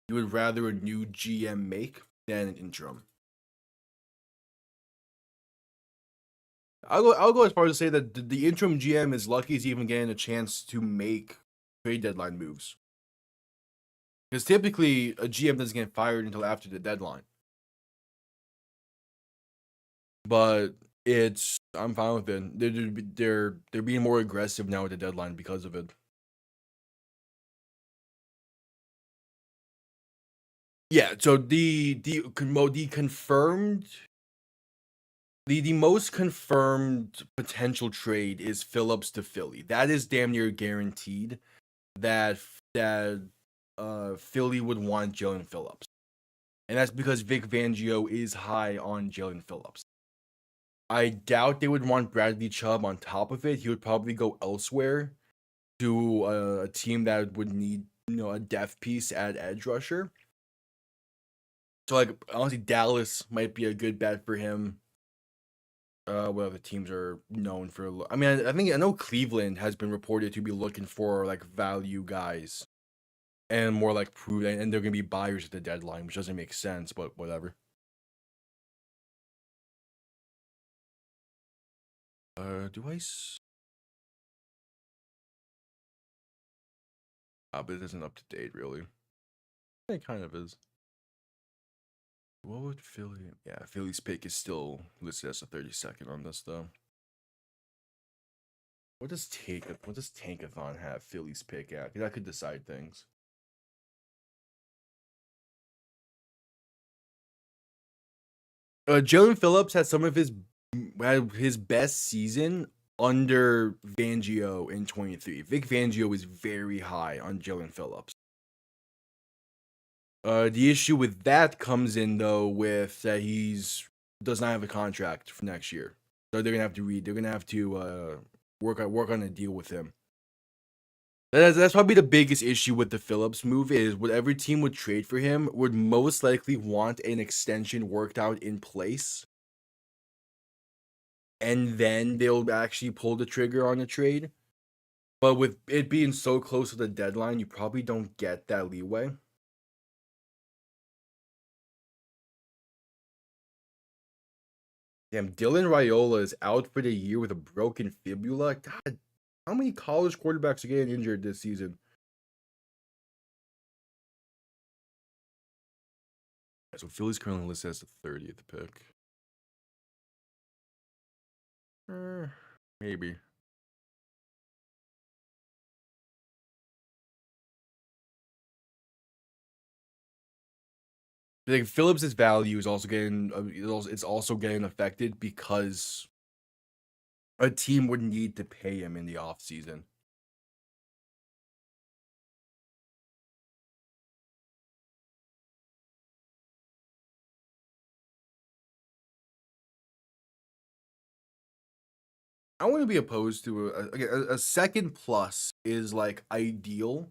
you would rather a new GM make than an interim. I'll go as far as to say that the interim GM is lucky he's even getting a chance to make trade deadline moves. Because typically a GM doesn't get fired until after the deadline. But I'm fine with it. They're being more aggressive now at the deadline because of it. Yeah, so the confirmed the most confirmed potential trade is Phillips to Philly. That is damn near guaranteed that Philly would want Jalen Phillips. And that's because Vic Fangio is high on Jalen Phillips. I doubt they would want Bradley Chubb on top of it. He would probably go elsewhere to a team that would need, a depth piece at edge rusher. So, like, honestly, Dallas might be a good bet for him. What other teams are known for? I mean, I know Cleveland has been reported to be looking for like value guys and more like proven, and they're gonna be buyers at the deadline, which doesn't make sense, but whatever. Do I? But it isn't up to date, really. It kind of is. What would Philly? Yeah, Philly's pick is still listed as a 32nd on this, though. What does Tankathon have Philly's pick at? Because I could decide things. Jalen Phillips had his best season under Fangio in 23. Vic Fangio is very high on Jalen Phillips. The issue with that comes in though with that does not have a contract for next year, so they're gonna have to work on a deal with him. That's probably the biggest issue with the Phillips move is whatever team would trade for him would most likely want an extension worked out in place, and then they'll actually pull the trigger on the trade. But with it being so close to the deadline, you probably don't get that leeway. Damn, Dylan Raiola is out for the year with a broken fibula. God, how many college quarterbacks are getting injured this season? So Philly's currently listed as the 30th pick. Maybe. Like Phillips' value is also getting affected because a team would need to pay him in the offseason. I wouldn't be opposed to a second plus is like ideal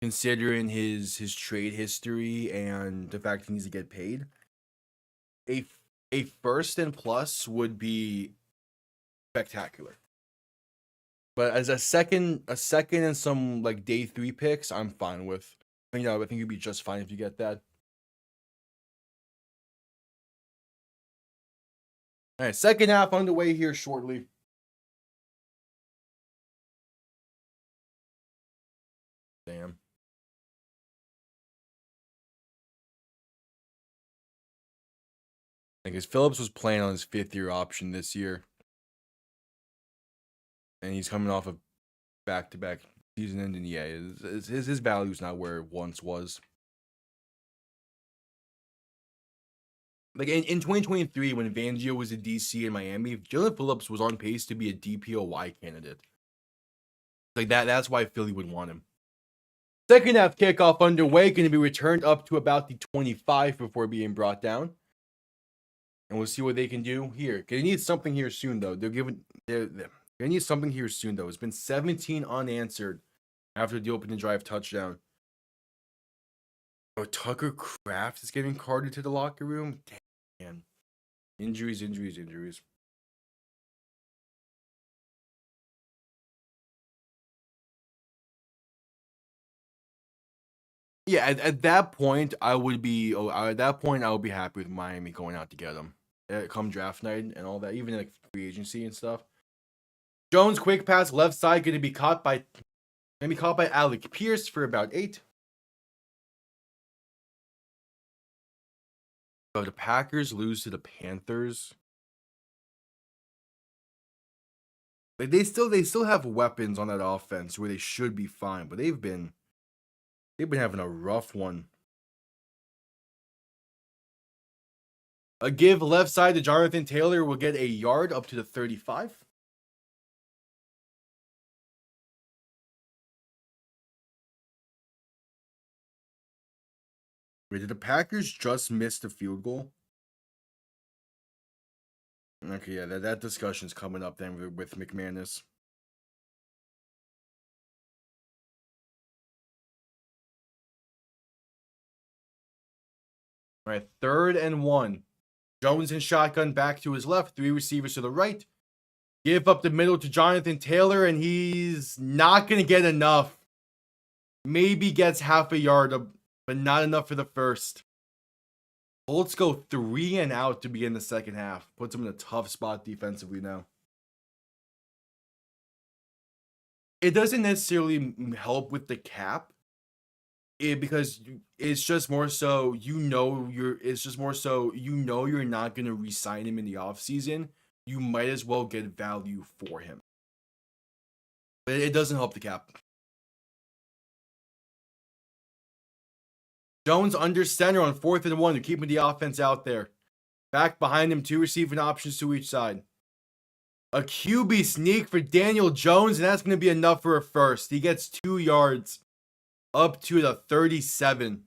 considering his trade history and the fact he needs to get paid. A first and plus would be spectacular. But as a second and some like day 3 picks, I'm fine with. I think you'd be just fine if you get that. All right, second half underway here shortly. Damn. Because Phillips was playing on his 5th-year option this year. And he's coming off of back-to-back season ending. Yeah, his value is not where it once was. Like in 2023, when Fangio was a DC in Miami, Jalen Phillips was on pace to be a DPOY candidate. Like that's why Philly would want him. Second half kickoff underway, going to be returned up to about the 25 before being brought down. And we'll see what they can do here. They need something here soon, though. They need something here soon, though. It's been 17 unanswered after the opening drive touchdown. Oh, Tucker Kraft is getting carted to the locker room? Damn. Injuries. Yeah, at that point, I would be. At that point, I would be happy with Miami going out to get him. Come draft night and all that, even like free agency and stuff. Jones quick pass left side going to be caught by Alec Pierce for about 8. So the Packers lose to the Panthers. Like they still have weapons on that offense where they should be fine, but they've been having a rough one. A give left side to Jonathan Taylor will get a yard up to the 35. Wait, did the Packers just miss the field goal? Okay, yeah, that discussion's coming up then with McManus. All right, 3rd and 1. Jones in shotgun back to his left, 3 receivers to the right. Give up the middle to Jonathan Taylor, and he's not going to get enough. Maybe gets half a yard, but not enough for the first. Colts go 3 and out to begin the second half. Puts them in a tough spot defensively now. It doesn't necessarily help with the cap. Because it's just more so you're not going to re-sign him in the offseason. You might as well get value for him. But it doesn't help the cap. Jones under center on 4th and 1. They're keeping the offense out there. Back behind him, 2 receiving options to each side. A QB sneak for Daniel Jones, and that's going to be enough for a first. He gets 2 yards up to the 37.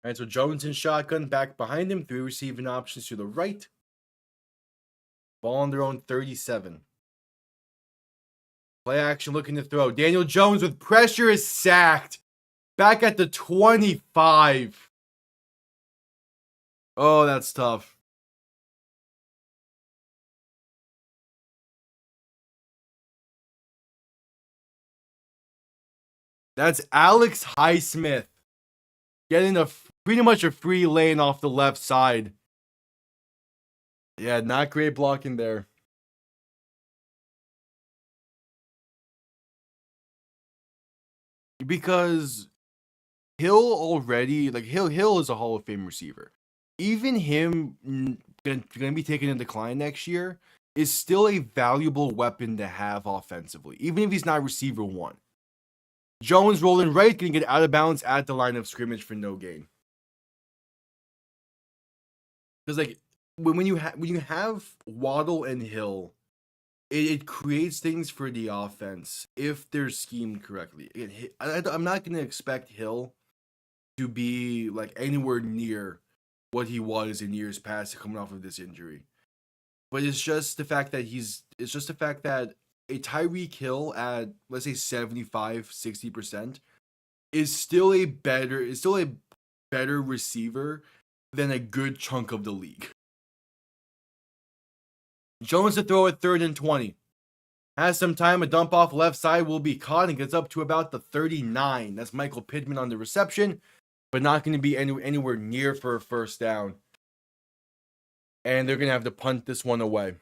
All right, so Jones in shotgun back behind him, 3 receiving options to the right. Ball on their own 37. Play action looking to throw. Daniel Jones with pressure is sacked. Back at the 25. Oh, that's tough. That's Alex Highsmith getting pretty much a free lane off the left side. Yeah, not great blocking there. Because Hill is a Hall of Fame receiver. Even him going to be taking a decline next year is still a valuable weapon to have offensively, even if he's not receiver 1. Jones rolling right, going to get out of bounds at the line of scrimmage for no gain. Because like when you have Waddle and Hill, it creates things for the offense if they're schemed correctly. I'm not going to expect Hill to be like anywhere near what he was in years past coming off of this injury. But it's just the fact that a Tyreek Hill at, let's say, 75-60% is still a better receiver than a good chunk of the league. Jones to throw at 3rd and 20. Has some time, a dump off left side will be caught and gets up to about the 39. That's Michael Pittman on the reception, but not going to be anywhere near for a first down. And they're going to have to punt this one away.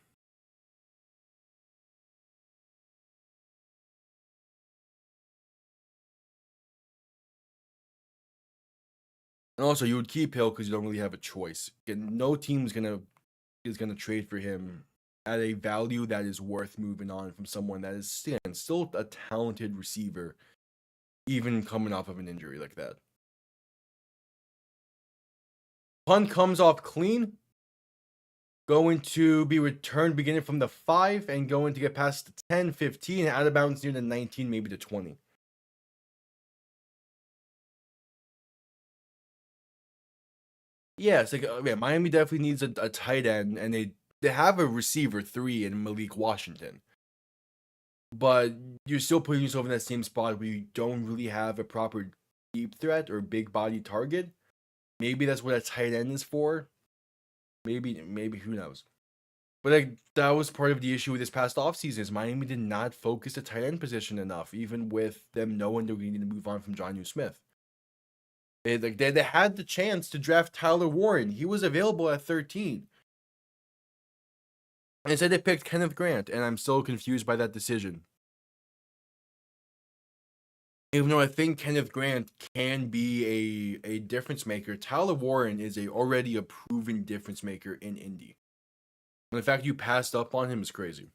And also, you would keep Hill because you don't really have a choice. No team is gonna trade for him at a value that is worth moving on from someone that is still a talented receiver, even coming off of an injury like that. Punt comes off clean. going to be returned beginning from the 5 and going to get past the 10, 15, out of bounds near the 19, maybe the 20. Yeah, it's like Miami definitely needs a tight end, and they have a receiver 3 in Malik Washington. But you're still putting yourself in that same spot where you don't really have a proper deep threat or big body target. Maybe that's what a tight end is for. Maybe who knows. But like that was part of the issue with this past offseason is Miami did not focus the tight end position enough, even with them knowing they needed to move on from Jonnu Smith. They had the chance to draft Tyler Warren. He was available at 13. And instead they picked Kenneth Grant, and I'm so confused by that decision. Even though I think Kenneth Grant can be a difference maker, Tyler Warren is already a proven difference maker in Indy. And the fact you passed up on him is crazy.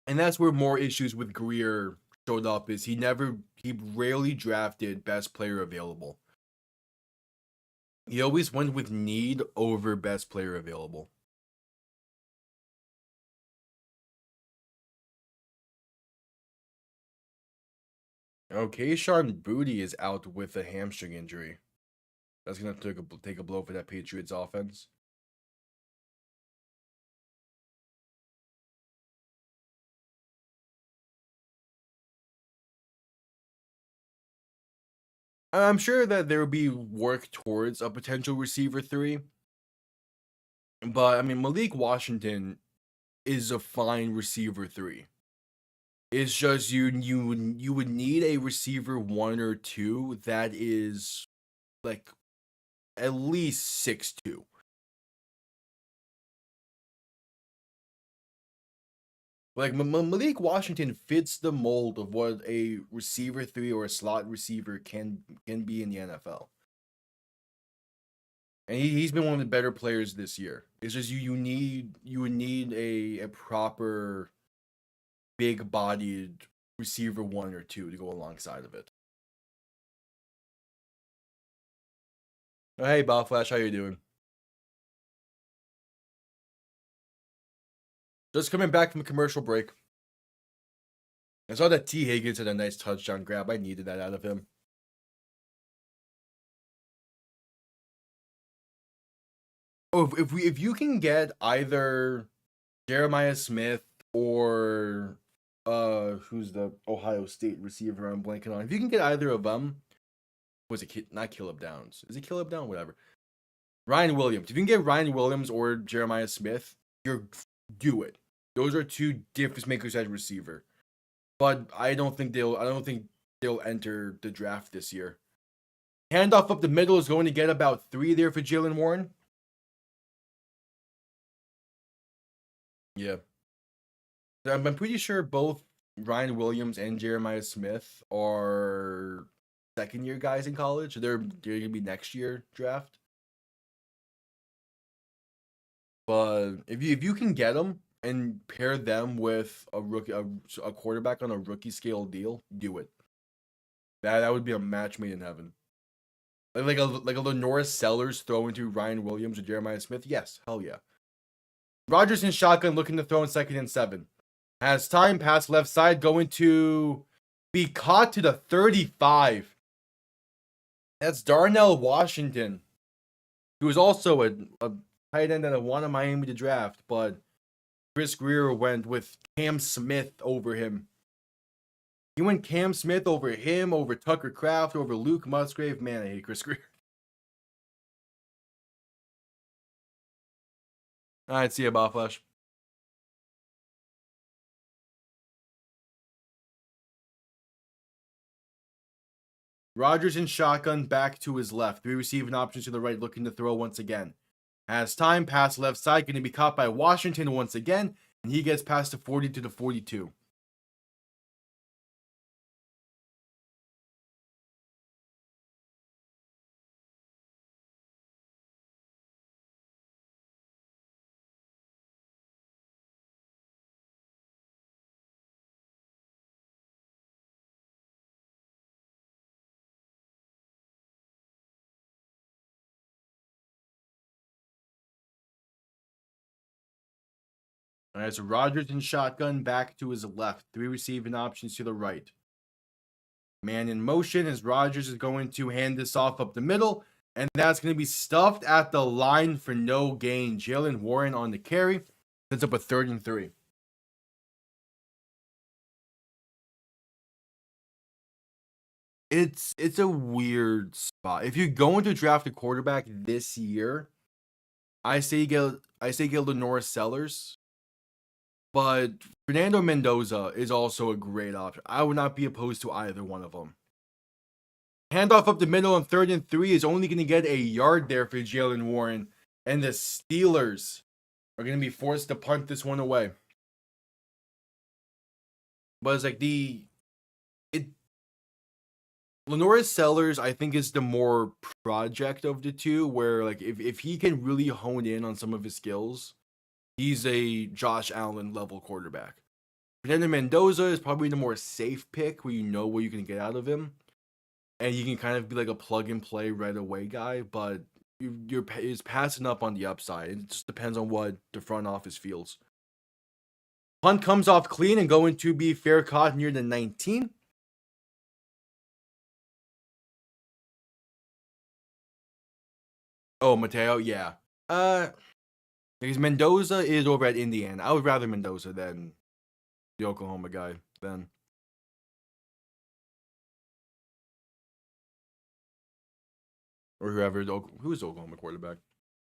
And that's where more issues with Greer showed up is he rarely drafted best player available. He always went with need over best player available. Okay, Sean Booty is out with a hamstring injury. That's going to take a blow for that Patriots offense. I'm sure that there will be work towards a potential receiver 3. But, I mean, Malik Washington is a fine receiver 3. It's just you would need a receiver 1 or 2 that is like at least 6'2". Like Malik Washington fits the mold of what a receiver 3 or a slot receiver can be in the NFL. And he's been one of the better players this year. It's just you would need a proper big bodied receiver 1 or 2 to go alongside of it. Oh, hey, Flash, how you doing? Just coming back from a commercial break. I saw that T. Higgins had a nice touchdown grab. I needed that out of him. Oh, if you can get either Jeremiah Smith or who's the Ohio State receiver I'm blanking on. If you can get either of them, was it not Caleb Downs? Is it Caleb Downs? Whatever. Ryan Williams. If you can get Ryan Williams or Jeremiah Smith, do it. Those are two difference makers at receiver. But I don't think they'll enter the draft this year. Handoff up the middle is going to get about 3 there for Jaylen Warren. Yeah. I'm pretty sure both Ryan Williams and Jeremiah Smith are second-year guys in college. They're going to be next year draft. But if you can get them and pair them with a quarterback on a rookie scale deal, do it. That would be a match made in heaven. Like a Lenora Sellers throwing to Ryan Williams or Jeremiah Smith. Yes, hell yeah. Rodgers in shotgun looking to throw in 2nd and 7. Has time, pass left side, going to be caught to the 35. That's Darnell Washington, who is also a tight end that I wanted Miami to draft, but Chris Greer went with Cam Smith over him. He went Cam Smith over him, over Tucker Kraft, over Luke Musgrave. Man, I hate Chris Greer. All right, see you, Flash. Rodgers in shotgun, back to his left. 3 receiving options to the right, looking to throw once again. Has time, pass left side, going to be caught by Washington once again, and he gets past the 40 to the 42. All right, so Rodgers in shotgun, back to his left. 3 receiving options to the right. Man in motion as Rodgers is going to hand this off up the middle. And that's going to be stuffed at the line for no gain. Jaylen Warren on the carry. Sets up a 3rd and 3. It's a weird spot. If you're going to draft a quarterback this year, I say get Lenore Sellers. But Fernando Mendoza is also a great option. I would not be opposed to either one of them. Handoff up the middle on 3rd and 3 is only going to get a yard there for Jaylen Warren. And the Steelers are going to be forced to punt this one away. But it's like Lenore Sellers, I think, is the more project of the two, where like if he can really hone in on some of his skills, he's a Josh Allen level quarterback. Fernando Mendoza is probably the more safe pick, where you know what you can get out of him, and you can kind of be like a plug and play right away guy. But you're passing up on the upside. It just depends on what the front office feels. Punt comes off clean and going to be fair caught near the 19. Oh, Mateo, yeah. Because Mendoza is over at Indiana. I would rather Mendoza than the Oklahoma guy then. Or who's the Oklahoma quarterback?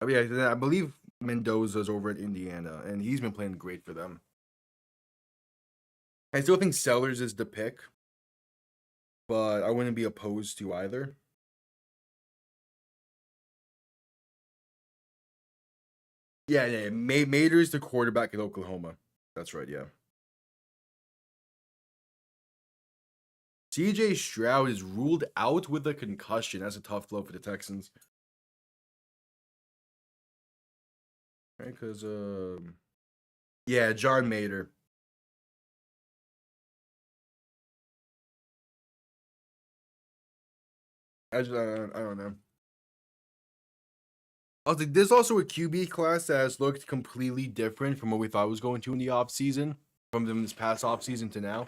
I mean, I believe Mendoza's over at Indiana, and he's been playing great for them. I still think Sellers is the pick, but I wouldn't be opposed to either. Yeah. Mater's the quarterback at Oklahoma. That's right, yeah. CJ Stroud is ruled out with a concussion. That's a tough blow for the Texans. Right, because, yeah, John Mater. I don't know. I was like, there's also a QB class that has looked completely different from what we thought was going to in the offseason, from this past offseason to now.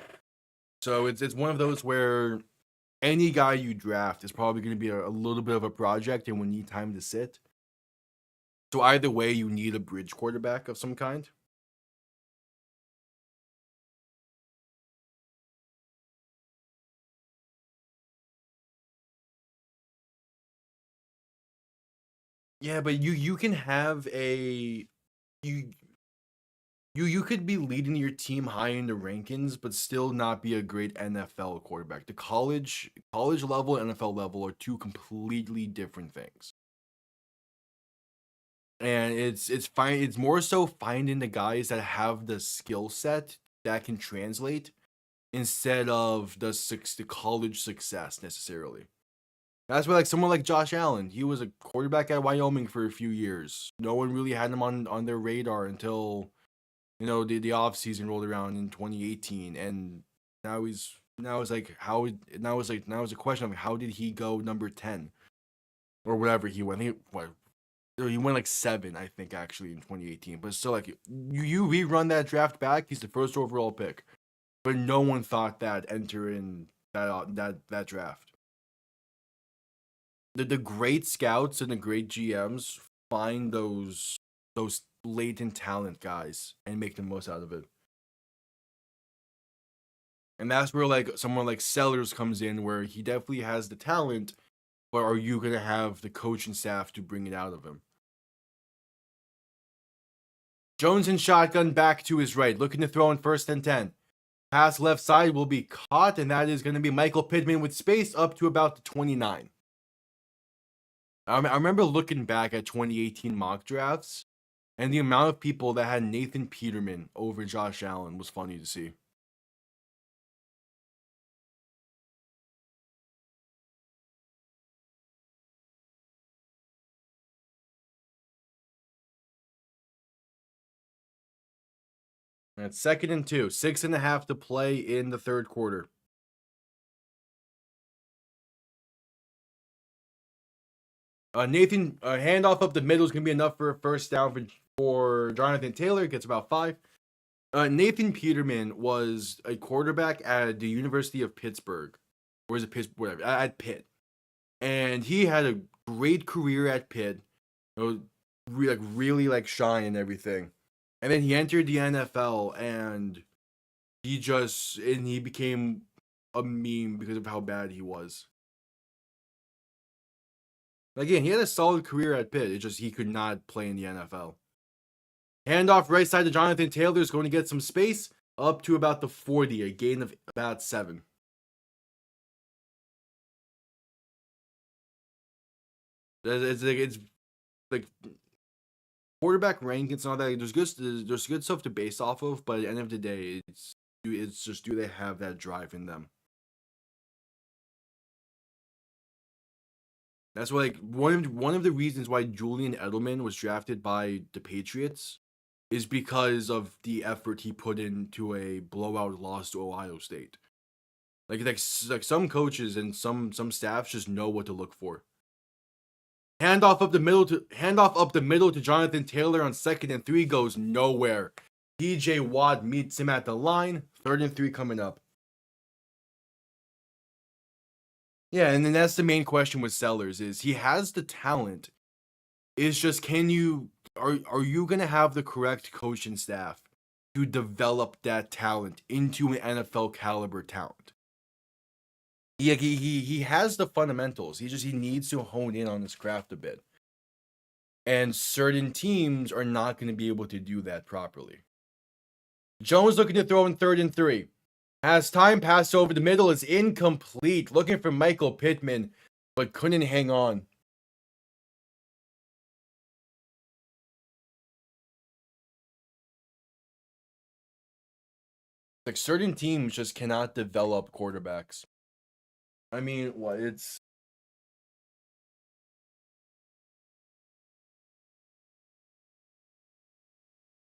So it's one of those where any guy you draft is probably going to be a little bit of a project and will need time to sit. So either way, you need a bridge quarterback of some kind. Yeah, but you can have you could be leading your team high in the rankings, but still not be a great NFL quarterback. The college level and NFL level are two completely different things. And it's fine. It's more so finding the guys that have the skill set that can translate instead of the college success necessarily. That's why, like, someone like Josh Allen, he was a quarterback at Wyoming for a few years. No one really had him on their radar until, the off season rolled around in 2018, and now it's a question of how did he go number 10 or whatever he went. He went like 7, I think, actually, in 2018. But still, like, you rerun that draft back, he's the first overall pick, but no one thought that entering that draft. The great scouts and the great GMs find those latent talent guys and make the most out of it. And that's where like someone like Sellers comes in, where he definitely has the talent, but are you gonna have the coaching staff to bring it out of him? Jones in shotgun, back to his right, looking to throw in 1st and 10. Pass left side will be caught, and that is going to be Michael Pittman with space up to about the 29. I remember looking back at 2018 mock drafts, and the amount of people that had Nathan Peterman over Josh Allen was funny to see. And it's 2nd and 2, 6.5 to play in the 3rd quarter. Nathan, handoff up the middle is going to be enough for a 1st down for Jonathan Taylor. Gets about 5. Nathan Peterman was a quarterback at the University of Pittsburgh. Or is it Pittsburgh? Whatever. At Pitt. And he had a great career at Pitt. Really shine and everything. And then he entered the NFL and he became a meme because of how bad he was. Again, he had a solid career at Pitt. It's just he could not play in the NFL. Handoff right side to Jonathan Taylor is going to get some space up to about the 40, a gain of about 7. It's like quarterback rankings and all that. There's good stuff to base off of, but at the end of the day, it's just, do they have that drive in them? That's why, one of the reasons why Julian Edelman was drafted by the Patriots is because of the effort he put into a blowout loss to Ohio State. Like some coaches and some staffs just know what to look for. Handoff up the middle to Jonathan Taylor on 2nd and 3 goes nowhere. DJ Watt meets him at the line. 3rd and 3 coming up. Yeah, and then that's the main question with Sellers is he has the talent. It's just are you gonna have the correct coaching staff to develop that talent into an NFL caliber talent? He has the fundamentals. He needs to hone in on his craft a bit. And certain teams are not going to be able to do that properly. Jones looking to throw in 3rd and 3. Has time, pass over the middle, is incomplete. Looking for Michael Pittman, but couldn't hang on. Like, certain teams just cannot develop quarterbacks. I mean, it's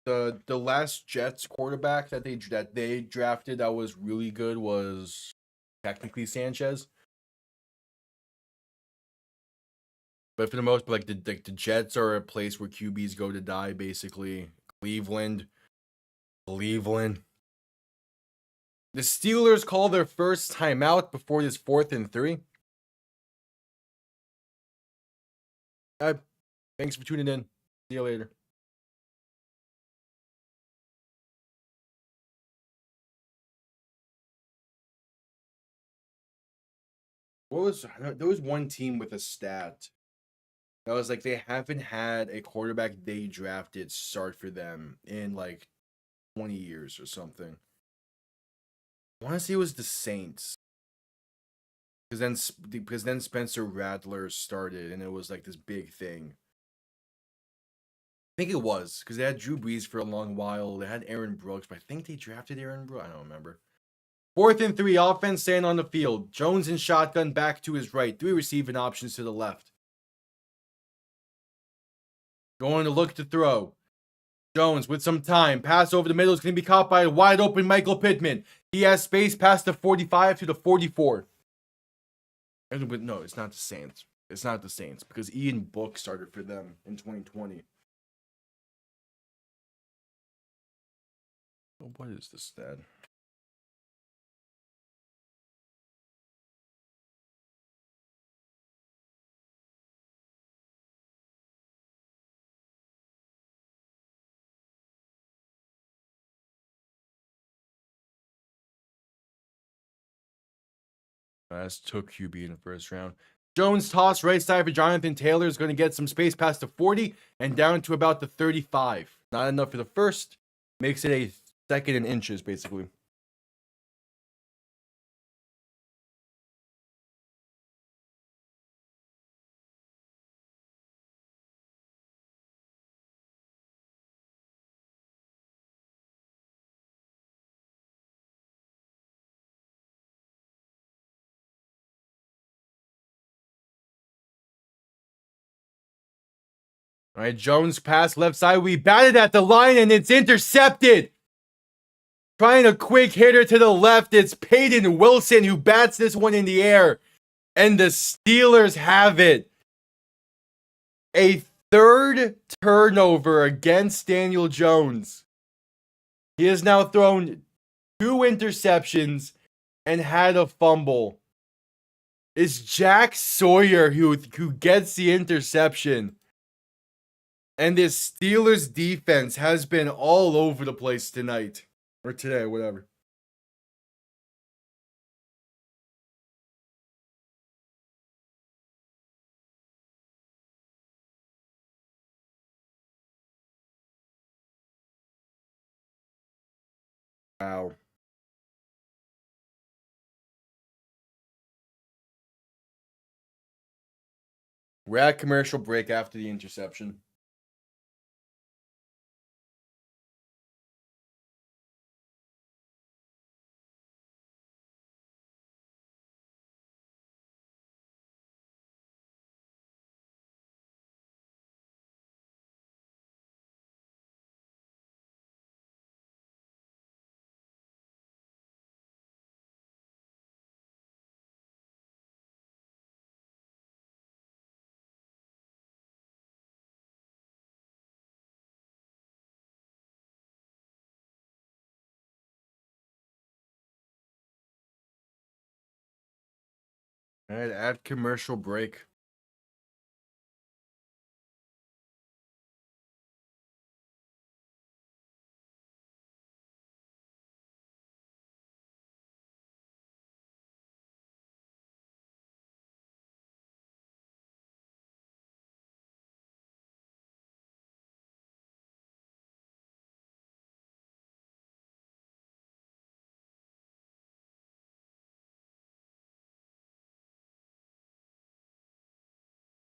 the last Jets quarterback that they drafted that was really good was technically Sanchez. But for the most part, the Jets are a place where QBs go to die, basically. Cleveland. The Steelers call their first timeout before this 4th and 3. Thanks for tuning in. See you later. There was one team with a stat that was like they haven't had a quarterback they drafted start for them in 20 years or something. I want to say it was the Saints. Because then Spencer Rattler started and it was this big thing. I think it was because they had Drew Brees for a long while. They had Aaron Brooks, but I think they drafted Aaron Brooks. I don't remember. 4th and 3, offense staying on the field. Jones in shotgun back to his right. 3 receiving options to the left. Going to look to throw. Jones with some time. Pass over the middle is going to be caught by a wide open Michael Pittman. He has space past the 45 to the 44. But no, it's not the Saints. It's not the Saints because Ian Book started for them in 2020. What is this stat? That's took QB in the first round. Jones toss right side for Jonathan Taylor is going to get some space past the 40 and down to about the 35. Not enough for the first. Makes it a 2nd and inches, basically. All right, Jones pass left side. We batted at the line and it's intercepted. Trying a quick hitter to the left. It's Peyton Wilson who bats this one in the air. And the Steelers have it. A 3rd turnover against Daniel Jones. He has now thrown 2 interceptions and had a fumble. It's Jack Sawyer who gets the interception. And this Steelers defense has been all over the place tonight. Or today, whatever. Wow. We're at commercial break after the interception. All right, at commercial break.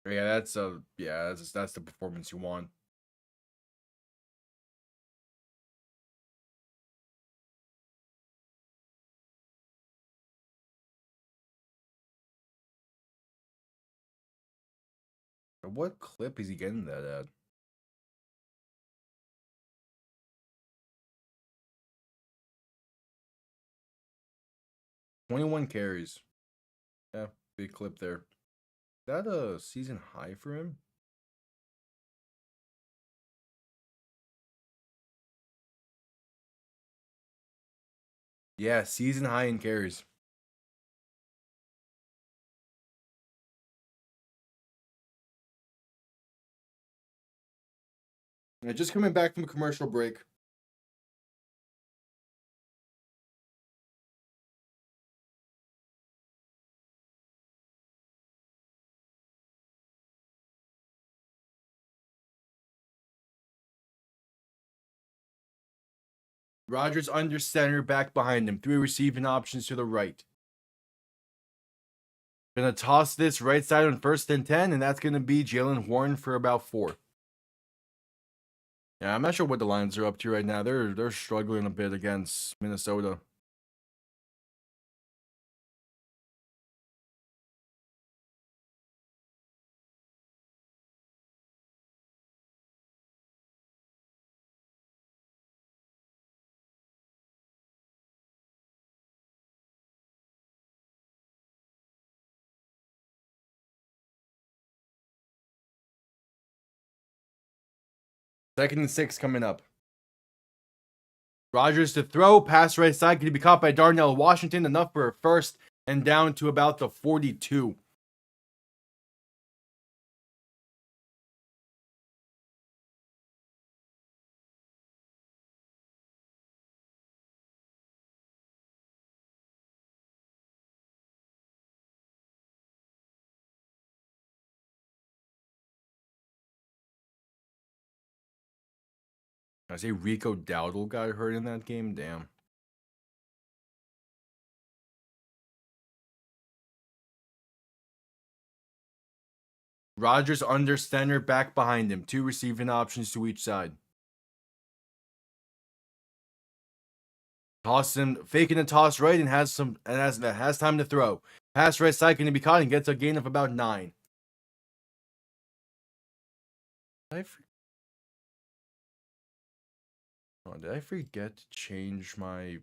Yeah, that's the performance you want. What clip is he getting that at? "21 carries." Yeah, big clip there. Is that a season high for him? Yeah, season high in carries. Yeah, just coming back from a commercial break. Rodgers under center, back behind him. 3 receiving options to the right. Gonna toss this right side on 1st and 10, and that's gonna be Jalen Warren for about 4. Yeah, I'm not sure what the Lions are up to right now. They're struggling a bit against Minnesota. Second and 6 coming up. Rodgers to throw, pass right side, can be caught by Darnell Washington, enough for a first and down to about the 42. I say Rico Dowdle got hurt in that game. Damn. Rodgers under center, back behind him. 2 receiving options to each side. Toss him, faking a toss right, and has time to throw. Pass right side, can be caught and gets a gain of about 9. Did I forget to change my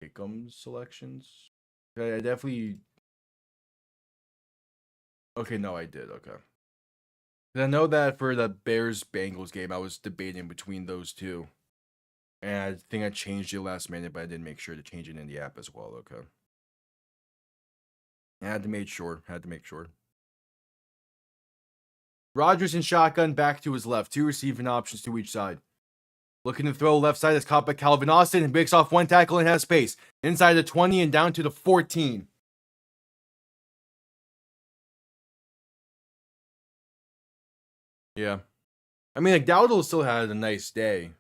pick'em selections? I definitely. Okay, no, I did. Okay. I know that for the Bears Bengals game, I was debating between those two. And I think I changed it last minute, but I didn't make sure to change it in the app as well. Okay. I had to make sure. Rodgers in shotgun, back to his left. 2 receiving options to each side. Looking to throw left side is caught by Calvin Austin and breaks off 1 tackle and has space. Inside the 20 and down to the 14. Yeah. I mean, like, Dowdle still had a nice day.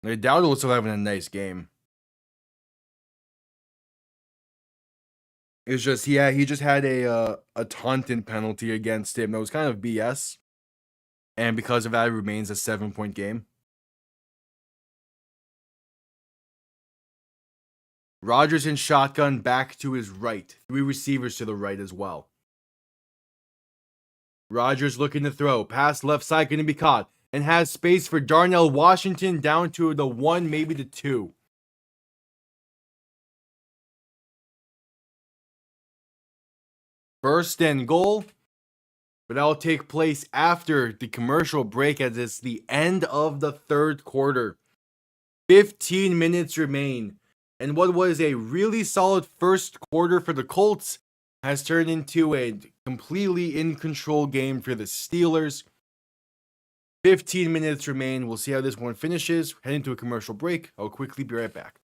Like, Dowdle was still having a nice game. It's just, yeah, he just had a taunting penalty against him that was kind of BS. And because of that, it remains a 7-point game. Rodgers in shotgun, back to his right. 3 receivers to the right as well. Rodgers looking to throw. Pass left side going to be caught. And has space for Darnell Washington down to the 1, maybe the 2. First and goal. But that'll take place after the commercial break as it's the end of the third quarter. 15 minutes remain. And what was a really solid first quarter for the Colts has turned into a completely in control game for the Steelers. 15 minutes remain. We'll see how this one finishes. Heading to a commercial break. I'll quickly be right back.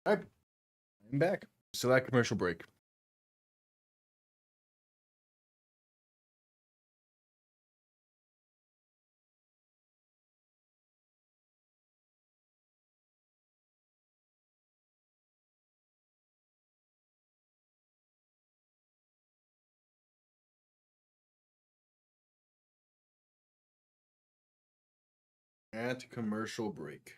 All right, I'm back. So that commercial break. At commercial break.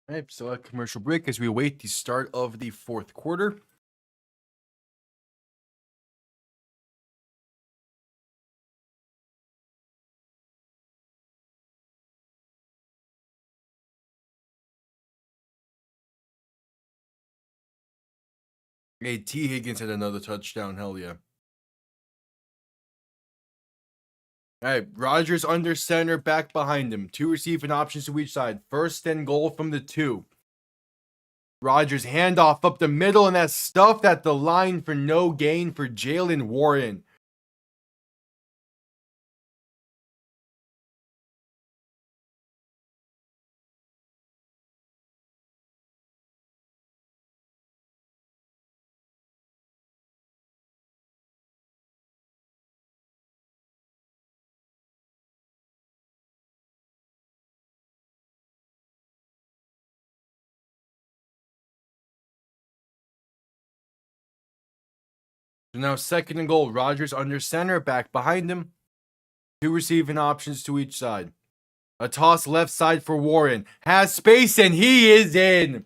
All right, so a commercial break as we await the start of the fourth quarter. Hey, T. Higgins had another touchdown. Hell yeah. All right, Rodgers under center, back behind him. 2 receiving options to each side. First and goal from the 2. Rodgers handoff up the middle, and that's stuffed at the line for no gain for Jalen Warren. So now second and goal. Rodgers under center, back behind him. 2 receiving options to each side. A toss left side for Warren. Has space and he is in.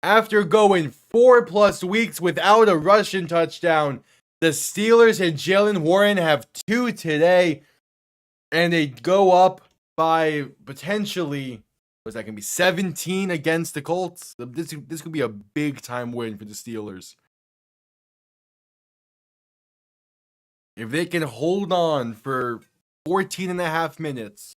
After going 4+ weeks without a rushing touchdown, the Steelers and Jalen Warren have 2 today. And they go up by potentially, what's that going to be, 17 against the Colts. This could be a big time win for the Steelers. If they can hold on for 14 and a half minutes.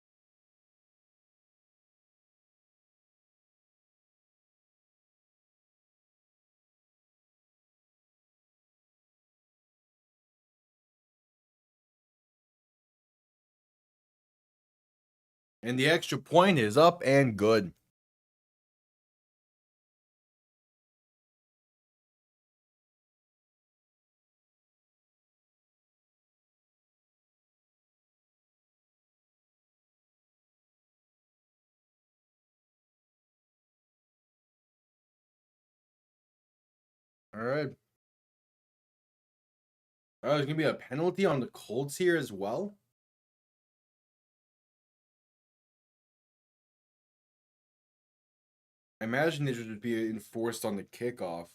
And the extra point is up and good. All right. Oh, there's going to be a penalty on the Colts here as well. I imagine this would be enforced on the kickoff.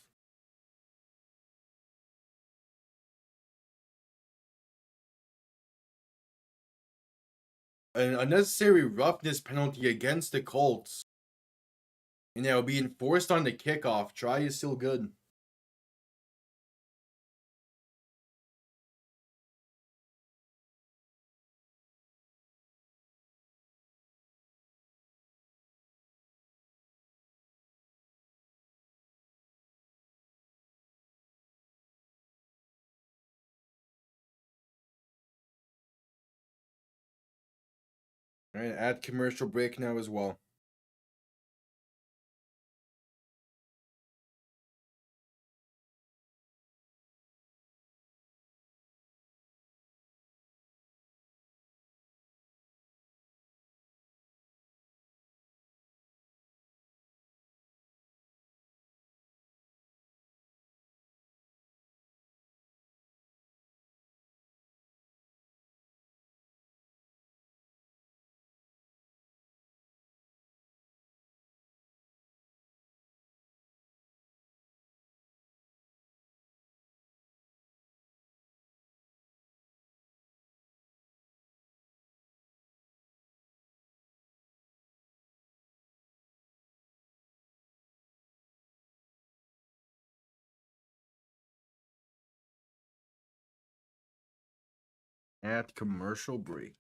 An unnecessary roughness penalty against the Colts. And it will be enforced on the kickoff. Try is still good. All right, add commercial break now as well. At commercial break.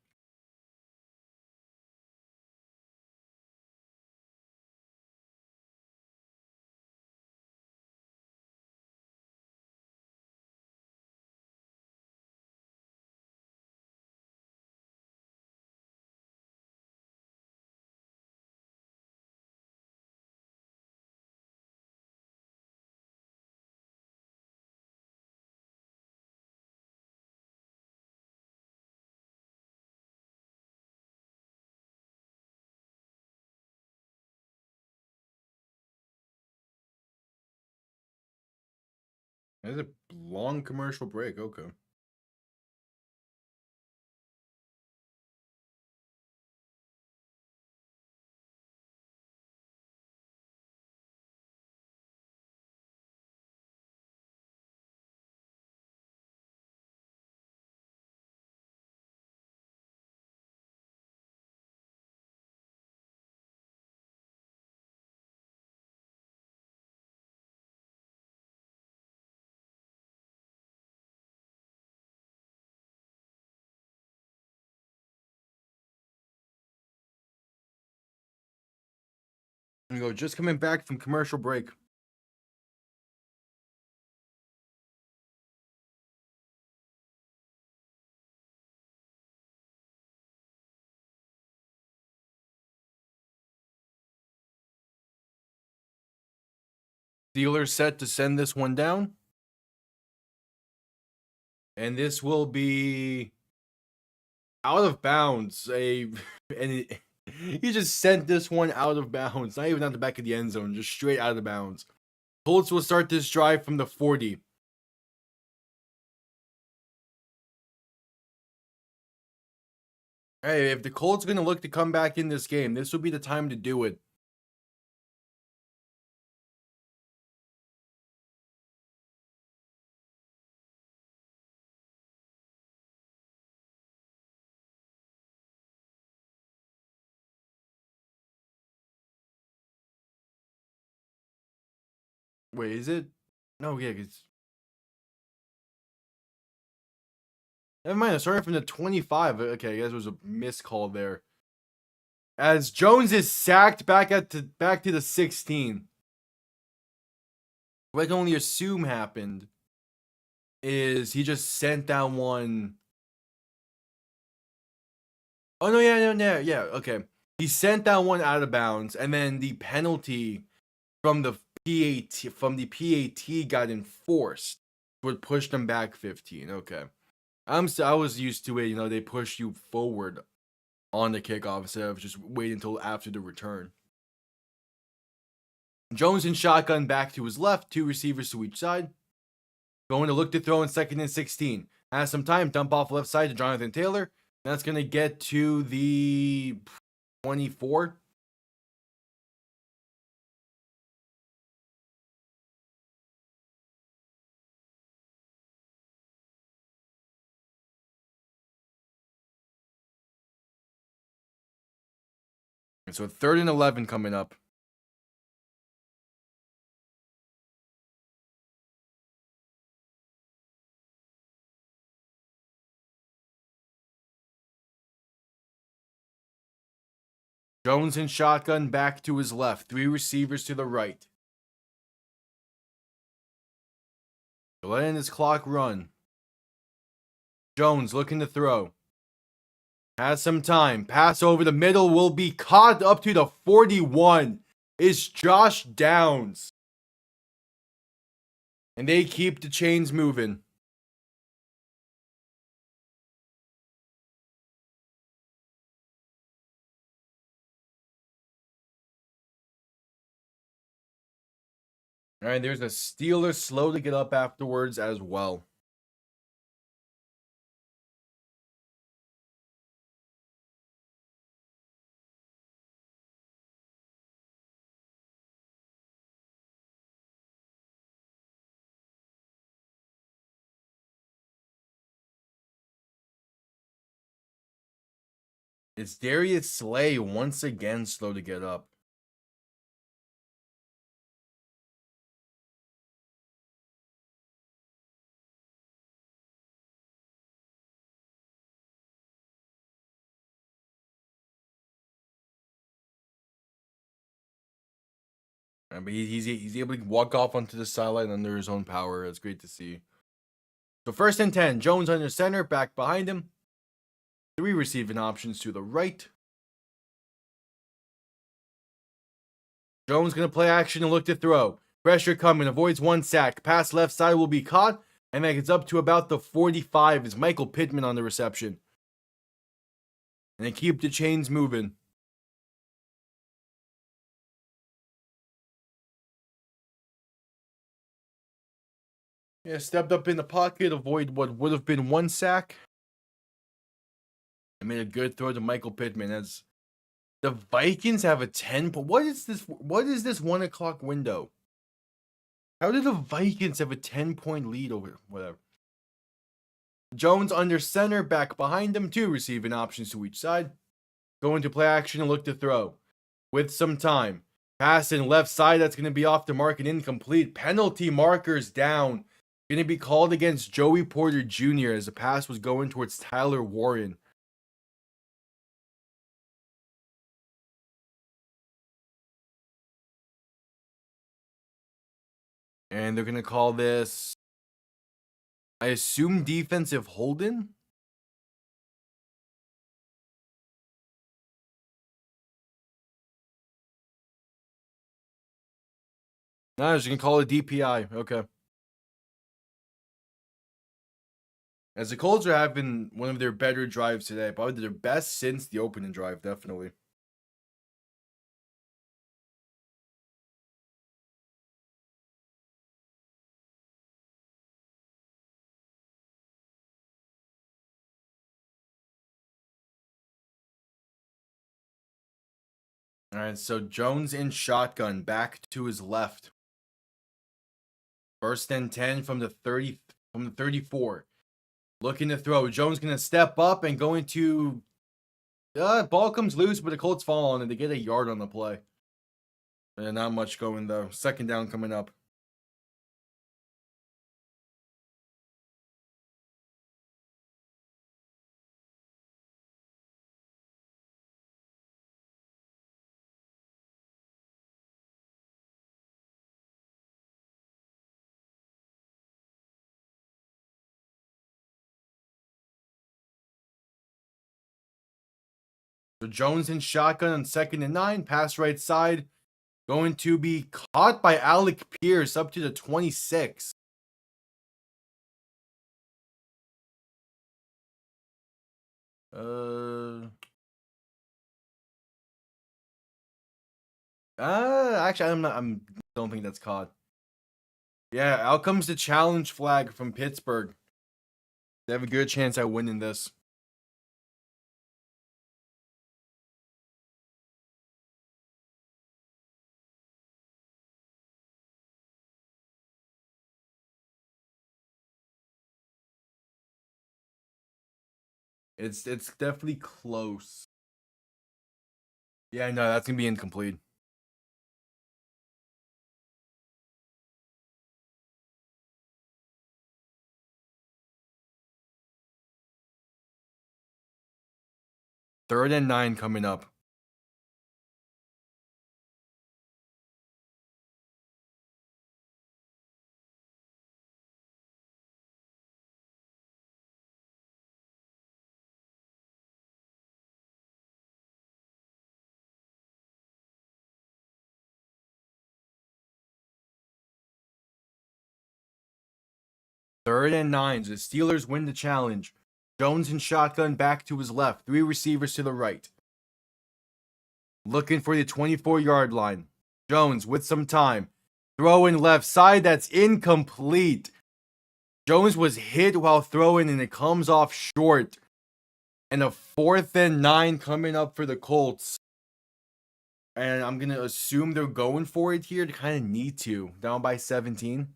There's a long commercial break. Okay. And go just coming back from commercial break. Steelers set to send this one down. And this will be out of bounds. He just sent this one out of bounds. Not even out the back of the end zone, just straight out of bounds. Colts will start this drive from the 40. Hey, if the Colts going to look to come back in this game, this would be the time to do it. Wait, is it? No, yeah, it's. Never mind, I started from the 25. Okay, I guess it was a miscall there. As Jones is sacked back to the 16. What I can only assume happened is he just sent down one. Oh no, yeah, okay. He sent that one out of bounds, and then the penalty from the PAT got enforced, would push them back 15. Okay, I was used to it. You know, they push you forward on the kickoff instead of just wait until after the return. Jones in shotgun back to his left, 2 receivers to each side. Going to look to throw in 2nd and 16. Has some time, dump off left side to Jonathan Taylor. That's going to get to the 24. And so 3rd and 11 coming up. Jones in shotgun back to his left. 3 receivers to the right. Letting his clock run. Jones looking to throw. Has some time. Pass over the middle will be caught up to the 41. Is Josh Downs. And they keep the chains moving. All right, there's a Steeler slow to get up afterwards as well. It's Darius Slay once again slow to get up. But he's able to walk off onto the sideline under his own power. It's great to see. So 1st and 10. Jones under center, back behind him. 3 receiving options to the right. Jones going to play action and look to throw. Pressure coming, avoids 1 sack. Pass left side will be caught, and that gets up to about the 45. Is Michael Pittman on the reception. And they keep the chains moving. Yeah, stepped up in the pocket, avoid what would have been 1 sack. And made a good throw to Michael Pittman. As the Vikings have a 10. But what is this? What is this 1 o'clock window? How did the Vikings have a 10-point lead over whatever? Jones under center, back behind him, 2 receiving options to each side. Going to play action and look to throw. With some time. Pass in left side, that's going to be off the mark and incomplete. Penalty markers down. Going to be called against Joey Porter Jr. as the pass was going towards Tyler Warren. And they're going to call this, I assume, defensive holding? No, you can call it DPI. Okay. As the Colts are having one of their better drives today, probably their best since the opening drive, definitely. All right, so Jones in shotgun, back to his left. First and 10 from the 34. Looking to throw. Jones going to step up and going to ball comes loose, but the Colts fall on it. They get a yard on the play. Not much going though. Second down coming up. So Jones in shotgun on 2nd and 9. Pass right side. Going to be caught by Alec Pierce up to the 26. Actually, don't think that's caught. Yeah, out comes the challenge flag from Pittsburgh. They have a good chance at winning this. It's definitely close. Yeah, no, that's gonna be incomplete. Third and 9 coming up. Third and 9. The Steelers win the challenge. Jones in shotgun, back to his left. 3 receivers to the right. Looking for the 24-yard line. Jones with some time. Throw in left side. That's incomplete. Jones was hit while throwing and it comes off short. And a 4th and 9 coming up for the Colts. And I'm going to assume they're going for it here. They kind of need to. Down by 17.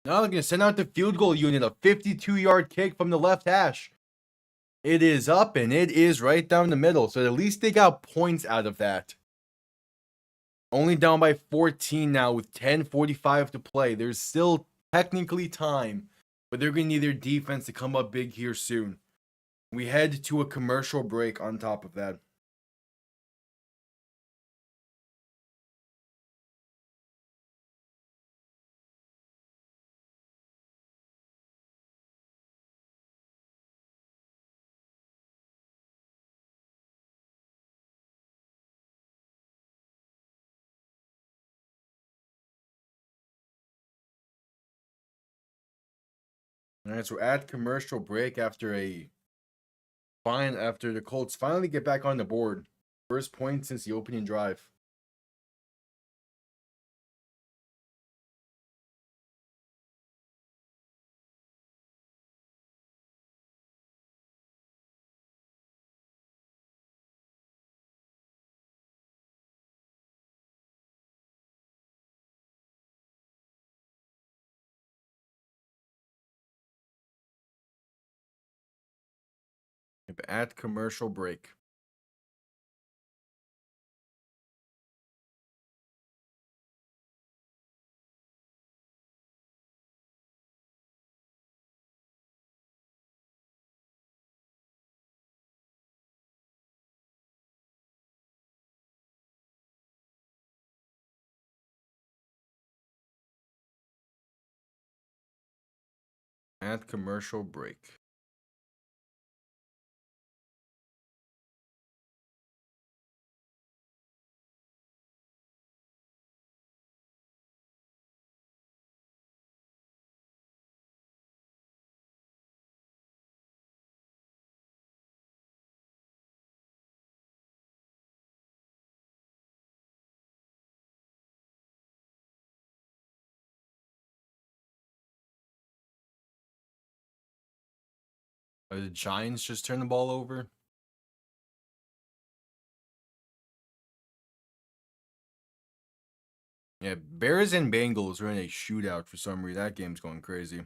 Now they're going to send out the field goal unit. A 52-yard kick from the left hash. It is up and it is right down the middle. So at least they got points out of that. Only down by 14 now with 10:45 to play. There's still technically time, but they're going to need their defense to come up big here soon. We head to a commercial break on top of that. All right, so at commercial break after the Colts finally get back on the board. First point since the opening drive. At commercial break. At commercial break. The Giants just turn the ball over. Yeah, Bears and Bengals are in a shootout for some reason. That game's going crazy.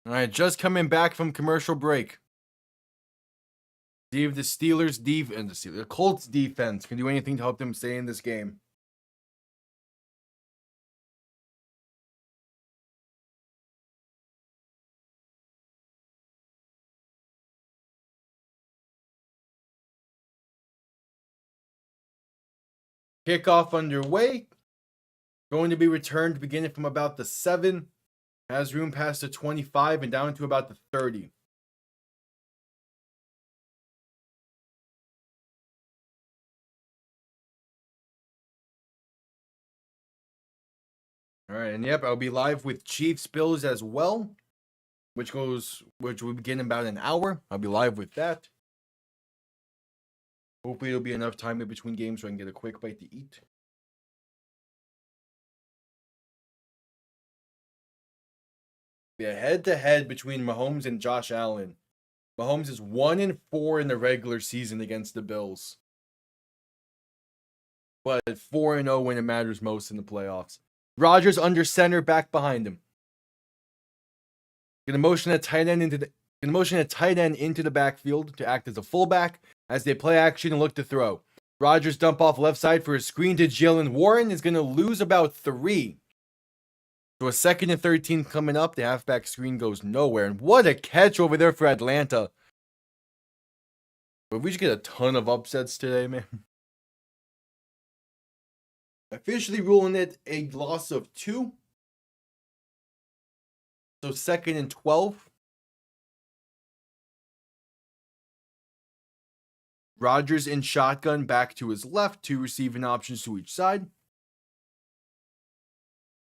All right, just coming back from commercial break. See if the Steelers' defense, the Colts' defense can do anything to help them stay in this game. Kickoff underway. Going to be returned beginning from about the 7. Has room past the 25 and down to about the 30. All right, and yep, I'll be live with Chiefs Bills as well, which will begin in about an hour. I'll be live with that. Hopefully, it'll be enough time in between games so I can get a quick bite to eat. Yeah, head-to-head between Mahomes and Josh Allen. Mahomes is 1-4 in the regular season against the Bills, but 4-0 when it matters most in the playoffs. Rodgers under center, back behind him. Gonna motion a tight end into the backfield to act as a fullback as they play action and look to throw. Rodgers dump off left side for a screen to Jalen Warren is gonna lose about 3. So a 2nd and 13 coming up. The halfback screen goes nowhere. And what a catch over there for Atlanta. But we just get a ton of upsets today, man. Officially ruling it a loss of 2. So 2nd and 12. Rodgers in shotgun back to his left. 2 receiving options to each side.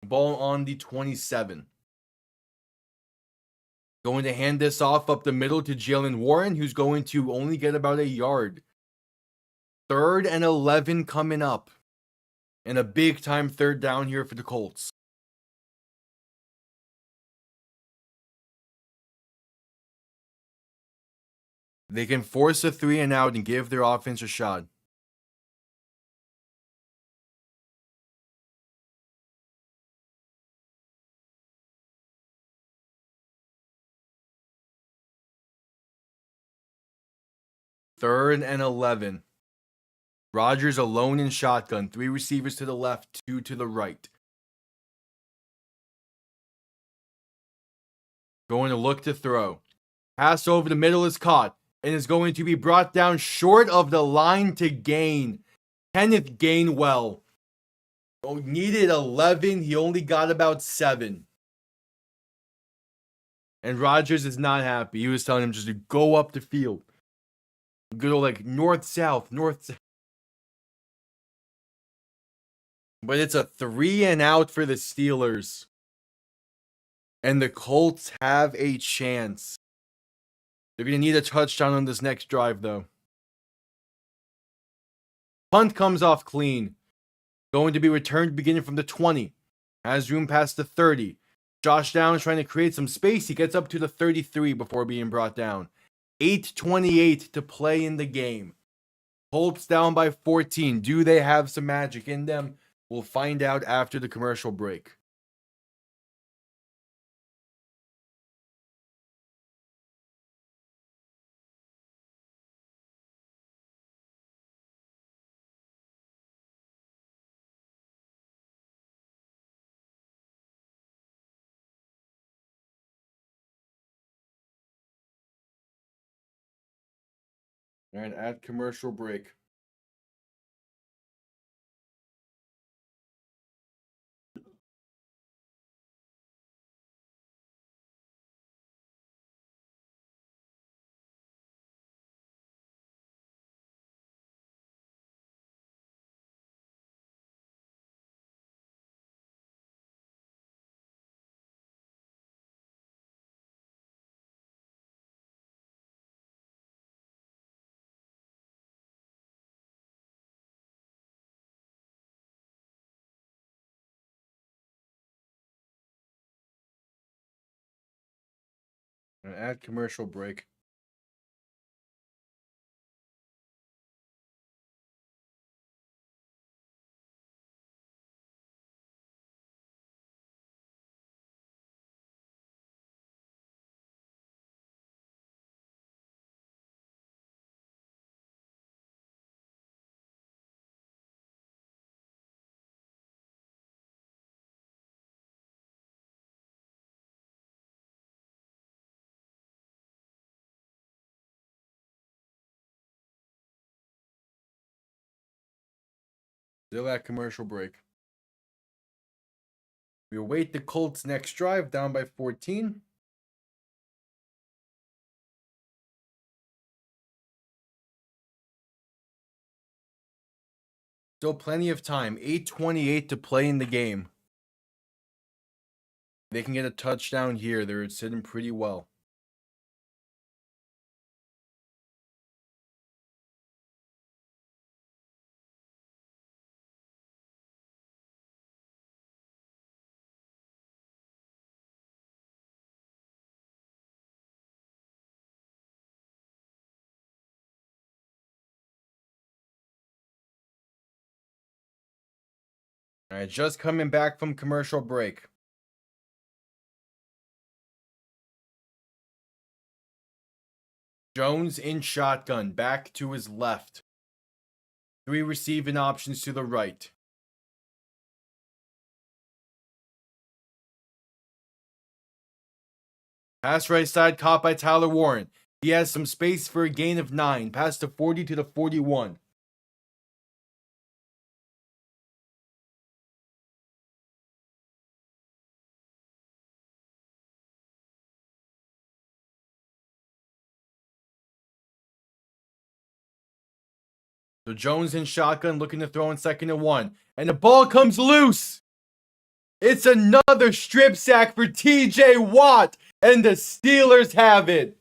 Ball on the 27. Going to hand this off up the middle to Jalen Warren, who's going to only get about a yard. 3rd and 11 coming up. And a big time 3rd down here for the Colts. They can force a 3 and out and give their offense a shot. Third and 11. Rodgers alone in shotgun. 3 receivers to the left, 2 to the right. Going to look to throw. Pass over the middle is caught and is going to be brought down short of the line to gain. Kenneth Gainwell. Oh, needed 11. He only got about 7. And Rodgers is not happy. He was telling him just to go up the field. Good old like north-south, north-south. But it's a 3 and out for the Steelers. And the Colts have a chance. They're going to need a touchdown on this next drive, though. Punt comes off clean. Going to be returned beginning from the 20. Has room past the 30. Josh Downs trying to create some space. He gets up to the 33 before being brought down. 8:28 to play in the game. Colts down by 14. Do they have some magic in them? We'll find out after the commercial break. All right, at commercial break. Add commercial break. Still at commercial break. We await the Colts' next drive, down by 14. Still plenty of time. 8:28 to play in the game. They can get a touchdown here. They're sitting pretty well. All right, just coming back from commercial break. Jones in shotgun, back to his left. 3 receiving options to the right. Pass right side caught by Tyler Warren. He has some space for a gain of 9. Pass to 40 to the 41. So Jones in shotgun, looking to throw in 2nd and 1. And the ball comes loose. It's another strip sack for TJ Watt. And the Steelers have it.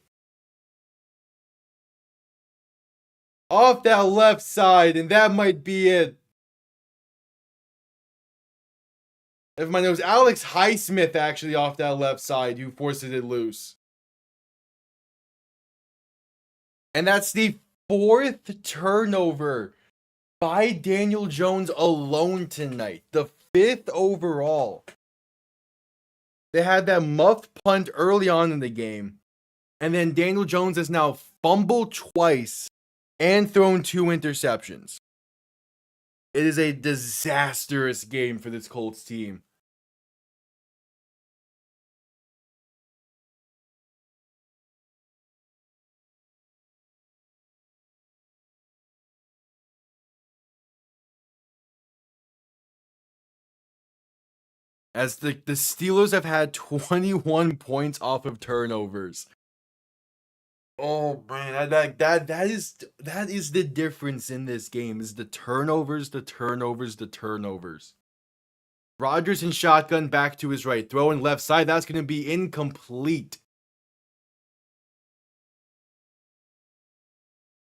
Off that left side, and that might be it. If my nose, Alex Highsmith actually off that left side who forces it loose. And that's the 4th turnover by Daniel Jones alone tonight. The 5th overall. They had that muff punt early on in the game. And then Daniel Jones has now fumbled twice and thrown 2 interceptions. It is a disastrous game for this Colts team. As the Steelers have had 21 points off of turnovers. Oh man, that is the difference in this game, is the turnovers. Rodgers in shotgun, back to his right, throwing left side. That's going to be incomplete.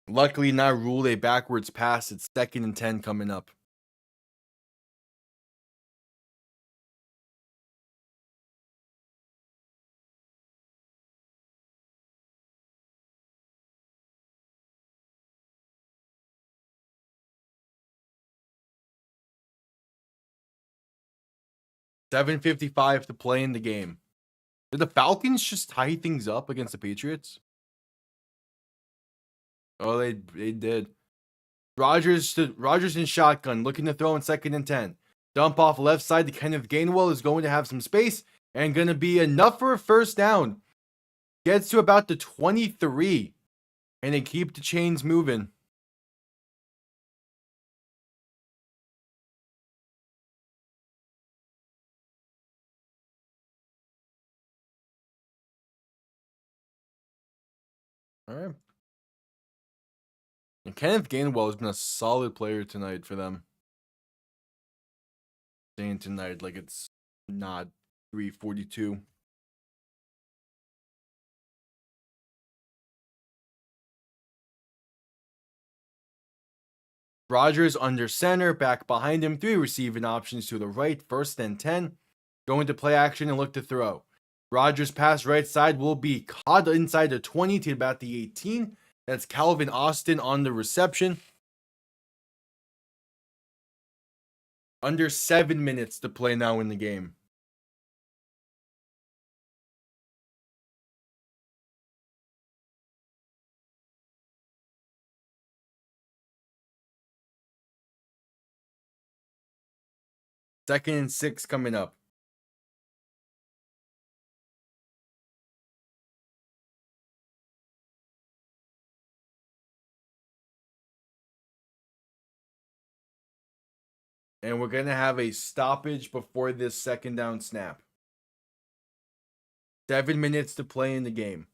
Luckily not ruled a backwards pass. It's 2nd and 10 coming up. $7:55 to play in the game. Did the Falcons just tie things up against the Patriots? Oh, they did. Rodgers in shotgun, looking to throw in 2nd and 10. Dump off left side to Kenneth Gainwell, is going to have some space and going to be enough for a 1st down. Gets to about the 23, and they keep the chains moving. All right. And Kenneth Gainwell has been a solid player tonight for them. Saying tonight like it's not 3:42. Rodgers under center, back behind him, 3 receiving options to the right, 1st and 10. Going to play action and look to throw. Rodgers' pass right side will be caught inside the 20 to about the 18. That's Calvin Austin on the reception. Under 7 minutes to play now in the game. Second and 6 coming up. And we're going to have a stoppage before this second down snap. 7 minutes to play in the game.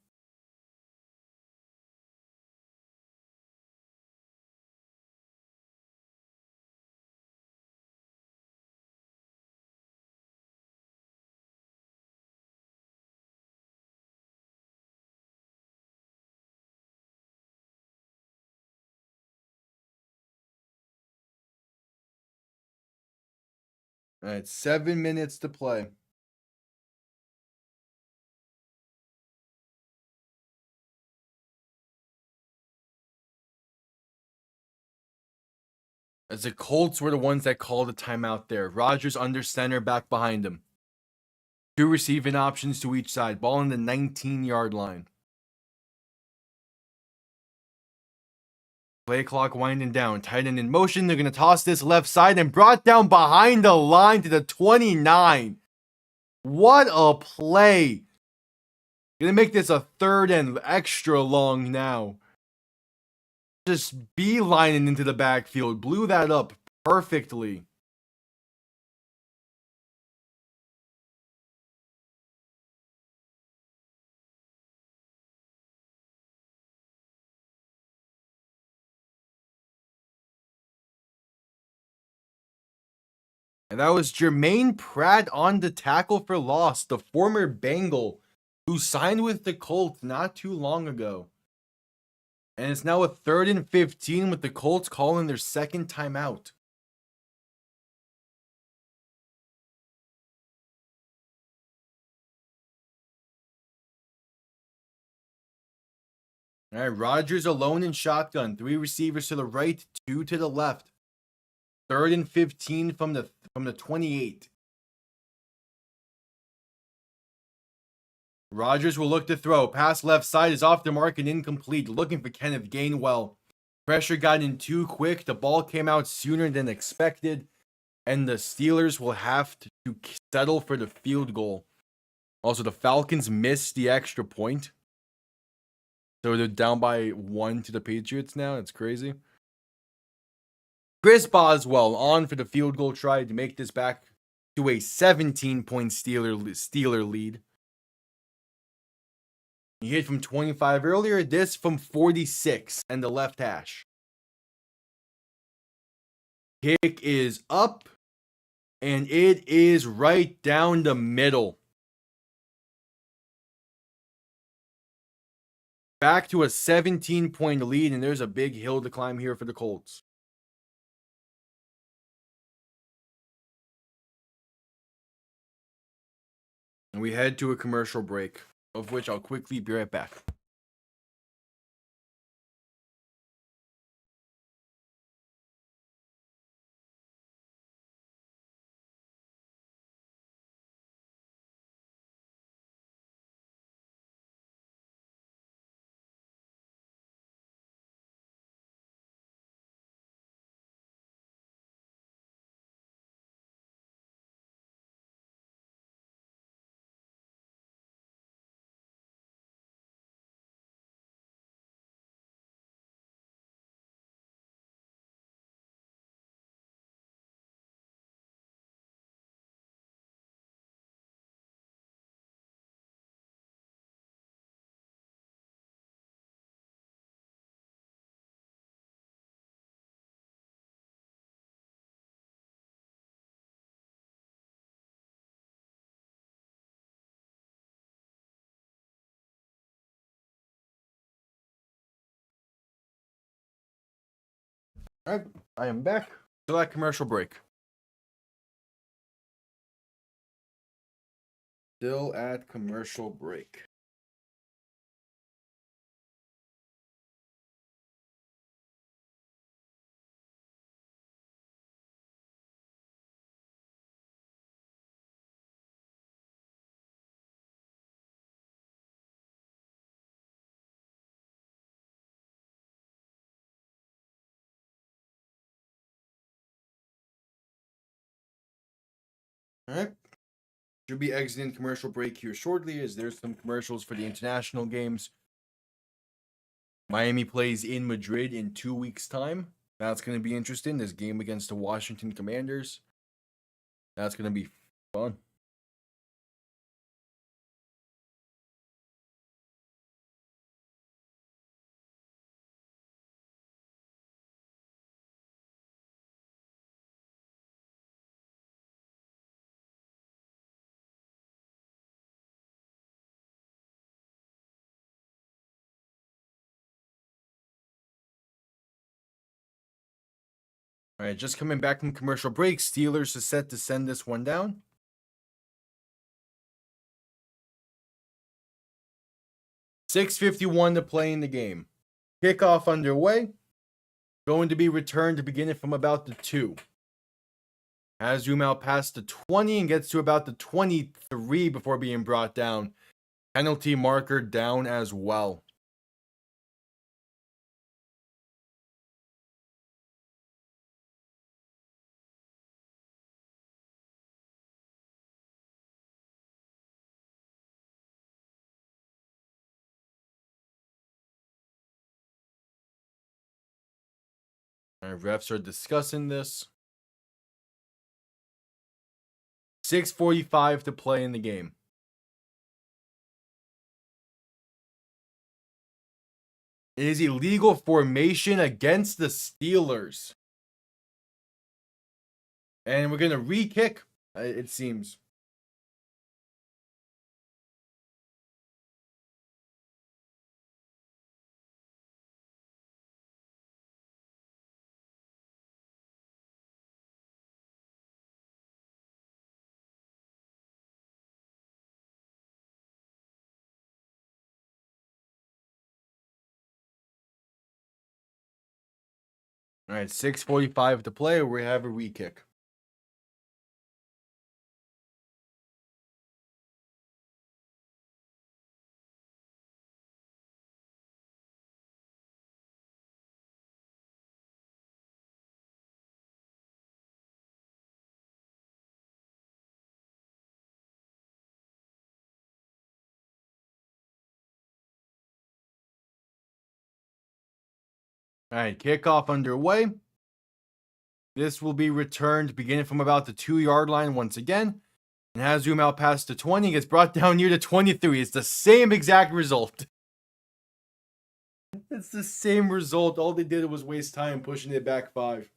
All right, 7 minutes to play. As the Colts were the ones that called the timeout there. Rodgers under center, back behind him. 2 receiving options to each side. Ball in the 19-yard line. Play clock winding down. Tight end in motion. They're going to toss this left side and brought down behind the line to the 29. What a play. Going to make this a third and extra long now. Just beelining into the backfield. Blew that up perfectly. And that was Jermaine Pratt on the tackle for loss, the former Bengal who signed with the Colts not too long ago. And it's now a 3rd and 15 with the Colts calling their second timeout. All right, Rodgers alone in shotgun. 3 receivers to the right, 2 to the left. 3rd and 15 from the 28. Rodgers will look to throw. Pass left side is off the mark and incomplete. Looking for Kenneth Gainwell. Pressure got in too quick. The ball came out sooner than expected. And the Steelers will have to settle for the field goal. Also, the Falcons missed the extra point. So they're down by 1 to the Patriots now. It's crazy. Chris Boswell on for the field goal try to make this back to a 17-point Steeler lead. He hit from 25 earlier, this from 46 and the left hash. Kick is up, and it is right down the middle. Back to a 17-point lead, and there's a big hill to climb here for the Colts. And we head to a commercial break, of which I'll quickly be right back. All right, I am back to that commercial break. Still at commercial break. All right. Should be exiting commercial break here shortly as there's some commercials for the international games. Miami plays in Madrid in 2 weeks' time. That's going to be interesting. This game against the Washington Commanders. That's going to be fun. All right, just coming back from commercial break. Steelers are set to send this one down. 6:51 to play in the game. Kickoff underway. Going to be returned beginning from about the 2. Has zoom out past the 20 and gets to about the 23 before being brought down. Penalty marker down as well. Our refs are discussing this. 6:45 to play in the game. It is illegal formation against the Steelers. And we're going to re-kick, it seems. All right, 6:45 to play. We have a re-kick. All right, kickoff underway. This will be returned beginning from about the 2-yard line once again. And has zoom out past the 20, gets brought down near the 23. It's the same exact result. It's the same result. All they did was waste time pushing it back 5.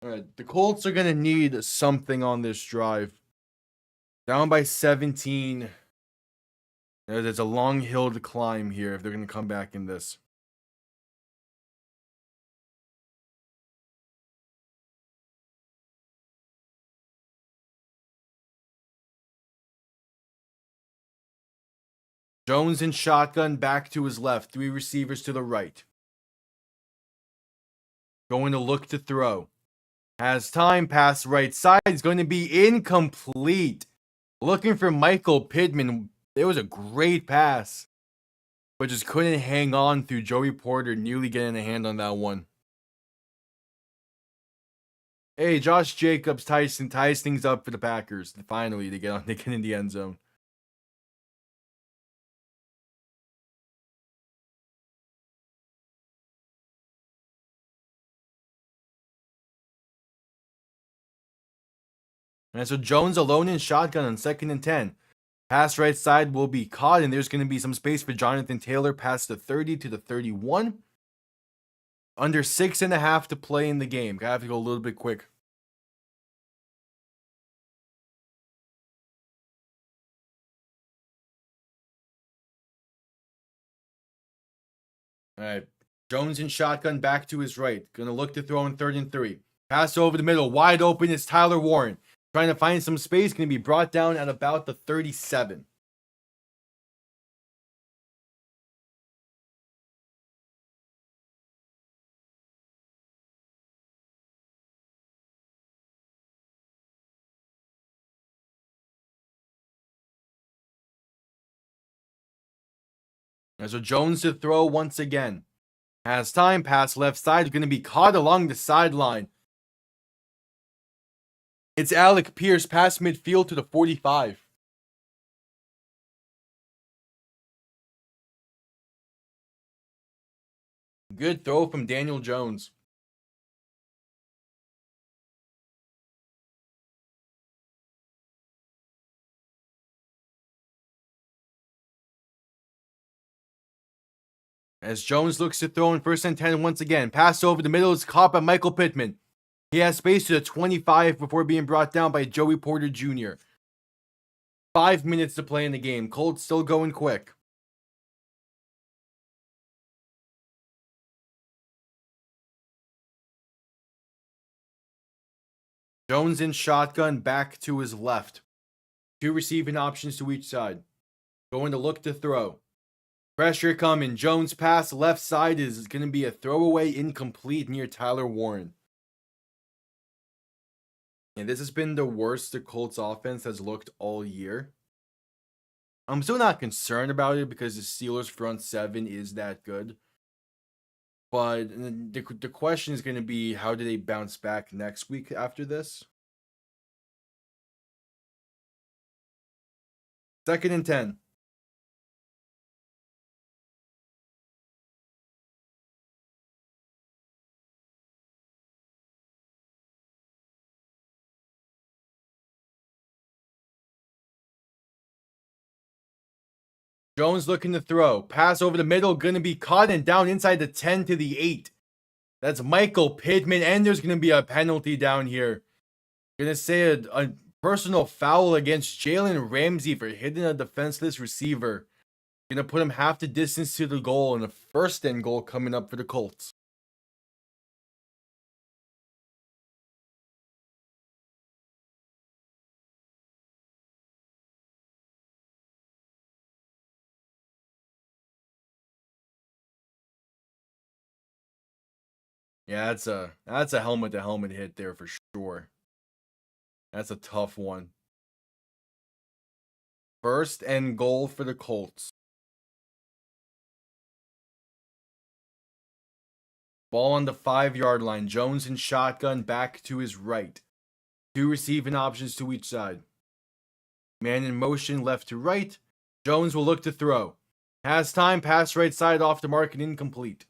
All right, the Colts are going to need something on this drive. Down by 17. There's a long hill to climb here if they're going to come back in this. Jones in shotgun, back to his left. 3 receivers to the right. Going to look to throw. Has time, pass right side. Is going to be incomplete. Looking for Michael Pittman. It was a great pass. But just couldn't hang on through Joey Porter nearly getting a hand on that one. Hey, Josh Jacobs ties things up for the Packers. Finally, they get in the end zone. And so Jones alone in shotgun on 2nd and 10. Pass right side will be caught, and there's going to be some space for Jonathan Taylor past the 30 to the 31. Under 6.5 to play in the game. I have to go a little bit quick. All right. Jones in shotgun back to his right. Gonna look to throw in 3rd and 3. Pass over the middle. Wide open is Tyler Warren. Trying to find some space. Gonna be brought down at about the 37. There's a Jones to throw once again. Has time. Pass left side. Gonna be caught along the sideline. It's Alec Pierce past midfield to the 45. Good throw from Daniel Jones. As Jones looks to throw in 1st and 10 once again. Pass over the middle is caught by Michael Pittman. He has space to the 25 before being brought down by Joey Porter Jr. 5 minutes to play in the game. Colts still going quick. Jones in shotgun back to his left. 2 receiving options to each side. Going to look to throw. Pressure coming. Jones pass left side is going to be a throwaway incomplete near Tyler Warren. And this has been the worst the Colts offense has looked all year. I'm still not concerned about it because the Steelers front 7 is that good. But the question is going to be, how do they bounce back next week after this? 2nd and 10. Jones looking to throw. Pass over the middle. Going to be caught and down inside the 10 to the 8. That's Michael Pittman. And there's going to be a penalty down here. Going to say a personal foul against Jalen Ramsey for hitting a defenseless receiver. Going to put him half the distance to the goal. And a 1st and goal coming up for the Colts. Yeah, that's a helmet to helmet hit there for sure. That's a tough one. 1st and goal for the Colts. Ball on the 5-yard line. Jones in shotgun back to his right. 2 receiving options to each side. Man in motion left to right. Jones will look to throw. Has time. Pass right side off the mark and incomplete.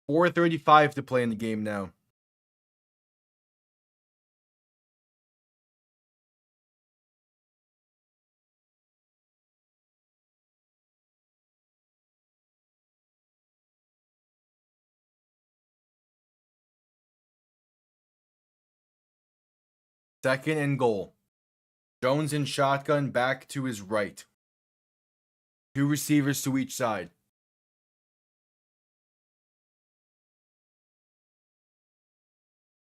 4:35 to play in the game now. Second and goal. Jones in shotgun back to his right. 2 receivers to each side.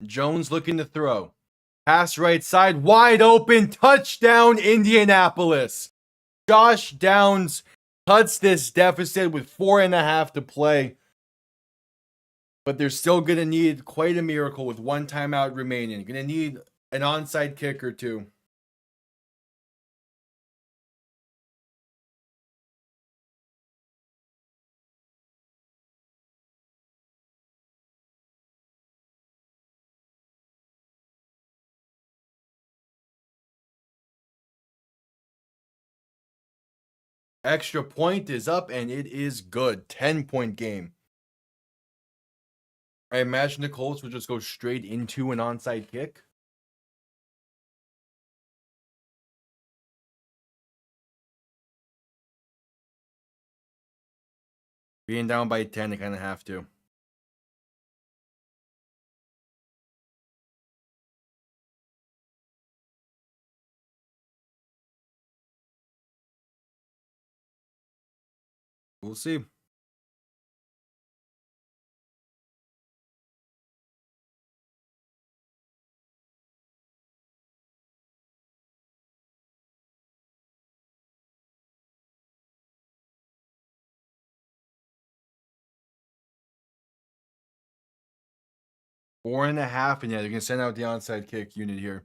Jones looking to throw. Pass right side, wide open, touchdown Indianapolis. Josh Downs cuts this deficit with 4.5 to play. But they're still going to need quite a miracle with 1 timeout remaining. Going to need an onside kick or 2. Extra point is up and it is good. 10-point game. I imagine the Colts would just go straight into an onside kick. Being down by 10, they kind of have to. We'll see. Four and a half, and yeah, they're going to send out the onside kick unit here.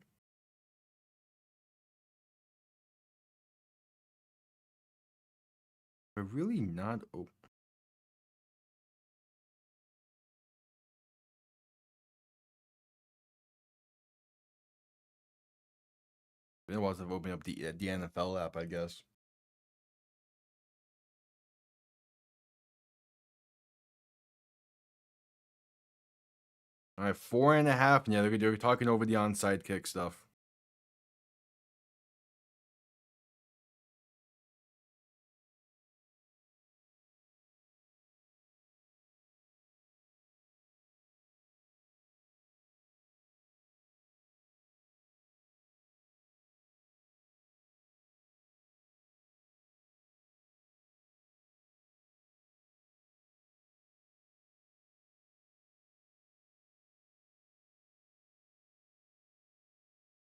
But really not open. It was to open up the NFL app, I guess. All right, 4.5, and yeah, they're talking over the onside kick stuff.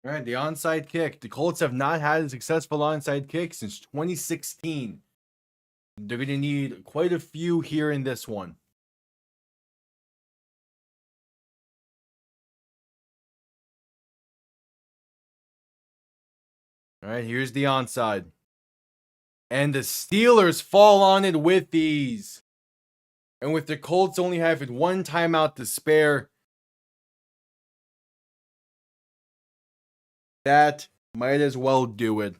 All right, the onside kick. The Colts have not had a successful onside kick since 2016. They're going to need quite a few here in this one. All right, here's the onside. And the Steelers fall on it with ease. And with the Colts only having one timeout to spare, that might as well do it.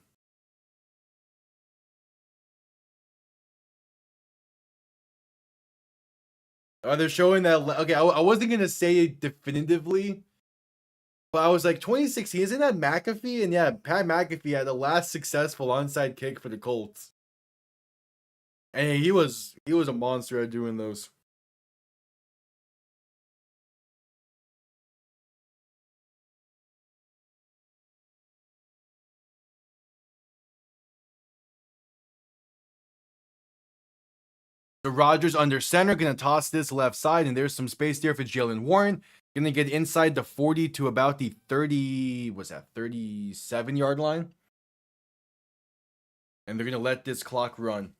They're showing that. Okay, I wasn't going to say it definitively, but I was like, 2016, isn't that McAfee? And yeah, Pat McAfee had the last successful onside kick for the Colts. And he was a monster at doing those. The Rodgers under center, going to toss this left side, and there's some space there for Jalen Warren. Going to get inside the 40 to about the 37-yard line. And they're going to let this clock run.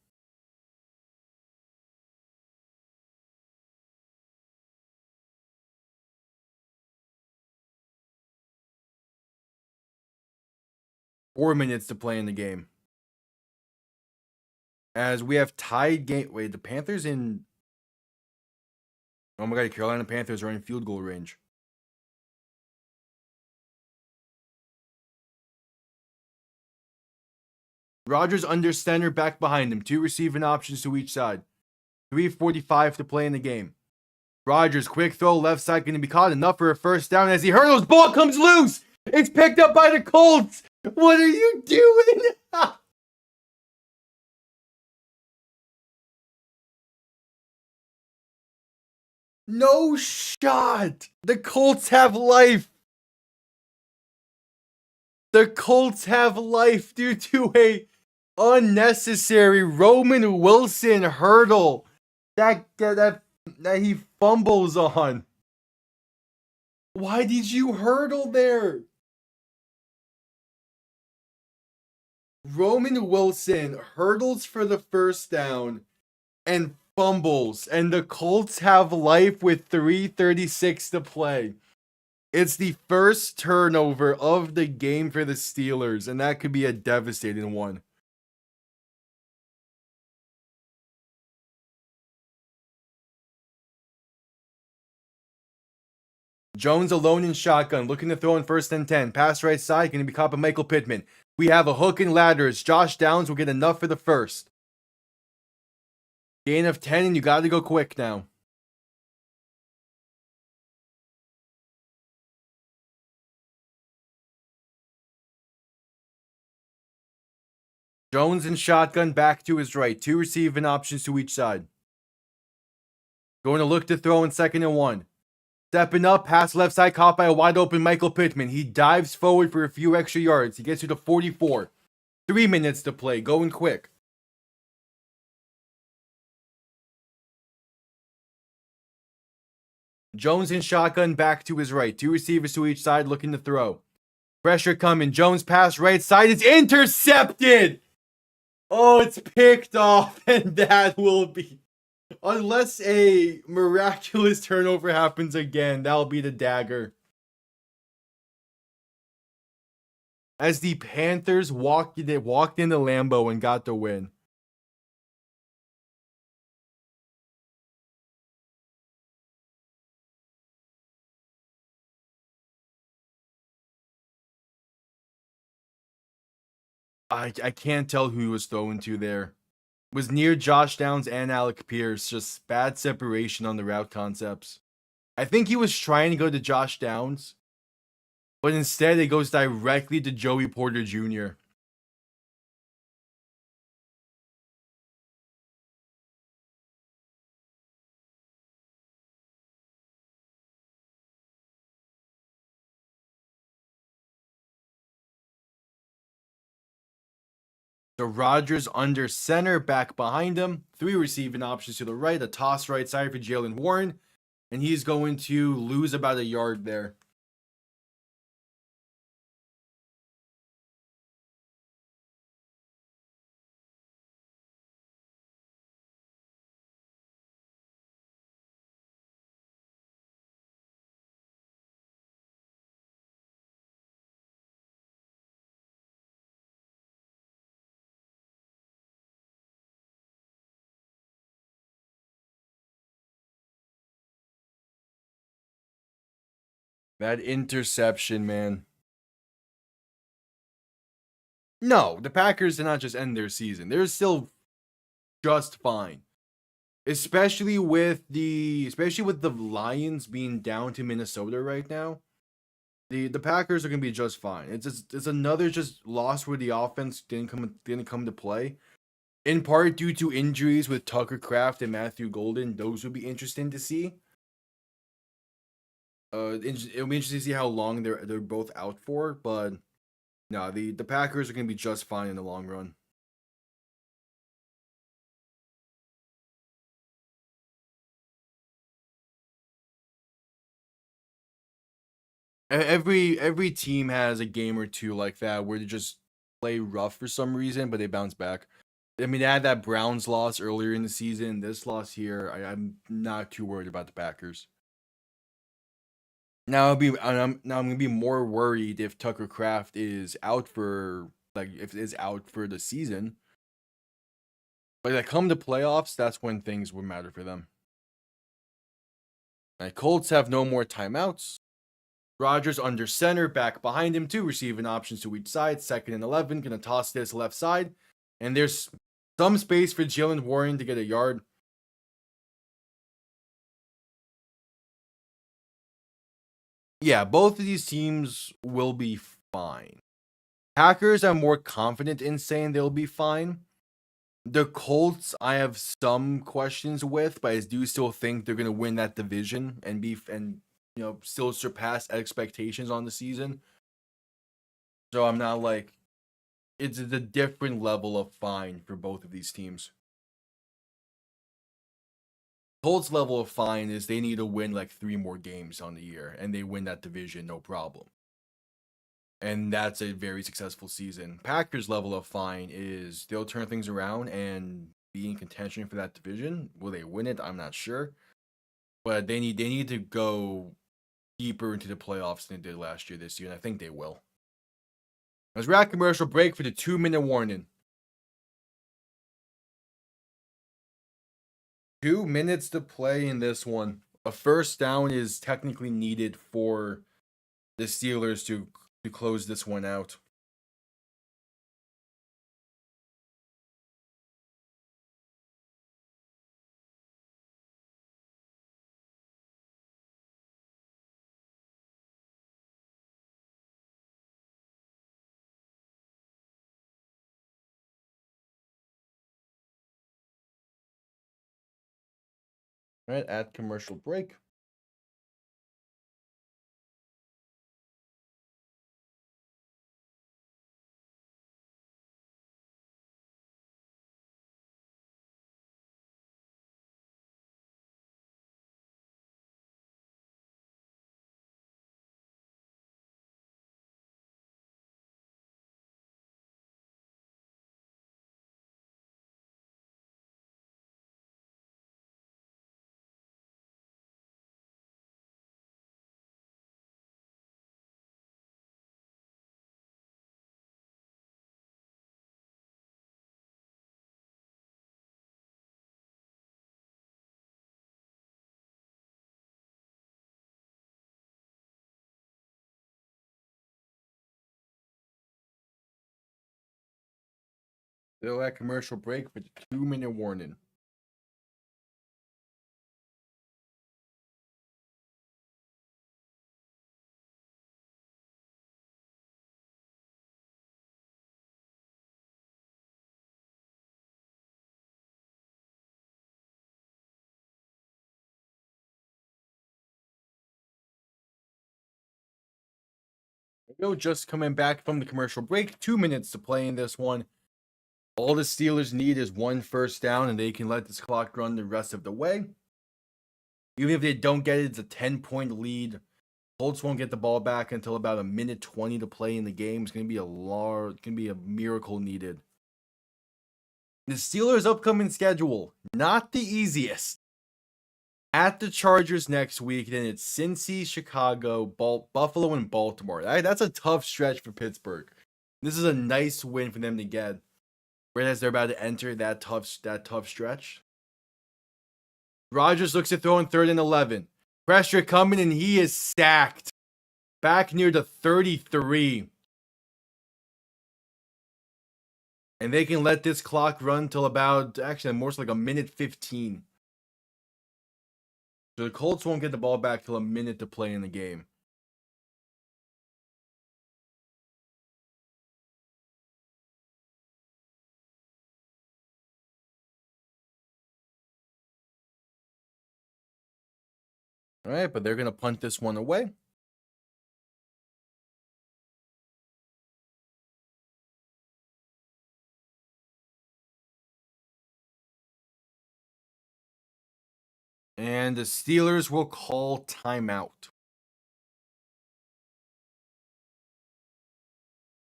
Four minutes to play in the game. As we have tied game. Wait, the Panthers in. Oh my god, Carolina Panthers are in field goal range. Rodgers under center, back behind him. 2 receiving options to each side. 3:45 to play in the game. Rodgers, quick throw, left side, going to be caught. Enough for a first down as he hurdles. Ball comes loose. It's picked up by the Colts. What are you doing? No shot. The Colts have life. The Colts have life due to a unnecessary Roman Wilson hurdle that he fumbles on. Why did you hurdle there? Roman Wilson hurdles for the first down and fumbles, and the Colts have life with 3:36 to play. It's the first turnover of the game for the Steelers, and that could be a devastating one. Jones alone in shotgun, looking to throw in 1st and 10. Pass right side, going to be caught by Michael Pittman. We have a hook and ladders. Josh Downs will get enough for the first. Gain of 10, and you got to go quick now. Jones in shotgun, back to his right. 2 receiving options to each side. Going to look to throw in 2nd and 1. Stepping up, pass left side, caught by a wide open Michael Pittman. He dives forward for a few extra yards. He gets you to 44. 3 minutes to play, going quick. Jones in shotgun, back to his right. Two receivers to each side looking to throw. Pressure coming. Jones pass right side. It's intercepted. Oh, it's picked off. And that will be... Unless a miraculous turnover happens again, that'll be the dagger. As the Panthers walked into Lambeau and got the win. I can't tell who he was throwing to there. It was near Josh Downs and Alec Pierce. Just bad separation on the route concepts. I think he was trying to go to Josh Downs, but instead it goes directly to Joey Porter Jr. So Rodgers under center, back behind him. Three receiving options to the right. A toss right side for Jalen Warren. And he's going to lose about a yard there. That interception, man. No, the Packers did not just end their season. They're still just fine. Especially with the Lions being down to Minnesota right now. The Packers are gonna be just fine. It's another just loss where the offense didn't come to play. In part due to injuries with Tucker Kraft and Matthew Golden. Those would be interesting to see. It'll be interesting to see how long they're both out for, but no, the Packers are gonna be just fine in the long run. Every team has a game or two like that where they just play rough for some reason, but they bounce back. I mean, they had that Browns loss earlier in the season. This loss here, I'm not too worried about the Packers. Now I'm gonna be more worried if Tucker Kraft is out for if is out for the season. But like come to playoffs, that's when things will matter for them. Colts have no more timeouts. Rodgers under center, back behind him, two receiving options to each side. 2nd and 11, gonna toss this left side, and there's some space for Jalen Warren to get a yard. Yeah, both of these teams will be fine. Packers, I'm more confident in saying they'll be fine. The Colts, I have some questions with, but I do still think they're gonna win that division and still surpass expectations on the season. So I'm not like it's a different level of fine for both of these teams. Colts level of fine is they need to win like 3 more games on the year, and they win that division no problem. And that's a very successful season. Packers level of fine is they'll turn things around and be in contention for that division. Will they win it? I'm not sure. But they need to go deeper into the playoffs than they did last year this year, and I think they will. As we're at commercial break for the 2-minute warning. 2 minutes to play in this one. A first down is technically needed for the Steelers to close this one out. All right, at commercial break. Still at commercial break with a 2-minute warning. Just coming back from the commercial break, 2 minutes to play in this one. All the Steelers need is 1 first down, and they can let this clock run the rest of the way. Even if they don't get it, it's a 10-point lead. Colts won't get the ball back until about 1:20 to play in the game. It's going to be a miracle needed. The Steelers' upcoming schedule, not the easiest. At the Chargers next week, then it's Cincy, Chicago, Buffalo, and Baltimore. That's a tough stretch for Pittsburgh. This is a nice win for them to get, whereas they're about to enter that tough stretch. Rodgers looks to throw in 3rd and 11. Pressure coming, and he is sacked. Back near the 33. And they can let this clock run till about, actually, more so like 1:15. So the Colts won't get the ball back till 1 minute to play in the game. All right, but they're going to punt this one away. And the Steelers will call timeout.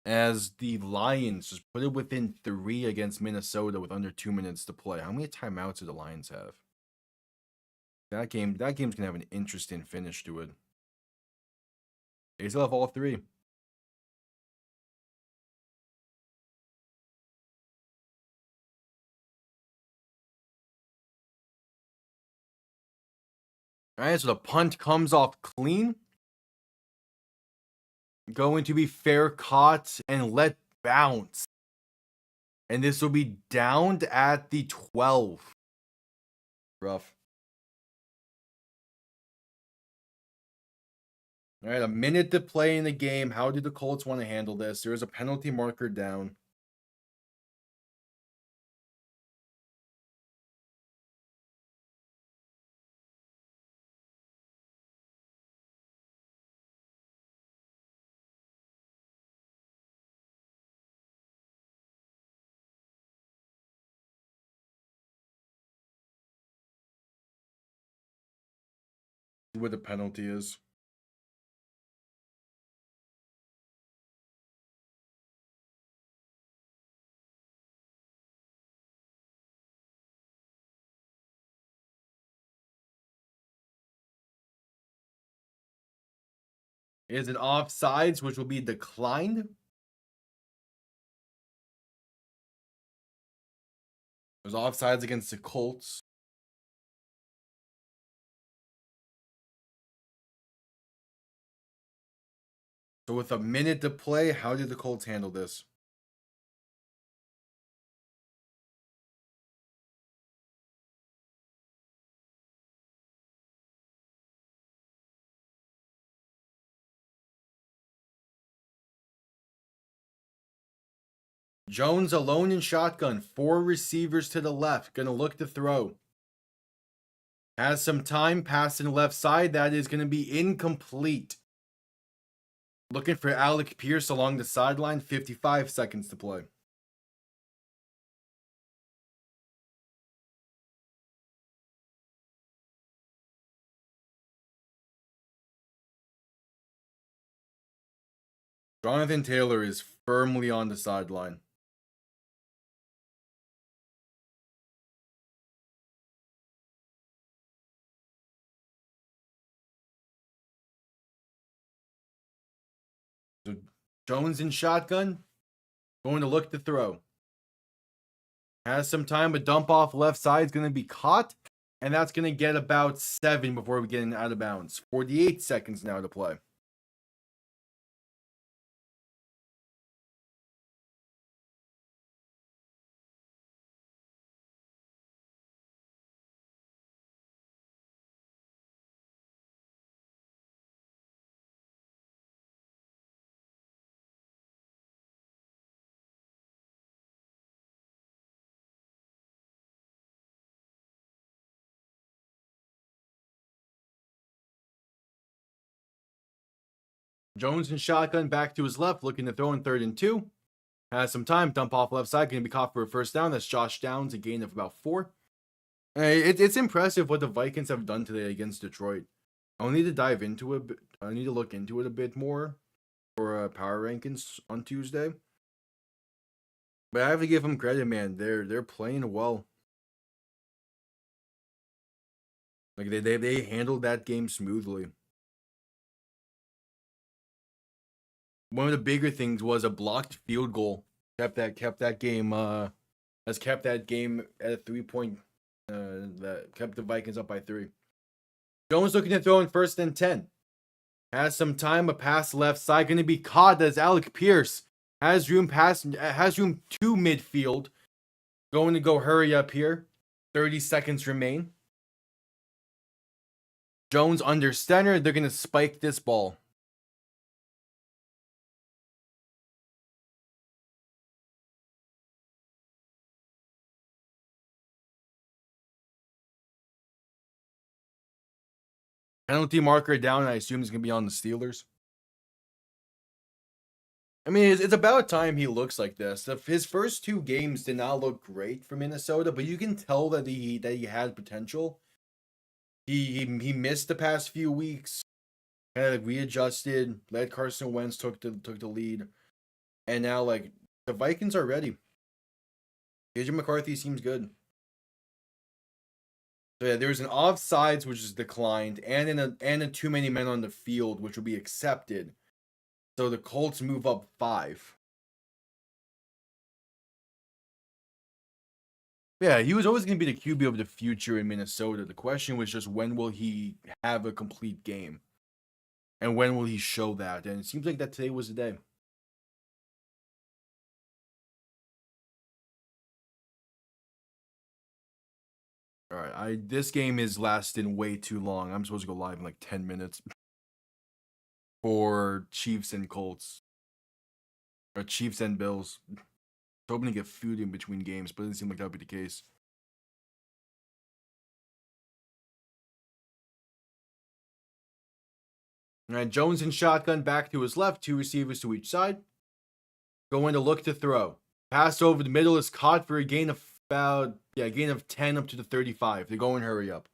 As the Lions just put it within 3 against Minnesota with under 2 minutes to play. How many timeouts do the Lions have? That game's gonna have an interesting finish to it. They still have all 3. All right, so the punt comes off clean. Going to be fair caught and let bounce. And this will be downed at the 12. Rough. All right, 1 minute to play in the game. How do the Colts want to handle this? There is a penalty marker down. What the penalty is. Is it offsides, which will be declined? There's offsides against the Colts. So with 1 minute to play, how did the Colts handle this? Jones alone in shotgun. 4 receivers to the left. Gonna look to throw. Has some time. Passing left side. That is gonna be incomplete. Looking for Alec Pierce along the sideline. 55 seconds to play. Jonathan Taylor is firmly on the sideline. So Jones in shotgun. Going to look to throw. Has some time, but dump off left side is going to be caught. And that's going to get about 7 before we get out of bounds. 48 seconds now to play. Jones in shotgun, back to his left, looking to throw in 3rd and 2. Has some time, dump off left side, going to be caught for a first down. That's Josh Downs, a gain of about 4. It's impressive what the Vikings have done today against Detroit. I'll need to dive into it. I need to look into it a bit more for power rankings on Tuesday. But I have to give them credit, man. They're playing well. Like they handled that game smoothly. One of the bigger things was a blocked field goal. Kept that game has kept that game at a 3-point that kept the Vikings up by 3. Jones looking to throw in 1st and 10. Has some time, a pass left side going to be caught as Alec Pierce has room to midfield. Going to go hurry up here. 30 seconds remain. Jones under center. They're going to spike this ball. Penalty marker down. I assume he's going to be on the Steelers. I mean, it's about time he looks like this. His first 2 games did not look great for Minnesota, but you can tell that he had potential. He missed the past few weeks, kind of readjusted, let Carson Wentz took the lead, and now like the Vikings are ready. AJ McCarthy seems good. So yeah, there's an offsides which is declined, and a too many men on the field which will be accepted. So the Colts move up 5. Yeah, he was always going to be the QB of the future in Minnesota. The question was just when will he have a complete game? And when will he show that? And it seems like that today was the day. All right, this game is lasting way too long. I'm supposed to go live in like 10 minutes for Chiefs and Colts. Or Chiefs and Bills. Hoping to get food in between games, but it doesn't seem like that would be the case. All right, Jones in shotgun, back to his left, 2 receivers to each side. Going to look to throw. Pass over the middle is caught for a gain of gain of 10 up to the 35. They're going hurry up.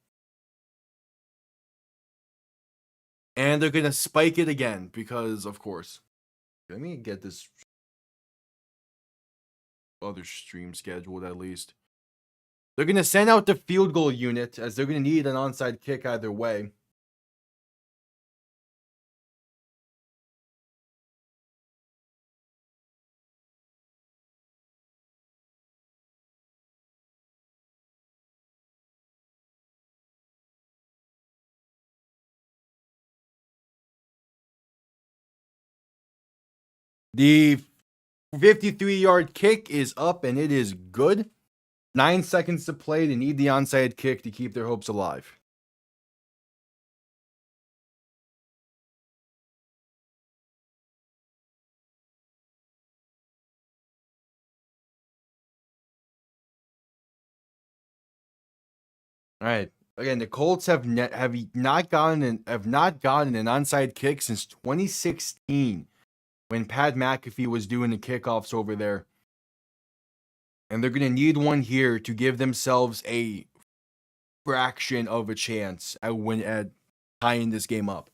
And they're going to spike it again because, of course. Let me get this other stream scheduled at least. They're going to send out the field goal unit as they're going to need an onside kick either way. The 53-yard kick is up and it is good. 9 seconds to play. They need the onside kick to keep their hopes alive. All right. Again, the Colts have not gotten an onside kick since 2016 when Pat McAfee was doing the kickoffs over there. And they're going to need one here to give themselves a fraction of a chance at tying this game up.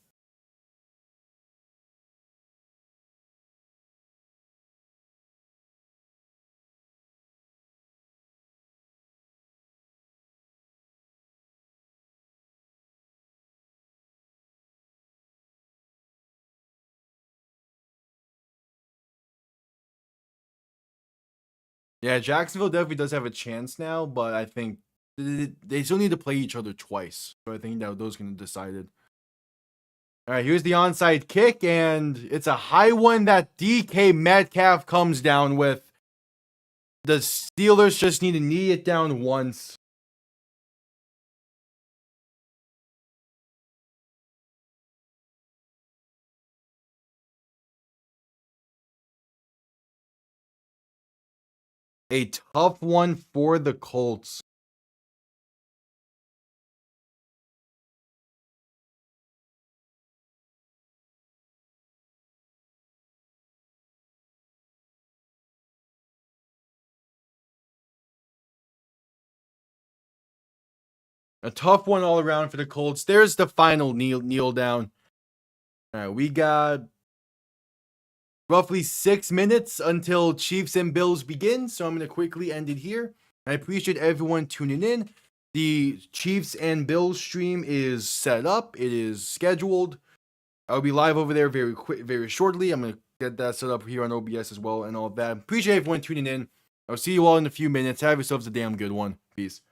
Yeah, Jacksonville definitely does have a chance now, but I think they still need to play each other twice. So I think that those can decide it. All right, here's the onside kick, and it's a high one that DK Metcalf comes down with. The Steelers just need to knee it down once. A tough one for the Colts. A tough one all around for the Colts. There's the final kneel down. All right, we got roughly 6 minutes until Chiefs and Bills begin, so I'm going to quickly end it here. I appreciate everyone tuning in. The Chiefs and Bills stream is set up. It is scheduled. I'll be live over there very shortly. I'm going to get that set up here on OBS as well and all that. Appreciate everyone tuning in. I'll see you all in a few minutes. Have yourselves a damn good one. Peace.